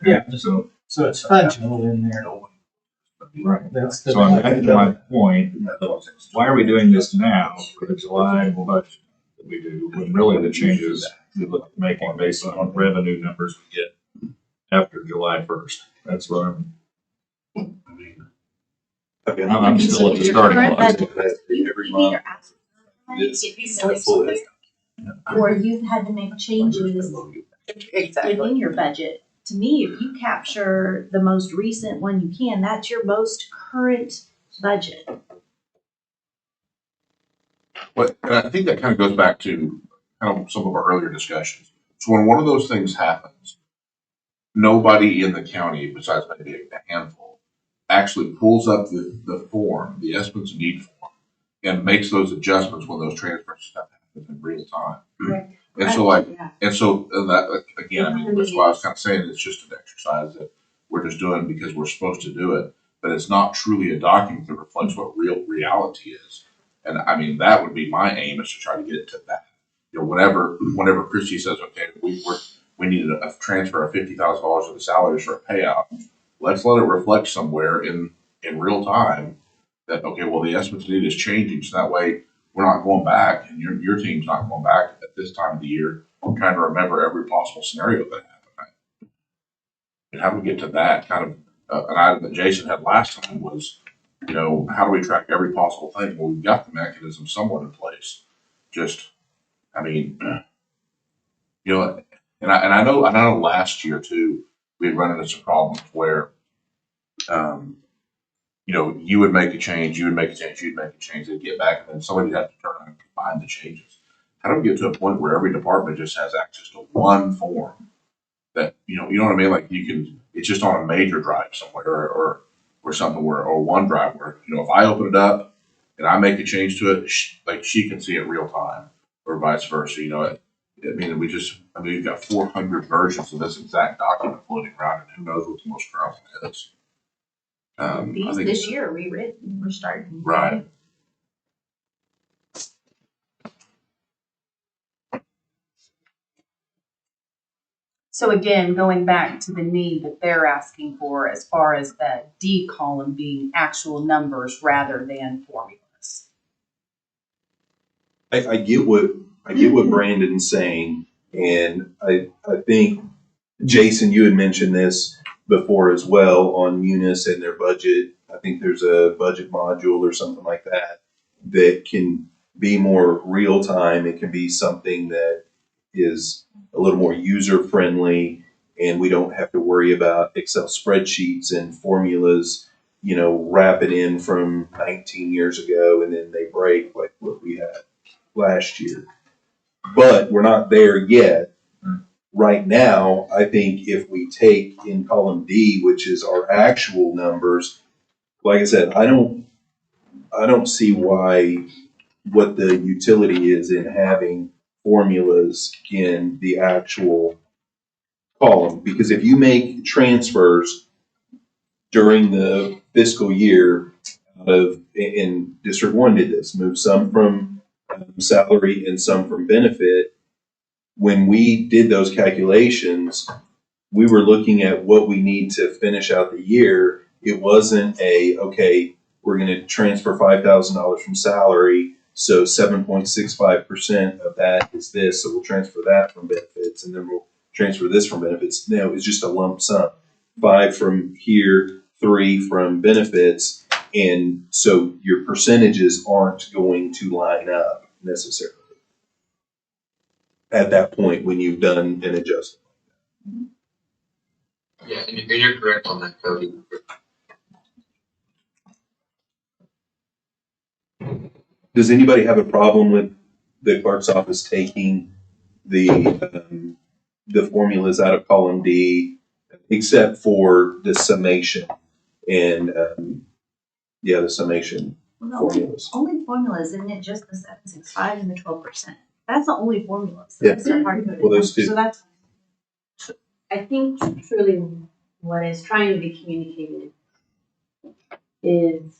Yeah.
So,
So it's fungible in there.
right.
That's the.
So I'm back to my point, why are we doing this now for the July budget that we do, when really the changes we look at making based on revenue numbers we get after July 1st? That's what I'm still at the starting line.
You either ask or you've had to make changes within your budget. To me, if you capture the most recent one you can, that's your most current budget.
But and I think that kind of goes back to kind of some of our earlier discussions. So when one of those things happens, nobody in the county, besides maybe a handful, actually pulls up the form, the estimates of need form, and makes those adjustments when those transfers stuff happens in real time.
Right.
And so and that again, I mean, that's why I was kind of saying it's just an exercise that we're just doing because we're supposed to do it, but it's not truly a document that reflects what real reality is. And I mean, that would be my aim, is to try to get it to that. You know, whenever Christie says, okay, we need a transfer of $50,000 of the salaries for a payout, let's let it reflect somewhere in real time that, okay, well, the estimates needed is changing, so that way we're not going back, and your team's not going back at this time of the year trying to remember every possible scenario that happened. And how do we get to that kind of an item that Jason had last time was, you know, how do we track every possible thing? Well, we've got the mechanism somewhat in place. Just, I mean, you know, and I know last year too, we had run into some problems where, you know, you would make a change, you'd make a change, they'd get back, and then somebody'd have to turn around and combine the changes. How do we get to a point where every department just has access to one form that, you know what I mean? Like it's just on a major drive somewhere or something or OneDrive where, you know, if I open it up and I make a change to it, she can see it real time or vice versa. You know, we've got 400 versions of this exact document floating around, and who knows what the most current one is.
These this year rewritten, we're starting.
Right.
So again, going back to the need that they're asking for as far as the D column being actual numbers rather than formulas.
I get what Brandon's saying, and I think, Jason, you had mentioned this before as well on Munis and their budget. I think there's a budget module or something like that that can be more real time. It can be something that is a little more user friendly, and we don't have to worry about Excel spreadsheets and formulas, you know, wrap it in from 19 years ago and then they break like what we had last year. But we're not there yet. Right now, I think if we take in column D, which is our actual numbers, like I said, I don't see what the utility is in having formulas in the actual column, because if you make transfers during the fiscal year in District 1 did this, move some from salary and some from benefit. When we did those calculations, we were looking at what we need to finish out the year. It wasn't okay, we're going to transfer $5,000 from salary, so 7.65% of that is this, so we'll transfer that from benefits, and then we'll transfer this from benefits. No, it's just a lump sum. 5 from here, 3 from benefits, and so your percentages aren't going to line up necessarily at that point when you've done an adjustment.
Yeah, and you're correct on that, Cody.
Does anybody have a problem with the clerk's office taking the formulas out of column D, except for the summation and, the summation
Well, the
formulas?
only formulas, isn't it just the 765 and the 12%? That's the only formulas.
Yeah.
That's not hard to put
Well,
in.
those two.
So that's,
I think truly what is trying to be communicated is,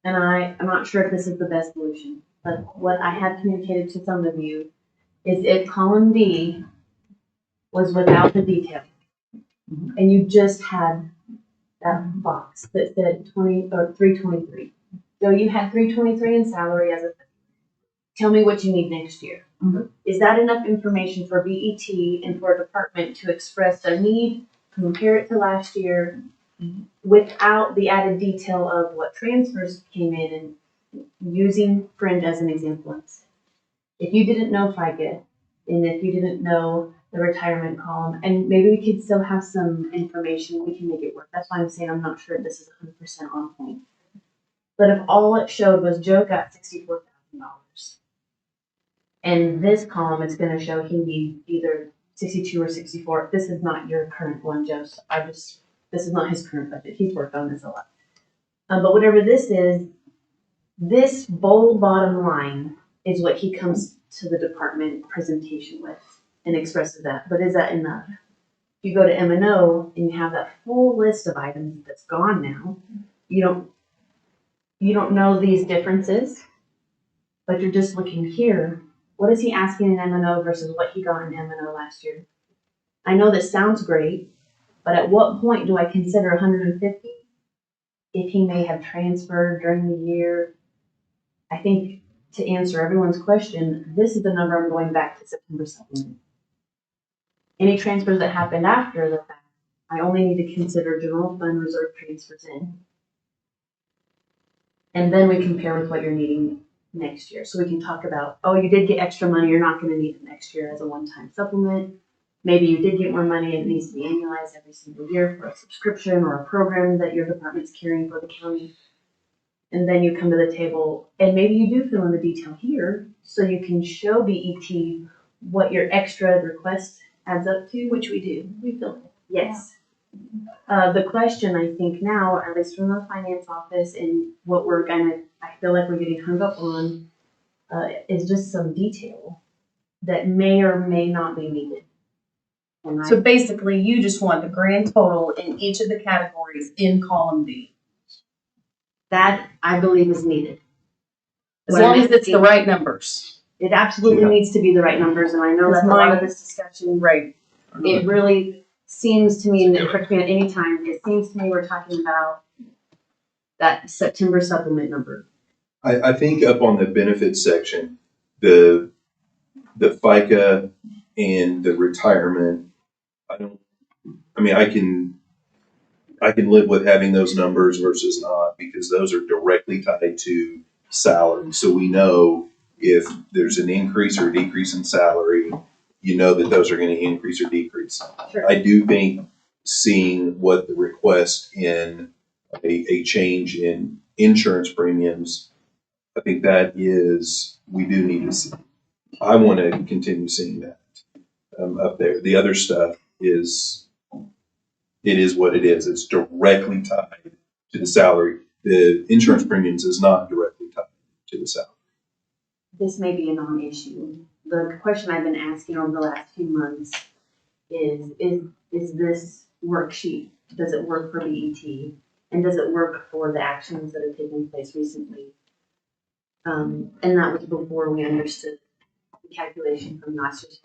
and I'm not sure if this is the best solution, but what I have communicated to some of you is if column D was without the detail, and you just had that box that said 323. So you had 323 in salary as a, tell me what you need next year.
Mhm.
Is that enough information for BET and for a department to express their need, compare it to last year, without the added detail of what transfers came in, and using Fringe as an example? If you didn't know FICA, and if you didn't know the retirement column, and maybe we could still have some information, we can make it work. That's why I'm saying I'm not sure if this is 100% on point. But if all it showed was Joe got $64,000, and this column is going to show he needs either 62 or 64. This is not your current one, Joe. So this is not his current budget. He's worked on this a lot. But whatever this is, this bold bottom line is what he comes to the department presentation with and expresses that. But is that enough? If you go to M&O and you have that full list of items that's gone now, you don't know these differences, but you're just looking here. What is he asking in M&O versus what he got in M&O last year? I know this sounds great, but at what point do I consider 150 if he may have transferred during the year? I think to answer everyone's question, this is the number I'm going back to September 2nd. Any transfers that happened after the fact, I only need to consider general fund reserve transfers in. And then we compare with what you're needing next year. So we can talk about, oh, you did get extra money, you're not going to need it next year as a one-time supplement. Maybe you did get more money, it needs to be annualized every single year for a subscription or a program that your department's carrying for the county. And then you come to the table, and maybe you do fill in the detail here, so you can show BET what your extra request adds up to.
which we do. We fill it.
Yes. The question I think now, at least from the finance office, and what I feel like we're getting hung up on, is just some detail that may or may not be needed. And
So basically, you just want the grand total in each of the categories in column D.
that I believe is needed.
As long as it's the right numbers.
It absolutely needs to be the right numbers, and I know that's a lot of this discussion.
Right.
It really seems to me, and correct me at any time, it seems to me we're talking about that September supplement number.
I think up on the benefits section, the FICA and the retirement, I can live with having those numbers versus not, because those are directly tied to salary. So we know if there's an increase or decrease in salary, you know that those are going to increase or decrease.
Sure.
I do think seeing what the request in a change in insurance premiums, I think that is, we do need to see. I want to continue seeing that up there. The other stuff is, it is what it is. It's directly tied to the salary. The insurance premiums is not directly tied to the salary.
This may be a non-issue. The question I've been asking over the last few months is this worksheet, does it work for BET? And does it work for the actions that have taken place recently? And that was before we understood the calculation from last year's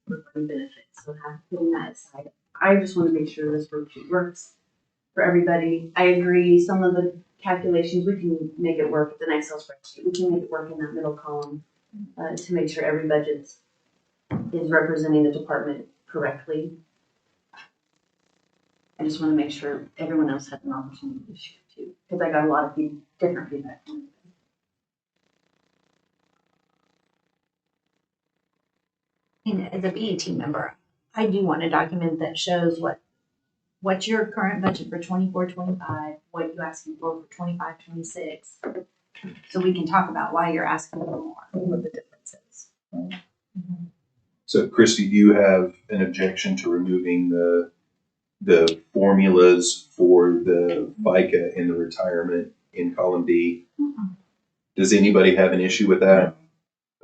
regarding benefits. So putting that aside, I just want to make sure this worksheet works for everybody. I agree, some of the calculations, we can make it work with an Excel spreadsheet. We can make it work in that middle column to make sure every budget is representing the department correctly. I just want to make sure everyone else had an opportunity to share too, because I got a lot of different feedback from
As a BET member, I do want a document that shows what's your current budget for 24-25, what you asking for 25-26,
So we can talk about why you're asking for more, what the difference is.
So Christy, do you have an objection to removing the formulas for the FICA and the retirement in column D? Does anybody have an issue with that?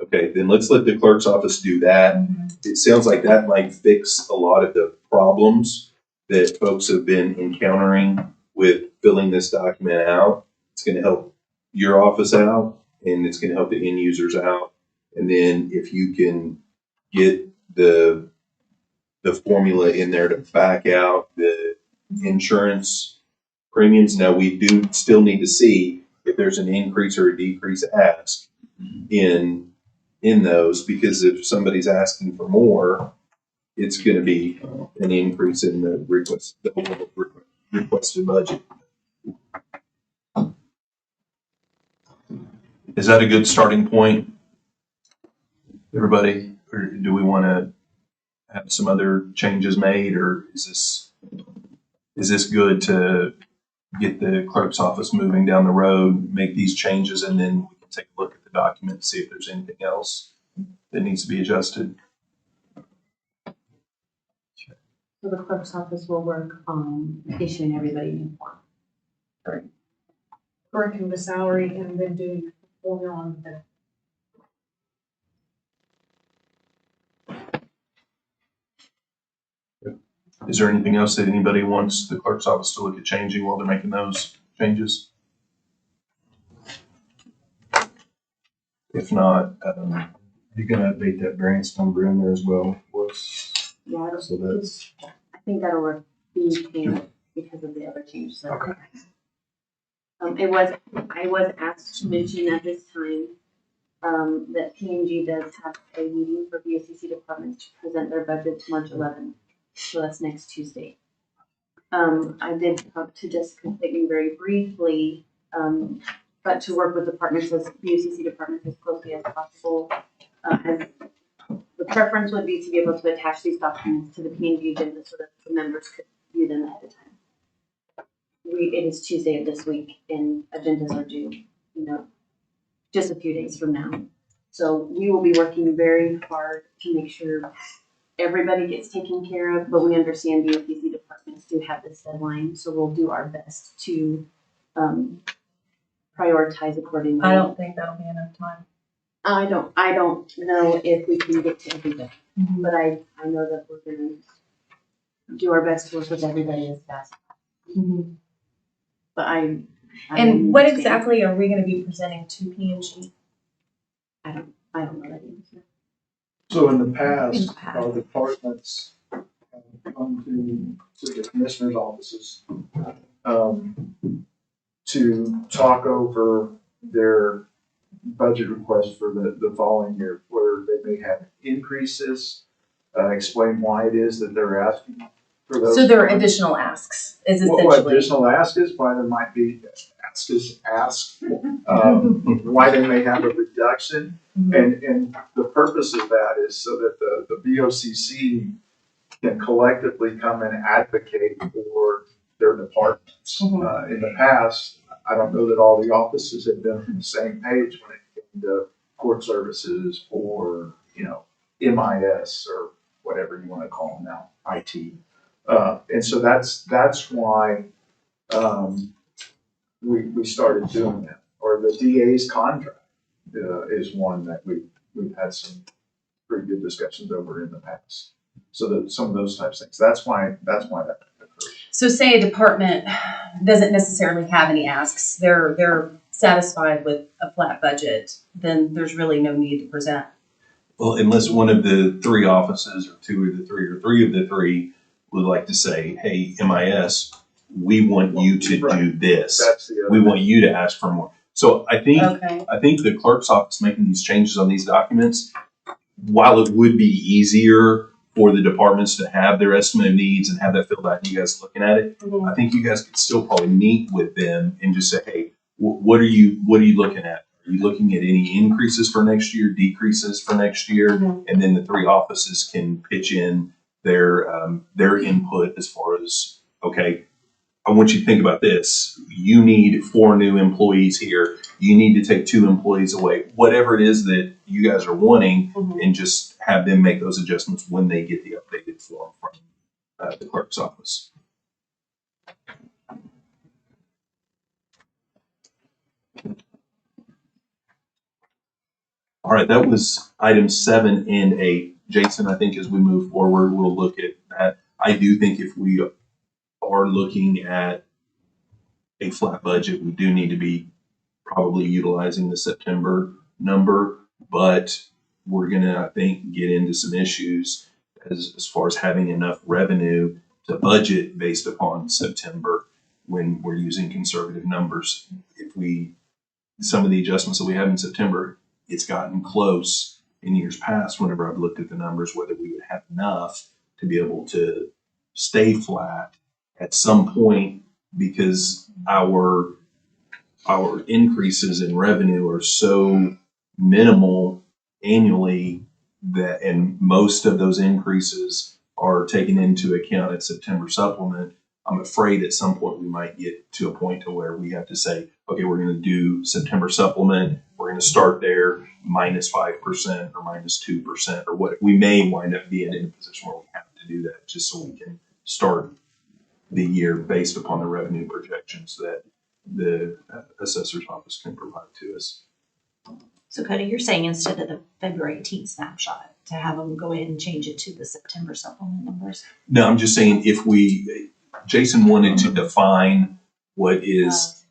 Okay, then let's let the clerk's office do that. It sounds like that might fix a lot of the problems that folks have been encountering with filling this document out. It's gonna help your office out, and it's gonna help the end users out. And then if you can get the formula in there to back out the insurance premiums. Now, we do still need to see if there's an increase or a decrease ask in those, because if somebody's asking for more, it's going to be an increase in the requested budget. Is that a good starting point, everybody? Or do we want to have some other changes made, or is this good to get the clerk's office moving down the road, make these changes, and then we can take a look at the document, see if there's anything else that needs to be adjusted?
So the clerk's office will work on issuing everybody new form.
Correcting the salary and then doing the formula on the.
Is there anything else that anybody wants the clerk's office to look at changing while they're making those changes? If not,
You're gonna update that variance number in there as well for us.
Yeah, I don't
So that's,
I think that'll be changed because of the other changes.
Okay.
I was asked to mention at this time, that P&G does have a meeting for BOCC departments to present their budget March 11th. So that's next Tuesday. I did talk to Jessica Clayton very briefly, but to work with departments, as BOCC departments as closely as possible. As the preference would be to be able to attach these documents to the P&G agenda so that the members could view them ahead of time. It is Tuesday of this week and agendas are due, just a few days from now. So we will be working very hard to make sure everybody gets taken care of, but we understand BOCC departments do have this deadline, so we'll do our best to prioritize accordingly.
I don't think that'll be enough time.
I don't know if we can get to everybody, but I know that we're gonna do our best to work with everybody as fast. But
And what exactly are we gonna be presenting to P&G?
I don't know that answer.
So in the past, departments have come to the commissioner's offices to talk over their budget request for the following year, where they may have increases, explain why it is that they're asking for those.
So there are additional asks, is
What
essentially.
additional ask is, why there might be why they may have a reduction. And the purpose of that is so that the BOCC can collectively come and advocate for their departments. In the past, I don't know that all the offices have been on the same page when it came to court services or, MIS or whatever you want to call them now, IT. And so that's why we started doing that. Or the DA's contract is one that we've had some pretty good discussions over in the past. So that some of those types of things. That's why that occurs.
So say a department doesn't necessarily have any asks, they're satisfied with a flat budget, then there's really no need to present.
Well, unless one of the three offices, or two of the three, or three of the three would like to say, hey, MIS, we want you to do this.
That's the other
We want you to ask for more. So I think
Okay.
the clerk's office making these changes on these documents, while it would be easier for the departments to have their estimate of needs and have that filled out and you guys looking at it, I think you guys could still probably meet with them and just say, hey, what are you looking at? Are you looking at any increases for next year, decreases for next year? And then the three offices can pitch in their input as far as, okay, I want you to think about this. You need 4 new employees here. You need to take 2 employees away, whatever it is that you guys are wanting, and just have them make those adjustments when they get the updated form from the clerk's office. All right, that was items 7 and 8. Jason, I think as we move forward, we'll look at that. I do think if we are looking at a flat budget, we do need to be probably utilizing the September number, but we're gonna, I think, get into some issues as far as having enough revenue to budget based upon September when we're using conservative numbers. Some of the adjustments that we have in September, it's gotten close in years past whenever I've looked at the numbers, whether we would have enough to be able to stay flat at some point, because our increases in revenue are so minimal annually that, and most of those increases are taken into account at September supplement. I'm afraid at some point we might get to a point to where we have to say, okay, we're going to do September supplement. We're going to start there -5% or -2% or what. We may wind up being in a position where we have to do that just so we can start the year based upon the revenue projections that the assessor's office can provide to us.
So Cody, you're saying instead of the February 18th snapshot, to have them go ahead and change it to the September supplement numbers?
No, I'm just saying Jason wanted to define what is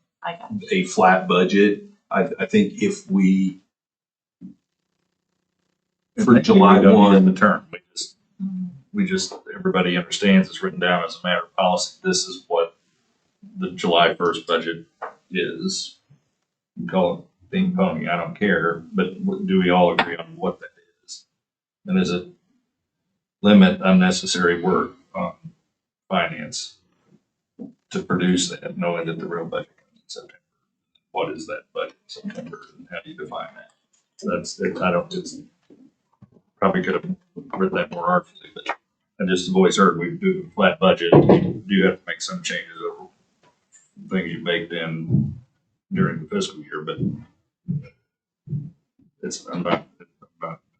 a flat budget. I think if we, for July 1,
the term, we just, everybody understands it's written down as a matter of policy. This is what the July 1st budget is. You call it ping pong, I don't care, but do we all agree on what that is? And is it limit unnecessary work on finance to produce that, knowing that the real budget comes in September? What is that budget in September, and how do you define that? Probably could have written that more artfully, but I just have always heard we do a flat budget. You do have to make some changes over things you baked in during the fiscal year, but I'm not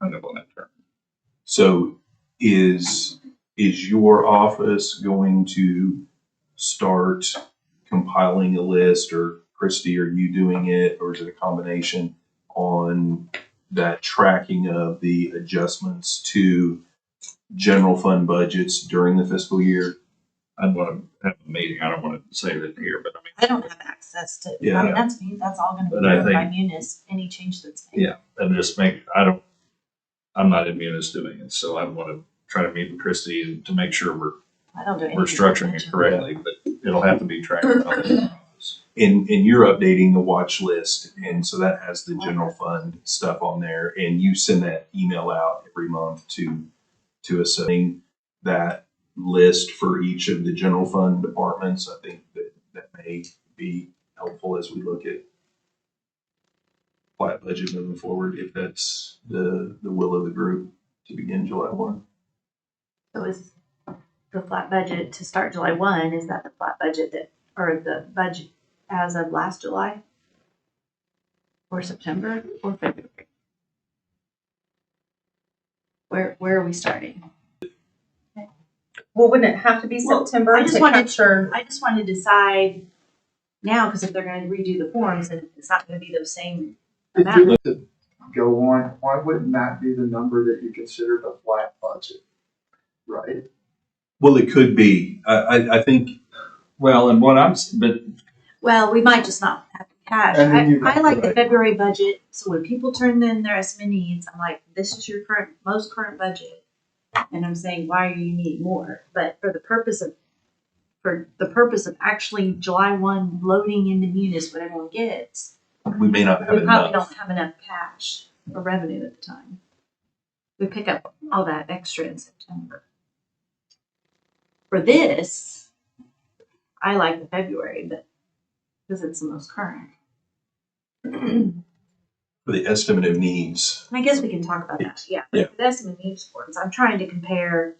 hung up on that term.
So is your office going to start compiling a list, or Christy, are you doing it, or is it a combination on that tracking of the adjustments to general fund budgets during the fiscal year?
I'd want to have a meeting. I don't want to say it here, but
I don't have access to,
Yeah.
I mean, that's me, that's all gonna be
But I
done by
think-
Munis, any change that's made.
yeah, and just I'm not in Munis doing it, so I want to try to meet with Christy and to make sure
I don't do anything.
we're structuring it correctly, but it'll have to be tracked.
And you're updating the watch list, and so that has the general fund stuff on there, and you send that email out every month to us, setting that list for each of the general fund departments. I think that may be helpful as we look at flat budget moving forward, if that's the will of the group to begin July 1.
So is the flat budget to start July 1, is that the flat budget or the budget as of last July? Or September or February? Where are we starting?
Well, wouldn't it have to be
Well,
September
I just
to
wanted-
capture?
I just want to decide now, because if they're going to redo the forms, and it's not going to be the same
If
amount.
you let it go on, why wouldn't that be the number that you consider the flat budget? Right?
Well, it could be. I think.
Well, and but
Well, we might just not have the cash.
And then
I like the
right.
February budget, so when people turn in their estimate needs, I'm like, this is your most current budget. And I'm saying, why do you need more? But for the purpose of actually July 1 loading into Munis what everyone gets,
We may not have
we probably
enough.
don't have enough cash or revenue at the time. We pick up all that extra in September. For this, I like the February, but because it's the most current.
For the estimate of needs.
And I guess we can talk about that. Yeah.
Yeah.
For the estimate needs forms, I'm trying to compare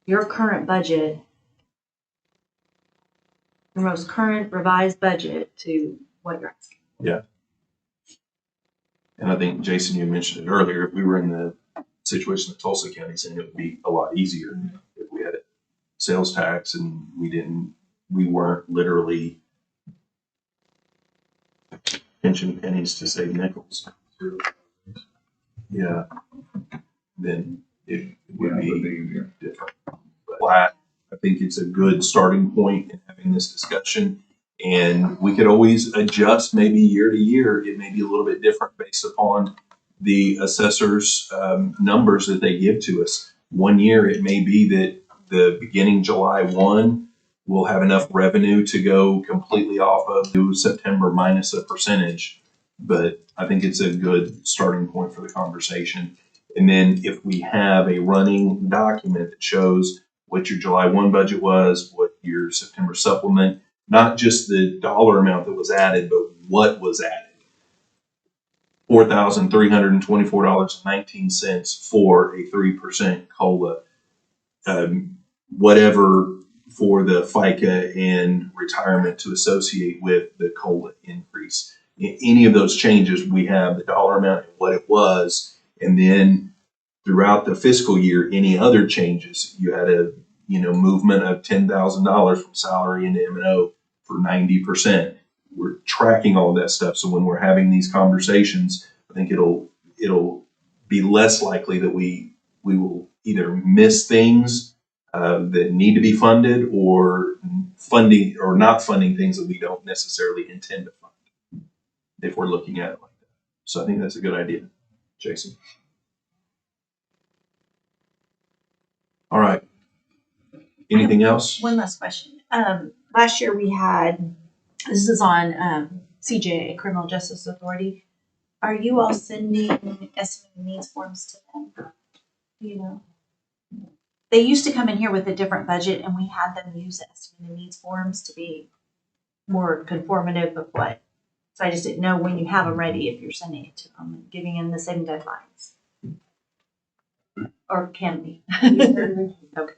your current budget your most current revised budget to what you're asking.
And I think, Jason, you mentioned it earlier, if we were in the situation that Tulsa County's in, it would be a lot easier if we had a sales tax and we weren't literally pinching pennies to save nickels. Yeah, then it would be different. But I think it's a good starting point in having this discussion. And we could always adjust maybe year to year. It may be a little bit different based upon the assessor's numbers that they give to us. One year, it may be that the beginning July 1, we'll have enough revenue to go completely off of September minus a percentage. But I think it's a good starting point for the conversation. And then if we have a running document that shows what your July 1 budget was, what your September supplement, not just the dollar amount that was added, but what was added. $4,324.19 for a 3% COLA. Whatever for the FICA and retirement to associate with the COLA increase. In any of those changes, we have the dollar amount and what it was, and then throughout the fiscal year, any other changes. You had a movement of $10,000 from salary into M&O for 90%. We're tracking all of that stuff. So when we're having these conversations, I think it'll be less likely that we will either miss things that need to be funded or funding or not funding things that we don't necessarily intend to fund if we're looking at it like that. So I think that's a good idea, Jason. All right. Anything else?
One last question. Last year we had, this is on CJA, Criminal Justice Authority. Are you all sending estimated needs forms to them? They used to come in here with a different budget and we had them use the estimated needs forms to be more conformative of what. So I just didn't know when you have them ready, if you're sending it to them and giving them the same deadlines. Or can we? Okay.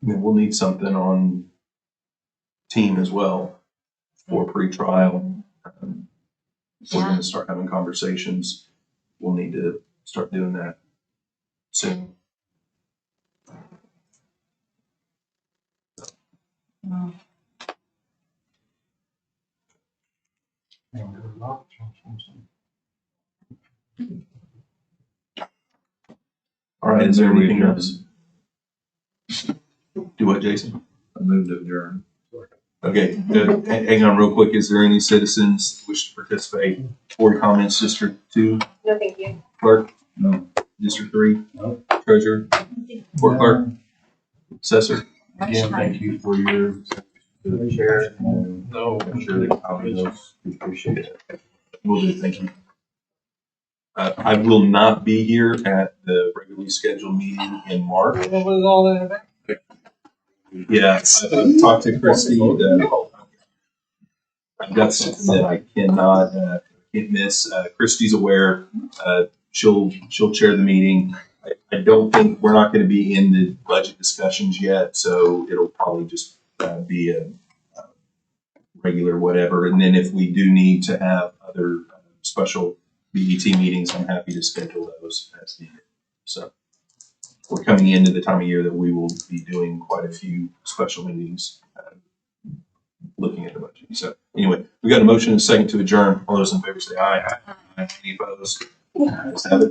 And then we'll need something on team as well for pre-trial. If we're going to start having conversations, we'll need to start doing that soon. All right, is there anything else? Do what, Jason?
I moved to adjourn.
Okay, good. Hang on real quick. Is there any citizens wish to participate? Board comments, District 2?
No, thank you.
Clerk? No. District 3? No. Treasurer? Board clerk? Assessor?
Again, thank you for your chair. No, I'm sure the county knows. We appreciate it.
Will do, thank you. I will not be here at the regularly scheduled meeting in March.
What was all that about?
Yeah, talk to Christy. I've got something that I can't miss. Christy's aware. She'll chair the meeting. I don't think we're not going to be in the budget discussions yet, so it'll probably just be a regular whatever. And then if we do need to have other special BET meetings, I'm happy to schedule those as needed. So we're coming into the time of year that we will be doing quite a few special meetings looking at the budget. So anyway, we got a motion and a second to adjourn. All those in favor say aye. Any opposed? Ayes have it.